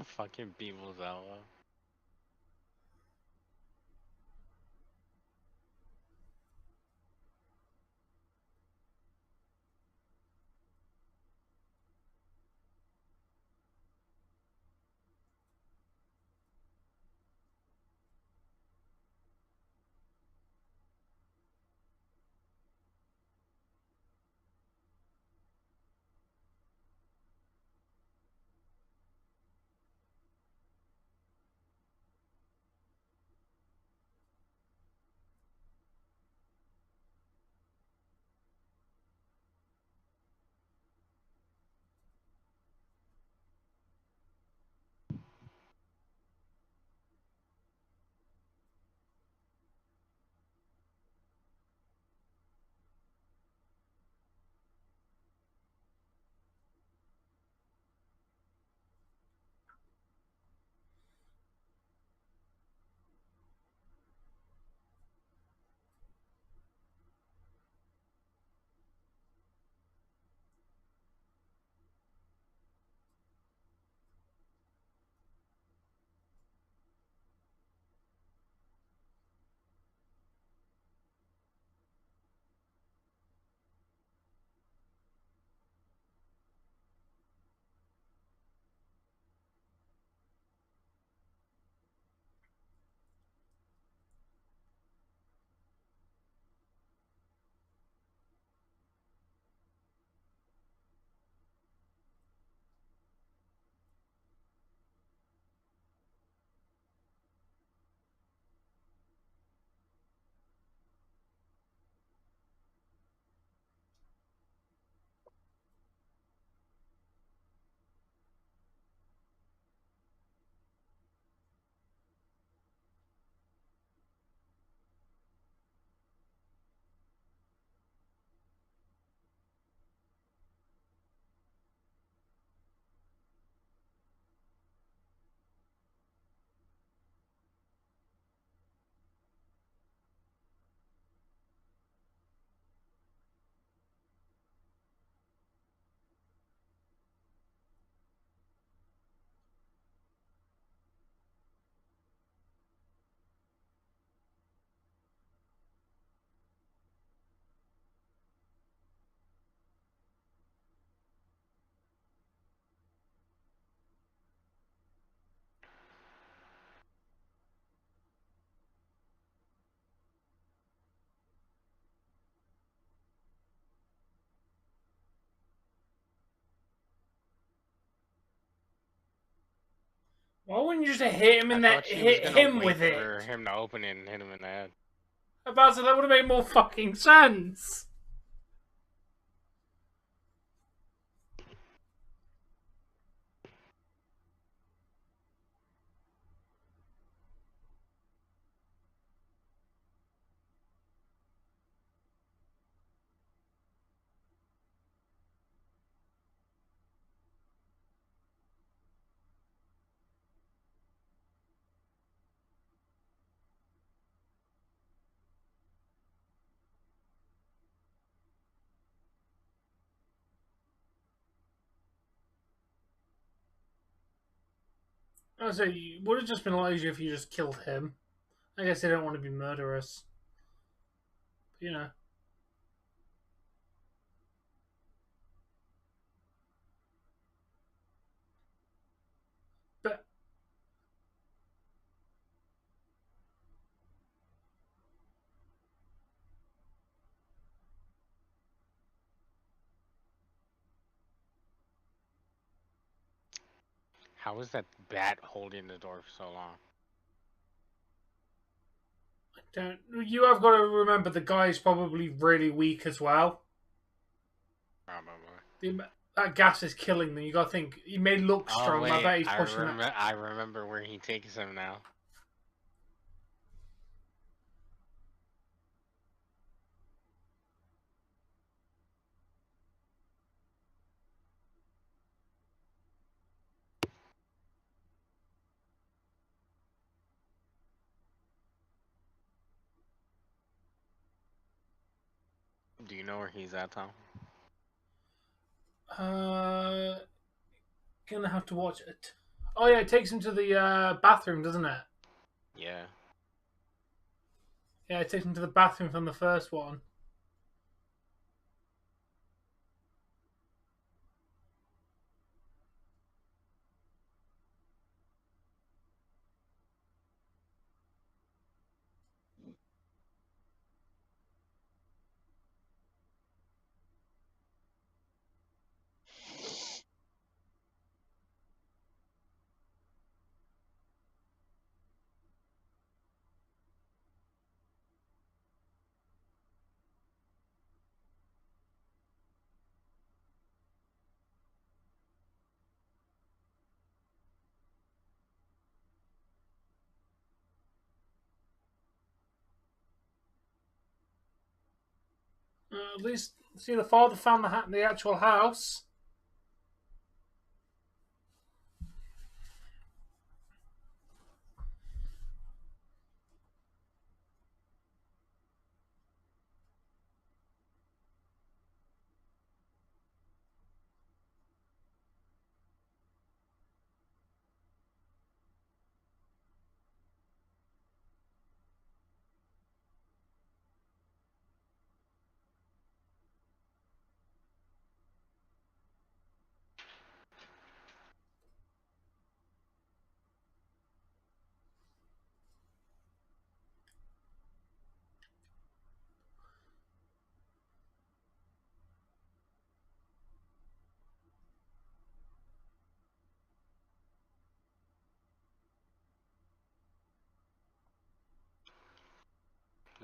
Fucking people's elbow. Why wouldn't you just hit him in I the thought she was hit gonna him wait with it? for him to open it and hit him in the head. About to, that would have made more fucking sense. I say it would have just been a lot easier if you just killed him. I guess they don't want to be murderous. But, you know. But How is that bat holding the door for so long? don't you have got to remember the guy's probably really weak as well. Probably. That gas is killing them. You got to think he may look strong. Oh wait, I bet he's pushing that. I remember where he takes him now. Do you know where he's at, Tom? Gonna have to watch it. Oh yeah, it takes him to the bathroom, doesn't it? Yeah. Yeah, it takes him to the bathroom from the first one. At least, see, the father found the hat in the actual house.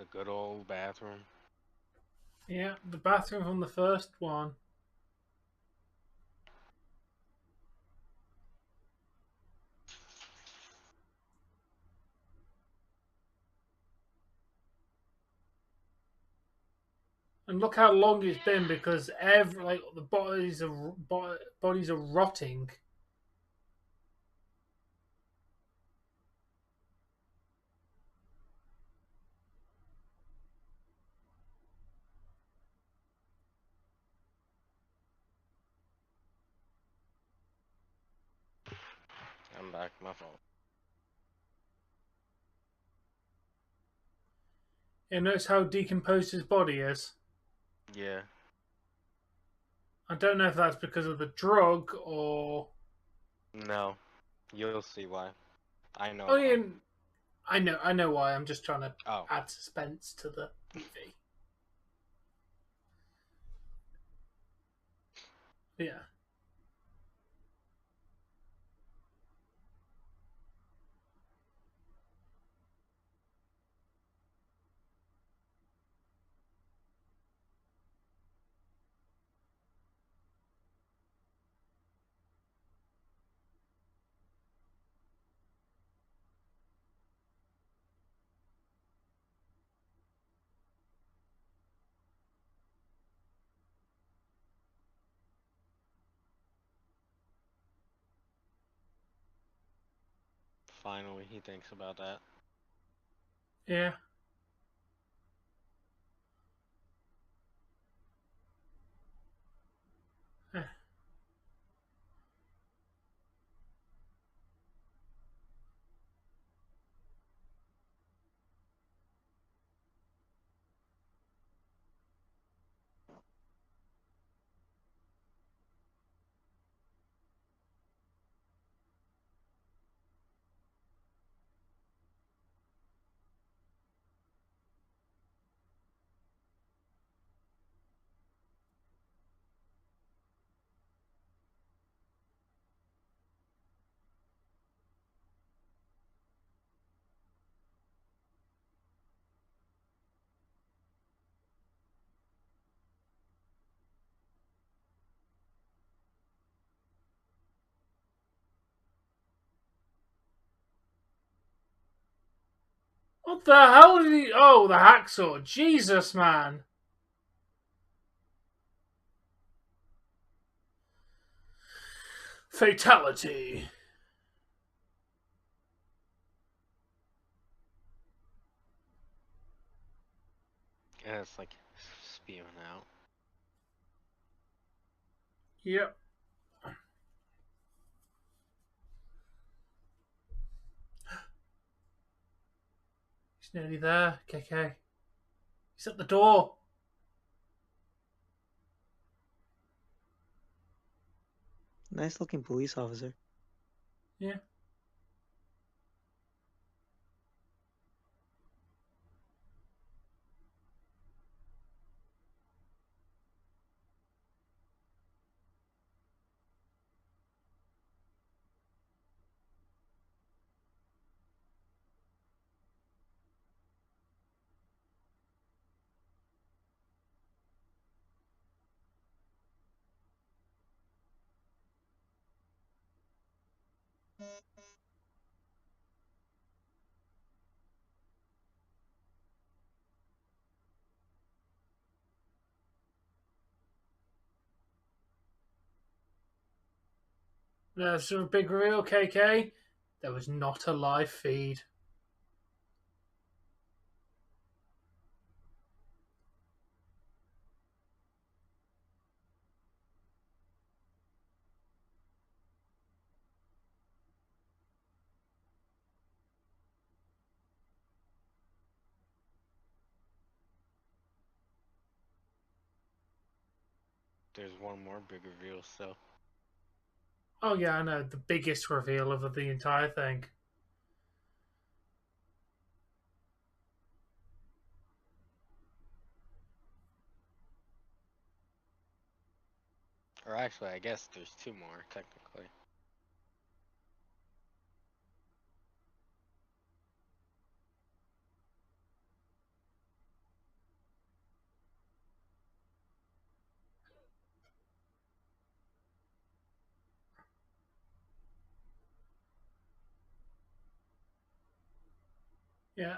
The good old bathroom. Yeah, the bathroom from the first one. And look how long it's been because the bodies are rotting. I'm back. My fault. And notice how decomposed his body is. Yeah. I don't know if that's because of the drug or. No. You'll see why. I know. Oh yeah, I know why. I'm just trying to Oh. add suspense to the movie. Yeah. Finally, he thinks about that. Yeah. Eh. What the hell did he... Oh, the hacksaw. Jesus, man. Fatality. And it's like spewing out. Yep. He's nearly there, KK. He's at the door. Nice looking police officer. Yeah. There's a big reveal, KK. There was not a live feed. There's one more big reveal still. Oh, yeah, I know. The biggest reveal of the entire thing. Or actually, I guess there's two more, technically. Yeah.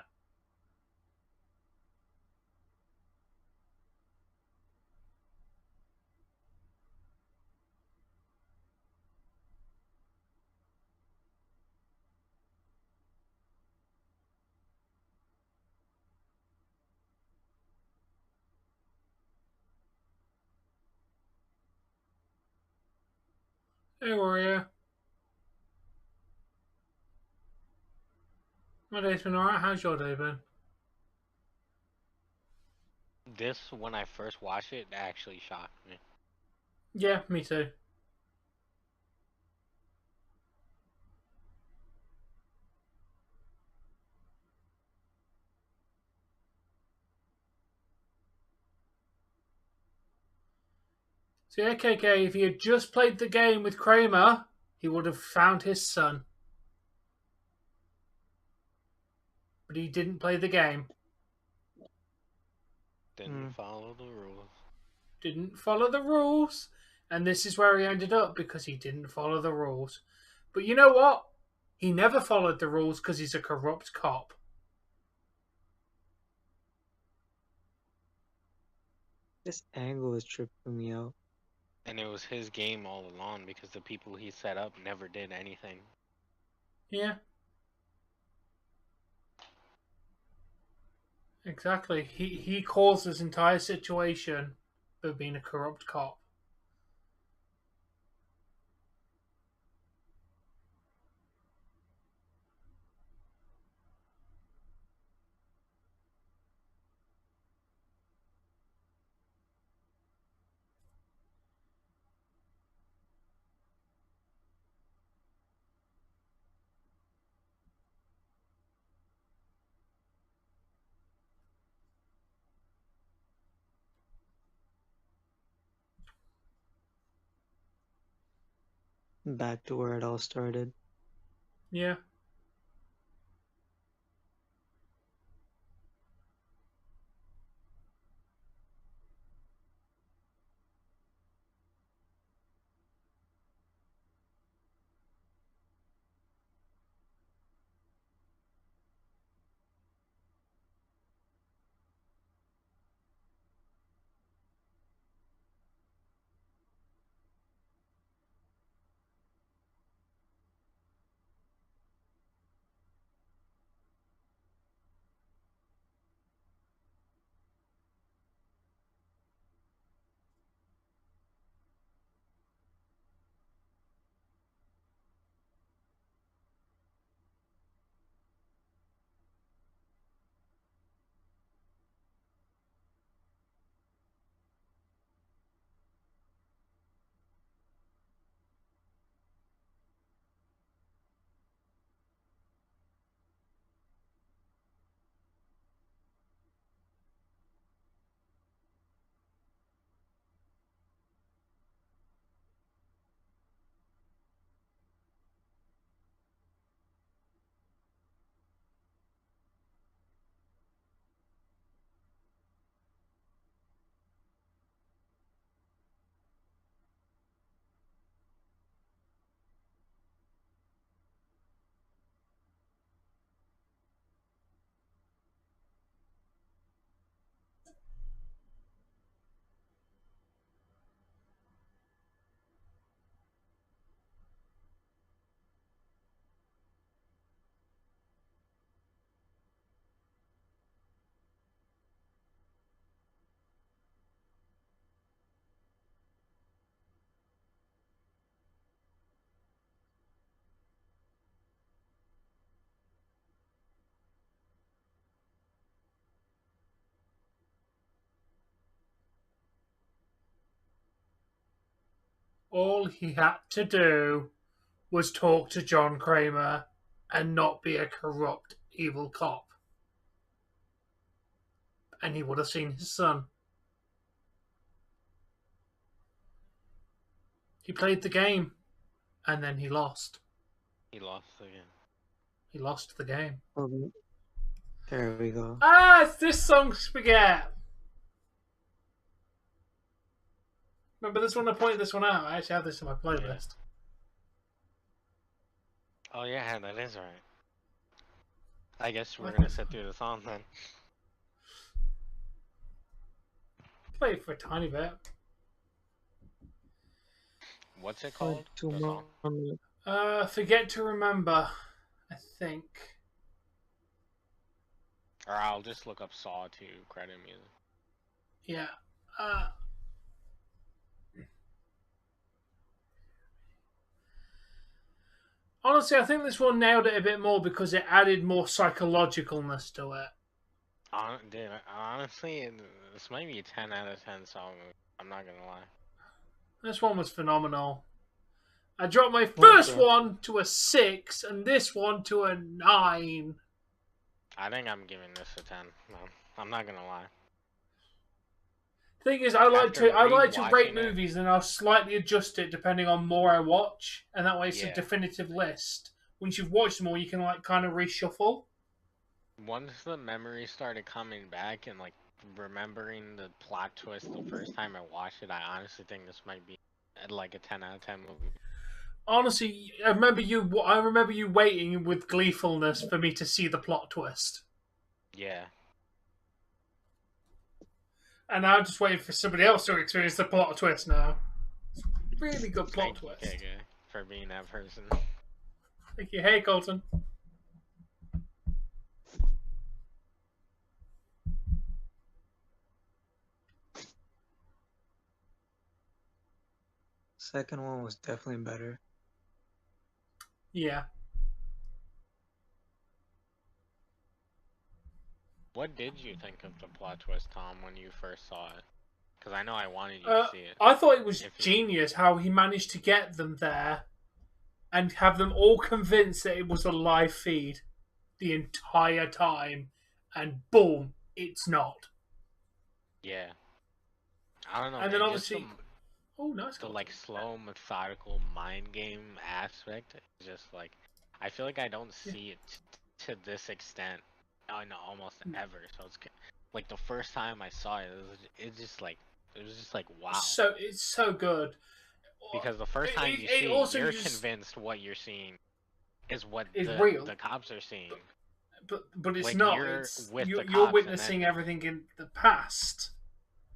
Hey, Warrior. My day's been alright. How's your day been? This, when I first watched it, actually shocked me. Yeah, me too. So yeah, KK, if he had just played the game with Kramer, he would have found his son. But he didn't play the game. Didn't follow the rules. Didn't follow the rules. And this is where he ended up, because he didn't follow the rules. But you know what? He never followed the rules because he's a corrupt cop. This angle is tripping me out. And it was his game all along because the people he set up never did anything. Yeah. Exactly. He caused this entire situation of being a corrupt cop. Back to where it all started. Yeah. All he had to do was talk to John Kramer and not be a corrupt, evil cop. And he would have seen his son. He played the game, and then he lost. He lost again. He lost the game. Oh, there we go. Ah, it's this song, Spaghetti. Remember this one? I pointed this one out. I actually have this in my playlist. Oh yeah, that is right. I guess we're gonna sit through the song then. Play it for a tiny bit. What's it called? The song? Forget to Remember, I think. Or I'll just look up Saw 2 credit music. Yeah. Honestly, I think this one nailed it a bit more because it added more psychologicalness to it. Dude, honestly, this might be a 10 out of 10 song. I'm not gonna lie. This one was phenomenal. I dropped my first one to a 6 and this one to a 9. I think I'm giving this a 10. No, I'm not gonna lie. Thing is, I like to rate movies and I'll slightly adjust it depending on more I watch, and that way it's a definitive list. Once you've watched them all, you can kind of reshuffle. Once the memories started coming back and remembering the plot twist the first time I watched it, I honestly think this might be like a 10 out of 10 movie. Honestly, I remember you waiting with gleefulness for me to see the plot twist. Yeah. And I'm just waiting for somebody else to experience the plot twist now. Really good plot twist. Thank you, for being that person. Thank you. Hey, Colton. second one was definitely better. Yeah. What did you think of the plot twist, Tom, when you first saw it? Because I know I wanted you to see it. I thought it was If you- genius how he managed to get them there and have them all convinced that it was a live feed the entire time, and boom, it's not. Yeah. I don't know, And man. then Just obviously, oh, nice. the like slow, methodical mind game aspect is just like, I feel like I don't see it to this extent in almost ever. So it's like the first time I saw it, it was just like wow. So it's so good. Because the first time you see it, you're convinced what you're seeing is what real. The cops are seeing. But it's like, not. You're witnessing everything in the past.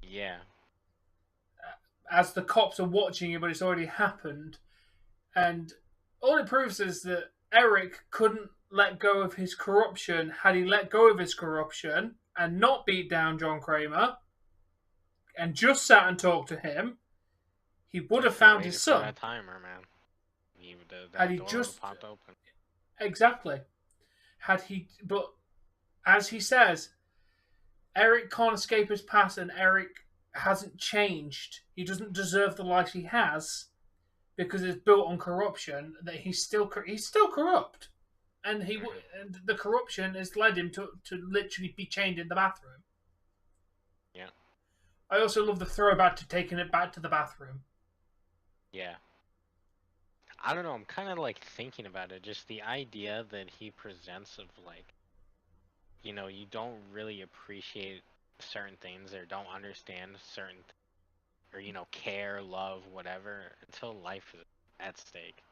Yeah. As the cops are watching it, but it's already happened. And all it proves is that Eric couldn't let go of his corruption. Had he let go of his corruption and not beat down John Kramer and just sat and talked to him, he would have found his son. That timer, man. Had he just popped open. Exactly. But as he says, Eric can't escape his past, and Eric hasn't changed. He doesn't deserve the life he has because it's built on corruption. That he's still corrupt, and and the corruption has led him to literally be chained in the bathroom. Yeah. I also love the throwback to taking it back to the bathroom. Yeah. I don't know, I'm kind of like thinking about it, just the idea that he presents of like, you know, you don't really appreciate certain things or don't understand certain, or, you know, care, love, whatever, until life is at stake.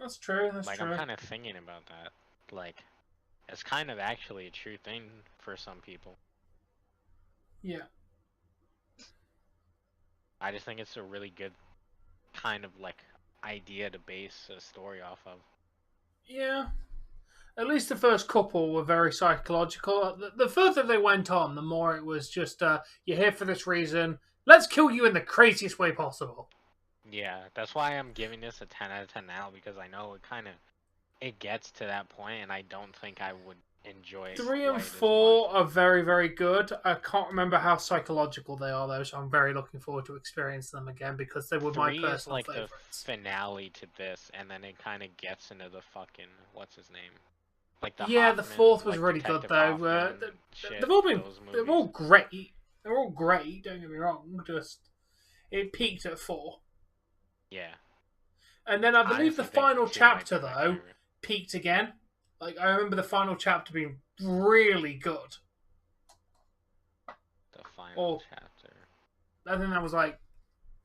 That's true, like, I'm kind of thinking about that. Like, it's kind of actually a true thing for some people. Yeah. I just think it's a really good kind of like idea to base a story off of. Yeah. At least the first couple were very psychological. The further they went on, the more it was just, you're here for this reason. Let's kill you in the craziest way possible. Yeah, that's why I'm giving this a 10 out of 10 now, because I know it gets to that point, and I don't think I would enjoy it. 3 and 4 are very, very good. I can't remember how psychological they are, though, so I'm very looking forward to experience them again, because they were my personal favorites. 3 is like the finale to this, and then it kind of gets into the fucking, what's his name? Like the Hoffman, the 4th was like really good, though. They're all great. They're all great, don't get me wrong. Just, it peaked at 4. Yeah. And then I believe the final chapter, though, peaked again. Like, I remember the final chapter being really good. The final chapter. I think that was like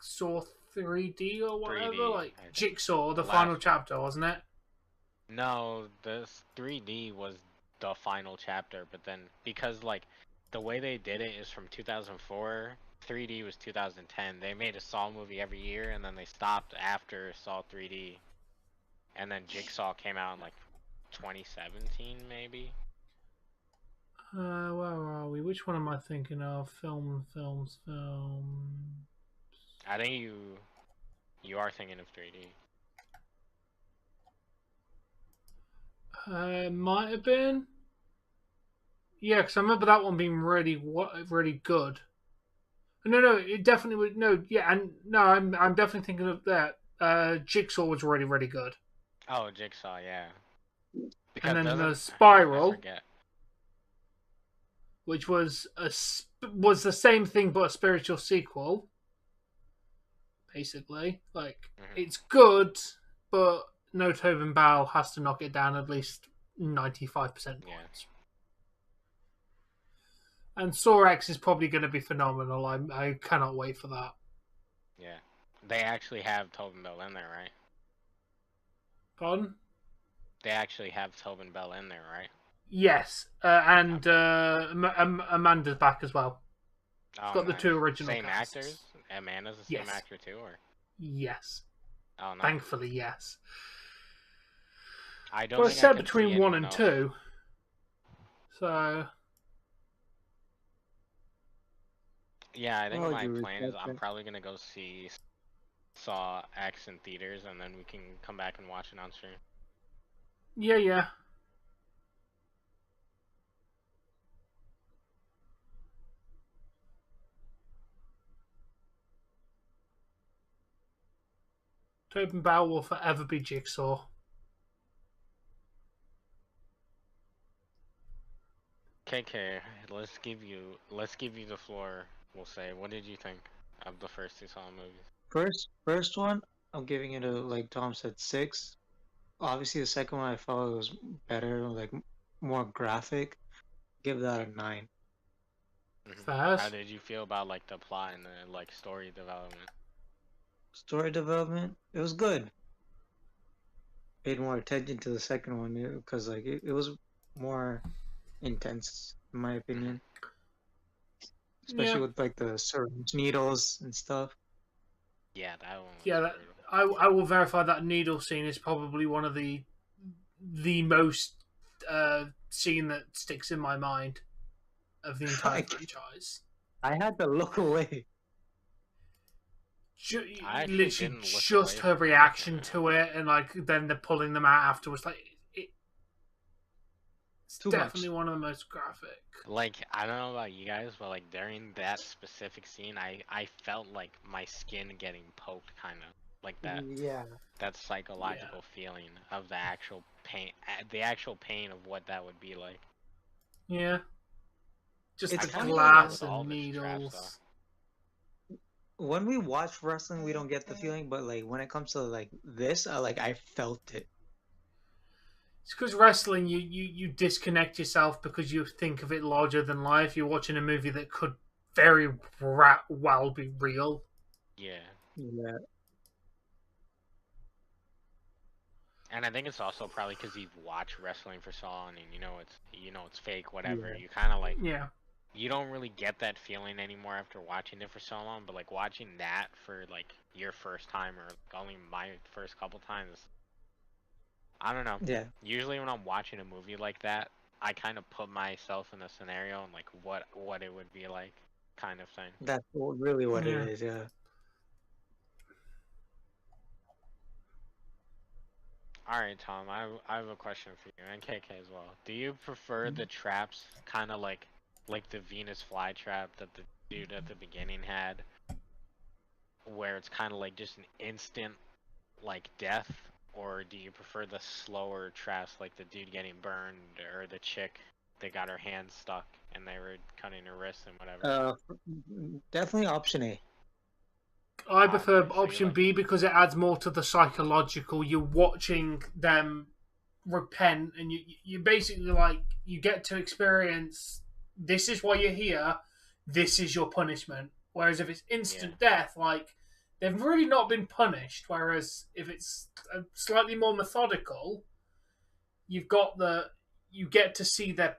Saw 3D or whatever. 3D, like Jigsaw, the final chapter, wasn't it? No, this 3D was the final chapter, but then because like the way they did it is from 2004, 3D was 2010. They made a Saw movie every year, and then they stopped after Saw 3D, and then Jigsaw came out in like 2017 maybe. Where are we? Which one am I thinking of? Films. I think you are thinking of 3D. Might have been. Yeah, because I remember that one being really good. No, it definitely would. No, yeah, and no, I'm definitely thinking of that. Jigsaw was really, really good. Oh, Jigsaw, yeah. Because and then the Spiral, which was the same thing but a spiritual sequel. Basically, like it's good, but no Tobin Bell has to knock it down at least 95% points. Yeah. And Saw X is probably going to be phenomenal. I cannot wait for that. Yeah. They actually have Tobin Bell in there, right? Pardon? They actually have Tobin Bell in there, right? Yes. And Amanda's back as well. Oh, got the 2 original same casts. Actors? Amanda's the same actor too, or? Yes. Oh, no. Thankfully, yes. I don't well, think I said between 1 and 2. So... Yeah, I think my plan is I'm probably going to go see Saw X in theaters, and then we can come back and watch it on stream. Yeah, yeah. Tobin Bell will forever be Jigsaw. KK, let's give you the floor. We'll say, what did you think of the first two Saw movies? First one, I'm giving it a, like Tom said, 6. Obviously, the second one I felt it was better, like more graphic. Give that a 9. How did you feel about like the plot and the like story development? Story development, it was good. Paid more attention to the second one because like it was more intense in my opinion. Especially with like the syringe needles and stuff. Yeah, that one. Yeah, I will verify that needle scene is probably one of the most scene that sticks in my mind of the entire franchise. I had to look away. Literally, just her reaction to it, and like then they're pulling them out afterwards. Like it's definitely one of the most graphic. Like, I don't know about you guys, but like during that specific scene, I felt like my skin getting poked, kind of like that. Yeah. That psychological feeling of the actual pain of what that would be like. Yeah. Just it's the glass and needles. When we watch wrestling, we don't get the feeling, but like when it comes to like this, I felt it. It's because wrestling, you disconnect yourself because you think of it larger than life. You're watching a movie that could very well be real. Yeah. Yeah. And I think it's also probably because you've watched wrestling for so long, and you know it's fake, whatever. Yeah. You kind of like you don't really get that feeling anymore after watching it for so long. But like watching that for like your first time or like, only my first couple times. I don't know. Yeah. Usually when I'm watching a movie like that, I kind of put myself in a scenario and like what it would be like, kind of thing. That's really what it is, yeah. Alright, Tom, I have a question for you, and KK as well. Do you prefer the traps kind of like the Venus flytrap that the dude at the beginning had, where it's kind of like just an instant like death? Or do you prefer the slower traps, like the dude getting burned, or the chick that got her hand stuck and they were cutting her wrist and whatever? Definitely option A. I prefer option B because it adds more to the psychological. You're watching them repent, and you basically like you get to experience. This is why you're here. This is your punishment. Whereas if it's instant death, like. They've really not been punished, whereas if it's slightly more methodical, you get to see the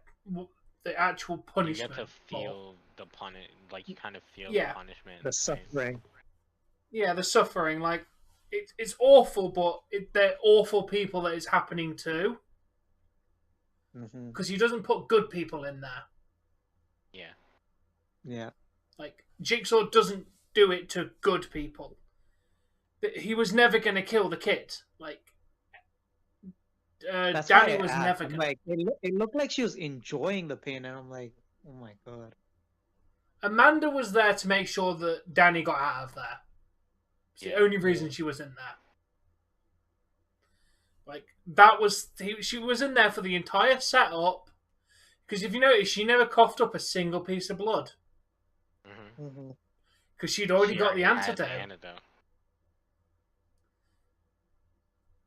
actual punishment. You get to feel the like you kind of feel the punishment. The suffering. Yeah, the suffering. Like it's awful, but they're awful people that it's happening to. Because he doesn't put good people in there. Yeah. Yeah. Like Jigsaw doesn't do it to good people. He was never going to kill the kid. Like, Danny was never going to. Like, it looked like she was enjoying the pain, and I'm like, oh my god. Amanda was there to make sure that Danny got out of there. It's the only reason she was in there. Like, she was in there for the entire setup. Because if you notice, she never coughed up a single piece of blood. Because she'd already got the antidote.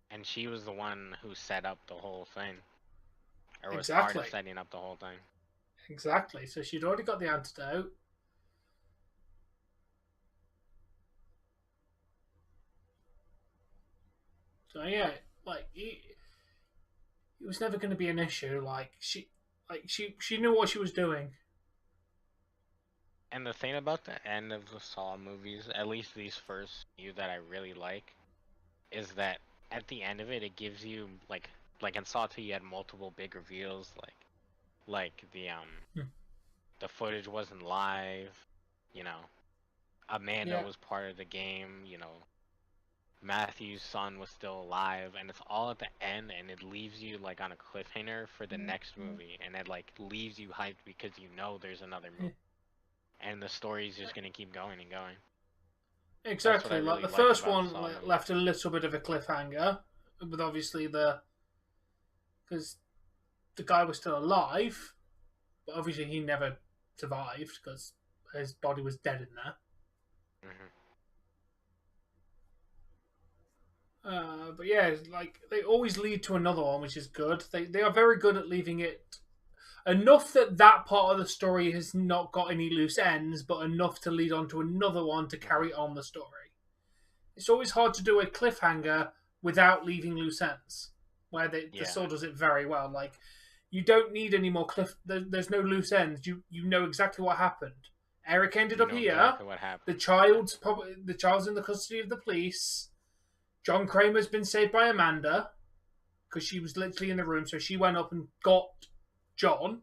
And she was the one who set up the whole thing. Or was part of setting up the whole thing. Exactly. So she'd already got the antidote. So yeah, like it was never going to be an issue. Like she knew what she was doing. And the thing about the end of the Saw movies, at least these first few that I really like, is that at the end of it, it gives you like in Saw 2, you had multiple big reveals, like the footage wasn't live, you know, Amanda was part of the game, you know, Matthew's son was still alive, and it's all at the end, and it leaves you like on a cliffhanger for the next movie, and it like leaves you hyped because you know there's another movie, and the story's just gonna keep going and going. Exactly. Really Like the like first about one the Saw movie. left a little bit of a cliffhanger, but obviously because the guy was still alive, but obviously he never survived because his body was dead in there. But yeah, like they always lead to another one, which is good. They are very good at leaving it enough that that part of the story has not got any loose ends, but enough to lead on to another one to carry on the story. It's always hard to do a cliffhanger without leaving loose ends, where the Saw does it very well. Like you don't need any more there's no loose ends. You know exactly what happened. Eric ended up here. Exactly what happened. The child's in the custody of the police. John Kramer's been saved by Amanda because she was literally in the room, so she went up and got John.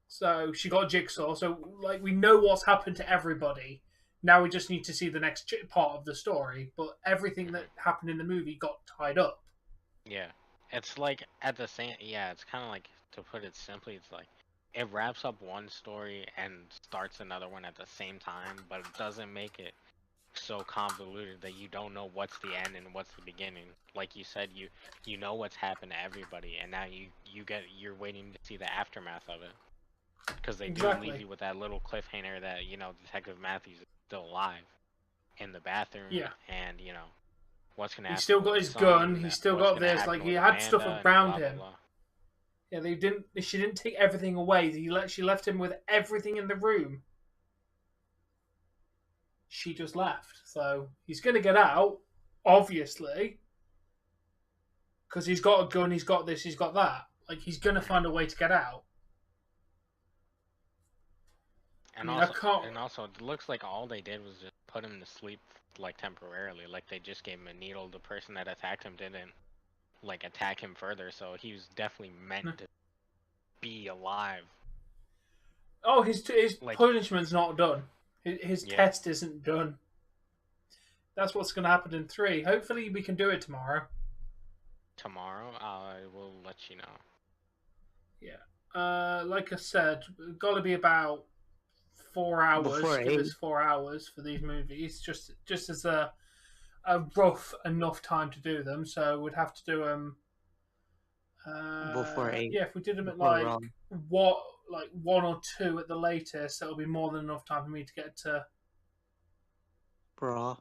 So she got Jigsaw. So like we know what's happened to everybody. Now we just need to see the next part of the story. But everything that happened in the movie got tied up. Yeah, it's like at the same. Yeah, it's kind of like, to put it simply, it's like it wraps up one story and starts another one at the same time, but it doesn't make it so convoluted that you don't know what's the end and what's the beginning. Like you said, you know what's happened to everybody, and now you're waiting to see the aftermath of it, because they do leave you with that little cliffhanger that Detective Matthews is still alive in the bathroom. Yeah. And what's gonna happen. He's still got his gun. He's still got this. Like he had stuff around him. Yeah, she didn't take everything away. She left him with everything in the room. She just left. So he's going to get out, obviously, because he's got a gun, he's got this, he's got that. Like, he's going to find a way to get out. And also, it looks like all they did was just put him to sleep, like, temporarily. Like, they just gave him a needle. The person that attacked him didn't, like, attack him further, so he was definitely meant to be alive. Oh, his punishment's not done. His test isn't done. That's what's going to happen in 3. Hopefully we can do it tomorrow. Tomorrow? I will let you know. Yeah. Like I said, it's got to be about 4 hours. Give us 4 hours for these movies, just as a rough enough time to do them. So we'd have to do them before 8. Yeah, if we did them at like 1 or 2 at the latest, that'll be more than enough time for me to get to Raw.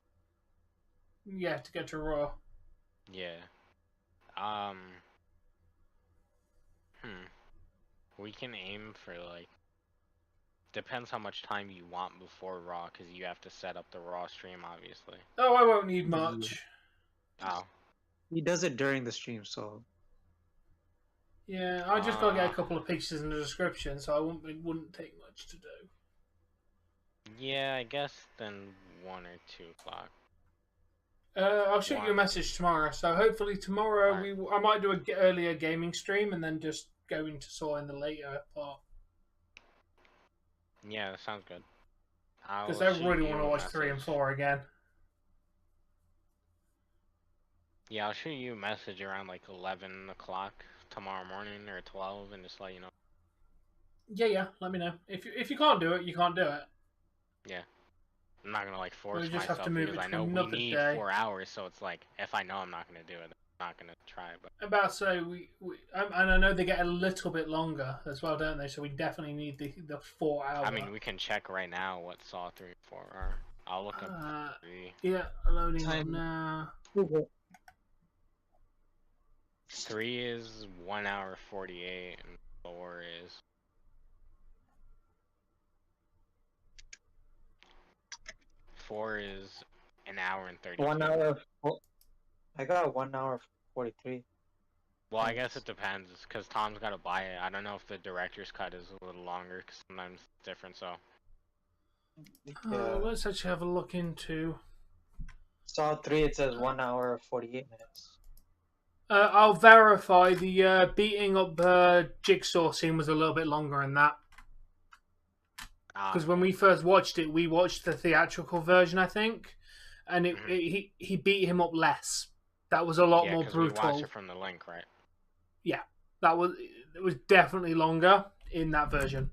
Yeah, to get to Raw. Yeah. We can aim for, like, depends how much time you want before Raw, because you have to set up the Raw stream, obviously. Oh, I won't need much. Oh. He does it during the stream, so. Yeah, I just gotta get a couple of pictures in the description, so it wouldn't take much to do. Yeah, I guess then 1 or 2 o'clock. I'll shoot you a message tomorrow. So hopefully tomorrow I might do an earlier gaming stream and then just go into Saw in the later part. Yeah, that sounds good. Because I really want to watch 3 and 4 again. Yeah, I'll shoot you a message around like 11 o'clock tomorrow morning or 12 and just let you know. Yeah, let me know. If you can't do it, you can't do it. Yeah. I'm not gonna like force just myself have to move because it I know to we need day. 4 hours, so it's like if I know I'm not gonna do it, I'm not gonna try. But about so and I know they get a little bit longer as well, don't they? So we definitely need the 4 hours. I mean, we can check right now what Saw 3 and 4 are. I'll look up 3. Yeah, loading up now. 3 is 1 hour 48, and 4 is. Four is an hour and 30. 1 hour. I got 1 hour 43. Well, I guess it depends, because Tom's got to buy it. I don't know if the director's cut is a little longer, because sometimes it's different, so. Let's actually have a look into. Saw 3, it says 1 hour 48 minutes. I'll verify the beating up Jigsaw scene was a little bit longer than that. Because when we first watched it, we watched the theatrical version, I think. and he beat him up less. That was a lot more because we brutal. watched it from the link, right? Yeah, it was definitely longer in that version.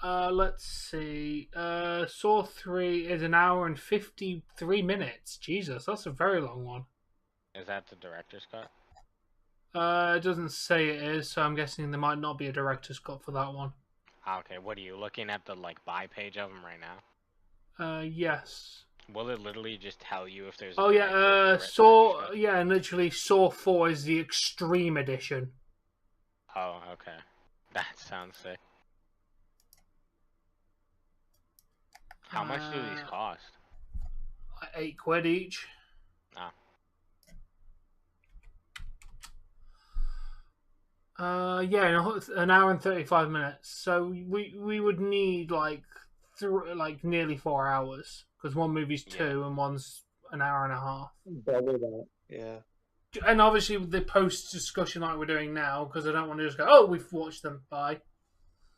Let's see. Saw 3 is an hour and 53 minutes. Jesus, that's a very long one. Is that the director's cut? It doesn't say it is, so I'm guessing there might not be a director's cut for that one. Okay, what are you looking at, the like buy page of them right now? Yes. Will it literally just tell you if there's? Oh yeah, Saw. Yeah, and literally Saw 4 is the extreme edition. Oh, okay. That sounds sick. How much do these cost? £8 each. Oh. Yeah, an hour and 35 minutes. So we would need like nearly 4 hours because one movie's 2 and one's an hour and a half. Double that. Yeah. And obviously with the post discussion like we're doing now, because I don't want to just go, oh, we've watched them. Bye.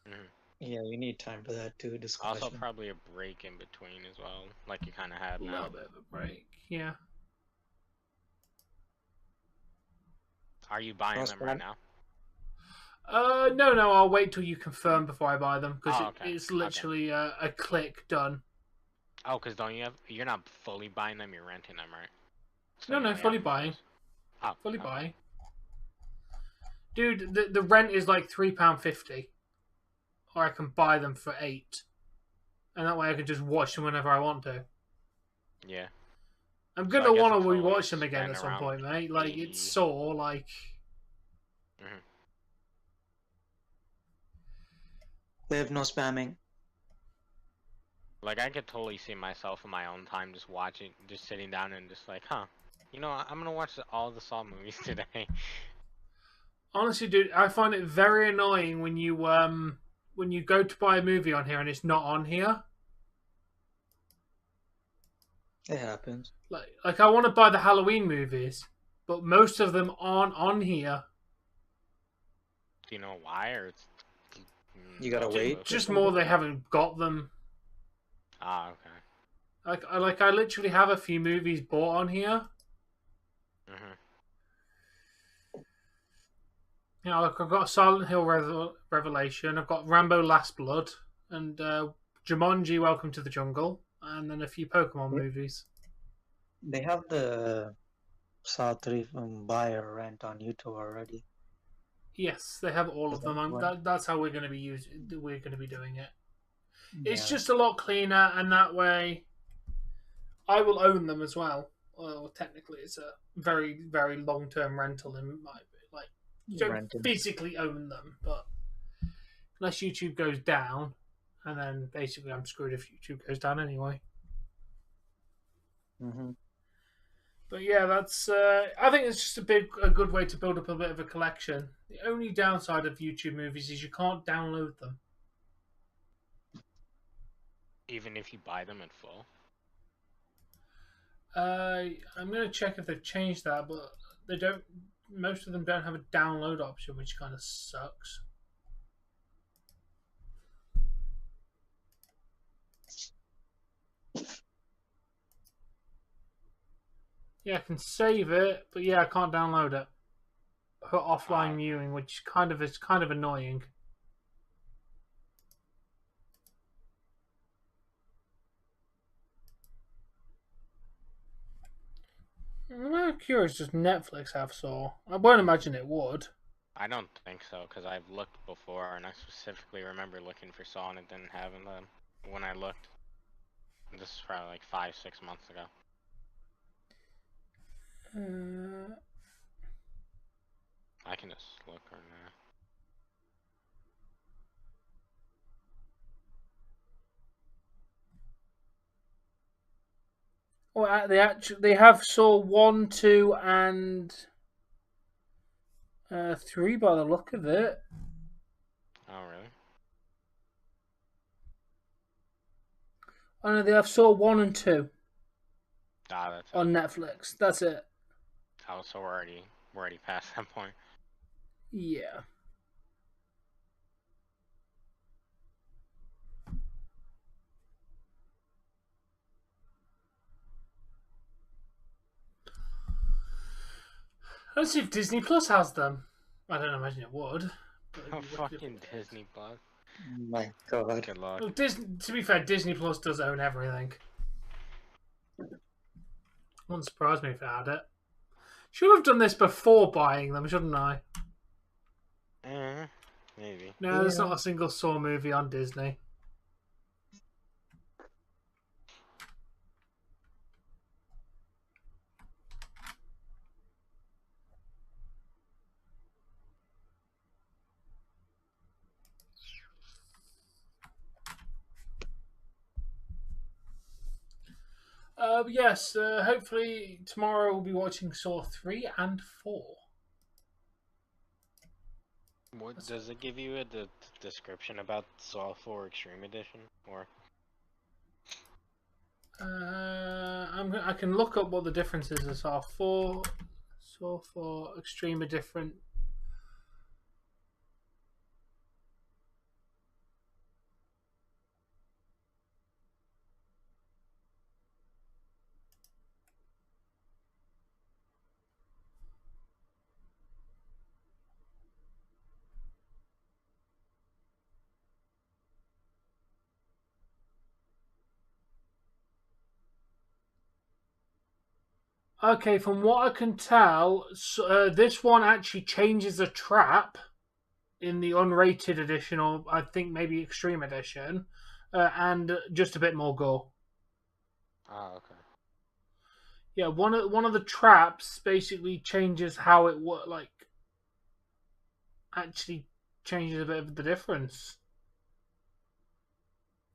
Mm-hmm. Yeah, you need time for that too. Discussion. Also, probably a break in between as well, like you kind of had now. A little bit of a break, yeah. Are you buying them right now? No, I'll wait till you confirm before I buy them because okay. it's literally a click done. Oh, because you're not fully buying them, you're renting them, right? So No, fully buying. Oh, fully buying. Dude, the rent is like £3.50. Or I can buy them for £8. And that way I can just watch them whenever I want to. Yeah. I'm gonna want to rewatch them again at some point, mate. Like, it's Saw, like... Mm-hmm. They have no spamming. Like, I could totally see myself in my own time just watching, just sitting down and just like, huh, you know, I'm gonna watch all the Saw movies today. Honestly, dude, I find it very annoying when you go to buy a movie on here and it's not on here. It happens. Like I want to buy the Halloween movies, but most of them aren't on here. Do you know why, or it's... You gotta wait? Just more they haven't got them. Ah, okay. I literally have a few movies bought on here. Mm-hmm. You know, like I've got Silent Hill Revelation, I've got Rambo Last Blood, and Jumanji Welcome to the Jungle, and then a few Pokemon movies. They have the Saw 3 from buy or rent on YouTube already. Yes, they have all of them. That's how we're going to be doing it. Yeah. It's just a lot cleaner, and that way, I will own them as well. Well, technically, it's a very, very long-term rental in my like. You don't physically own them, but unless YouTube goes down, and then basically I'm screwed if YouTube goes down anyway. Mm-hmm. But yeah, that's. I think it's just a good way to build up a bit of a collection. The only downside of YouTube movies is you can't download them. Even if you buy them in full? I'm going to check if they've changed that, but they don't. Most of them don't have a download option, which kind of sucks. Yeah, I can save it, but yeah, I can't download it. For offline viewing, which is kind of annoying. I'm curious, does Netflix have Saw? I won't imagine it would. I don't think so, because I've looked before, and I specifically remember looking for Saw, and it didn't have them when I looked. This is probably like 5-6 months ago. I can just look right now. Well, they have Saw 1, 2, and 3 by the look of it. Oh, really? Oh no, they have Saw 1 and 2. Ah, that's on Netflix. That's it. Oh, so we're already past that point. Yeah. Let's see if Disney Plus has them. I don't imagine it would. But it'd Oh, be wicked if fucking it did. Disney Plus. My God. Good luck. Well, to be fair, Disney Plus does own everything. Wouldn't surprise me if it had it. Should have done this before buying them, shouldn't I? Maybe. No, there's not a single Saw movie on Disney. Yes, hopefully tomorrow we'll be watching Saw 3 and 4. What does it give you a description about Saw 4 Extreme Edition? Or I can look up what the difference is in Saw 4. Saw 4 Extreme are different. Okay, from what I can tell, this one actually changes a trap in the unrated edition, or I think maybe Extreme Edition, and just a bit more gore. oh, okay. Yeah, one of the traps basically changes how it actually changes a bit of the difference.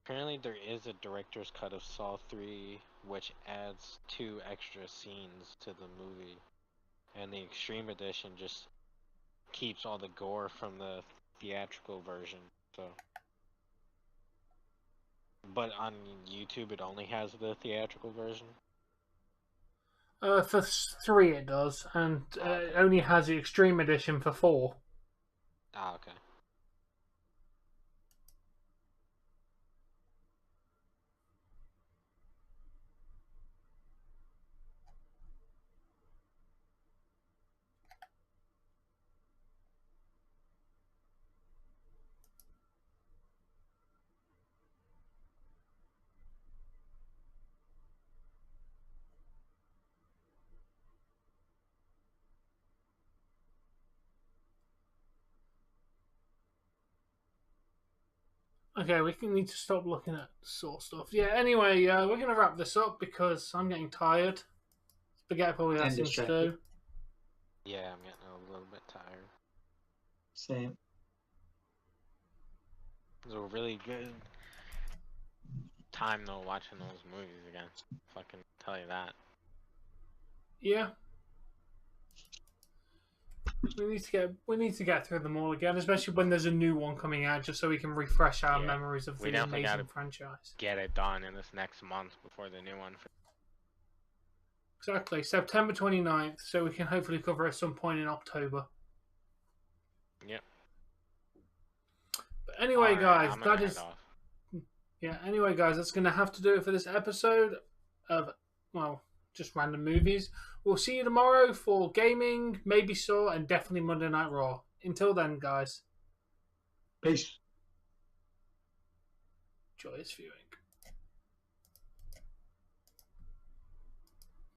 Apparently there is a director's cut of Saw 3 which adds 2 extra scenes to the movie. And the Extreme Edition just keeps all the gore from the theatrical version. So, but on YouTube it only has the theatrical version. For 3 it does, and it only has the Extreme Edition for 4. Ah, okay. Okay, we need to stop looking at Saw stuff. Yeah, anyway, we're going to wrap this up because I'm getting tired. Spaghetti probably has And things to distracted. do. Yeah, I'm getting a little bit tired. Same. It was a really good time though watching those movies again. Fucking tell you that. Yeah. We need to get through them all again, especially when there's a new one coming out, just so we can refresh our Yeah, memories of we the definitely amazing gotta franchise. Get it done in this next month before the new one. Exactly, September 29th, so we can hopefully cover at some point in October. Yep. But anyway, Alright, guys, I'm gonna that is head off. yeah. Anyway, guys, that's gonna have to do it for this episode of just random movies. We'll see you tomorrow for gaming, maybe Saw, and definitely Monday Night Raw. Until then, guys, Peace. joyous viewing.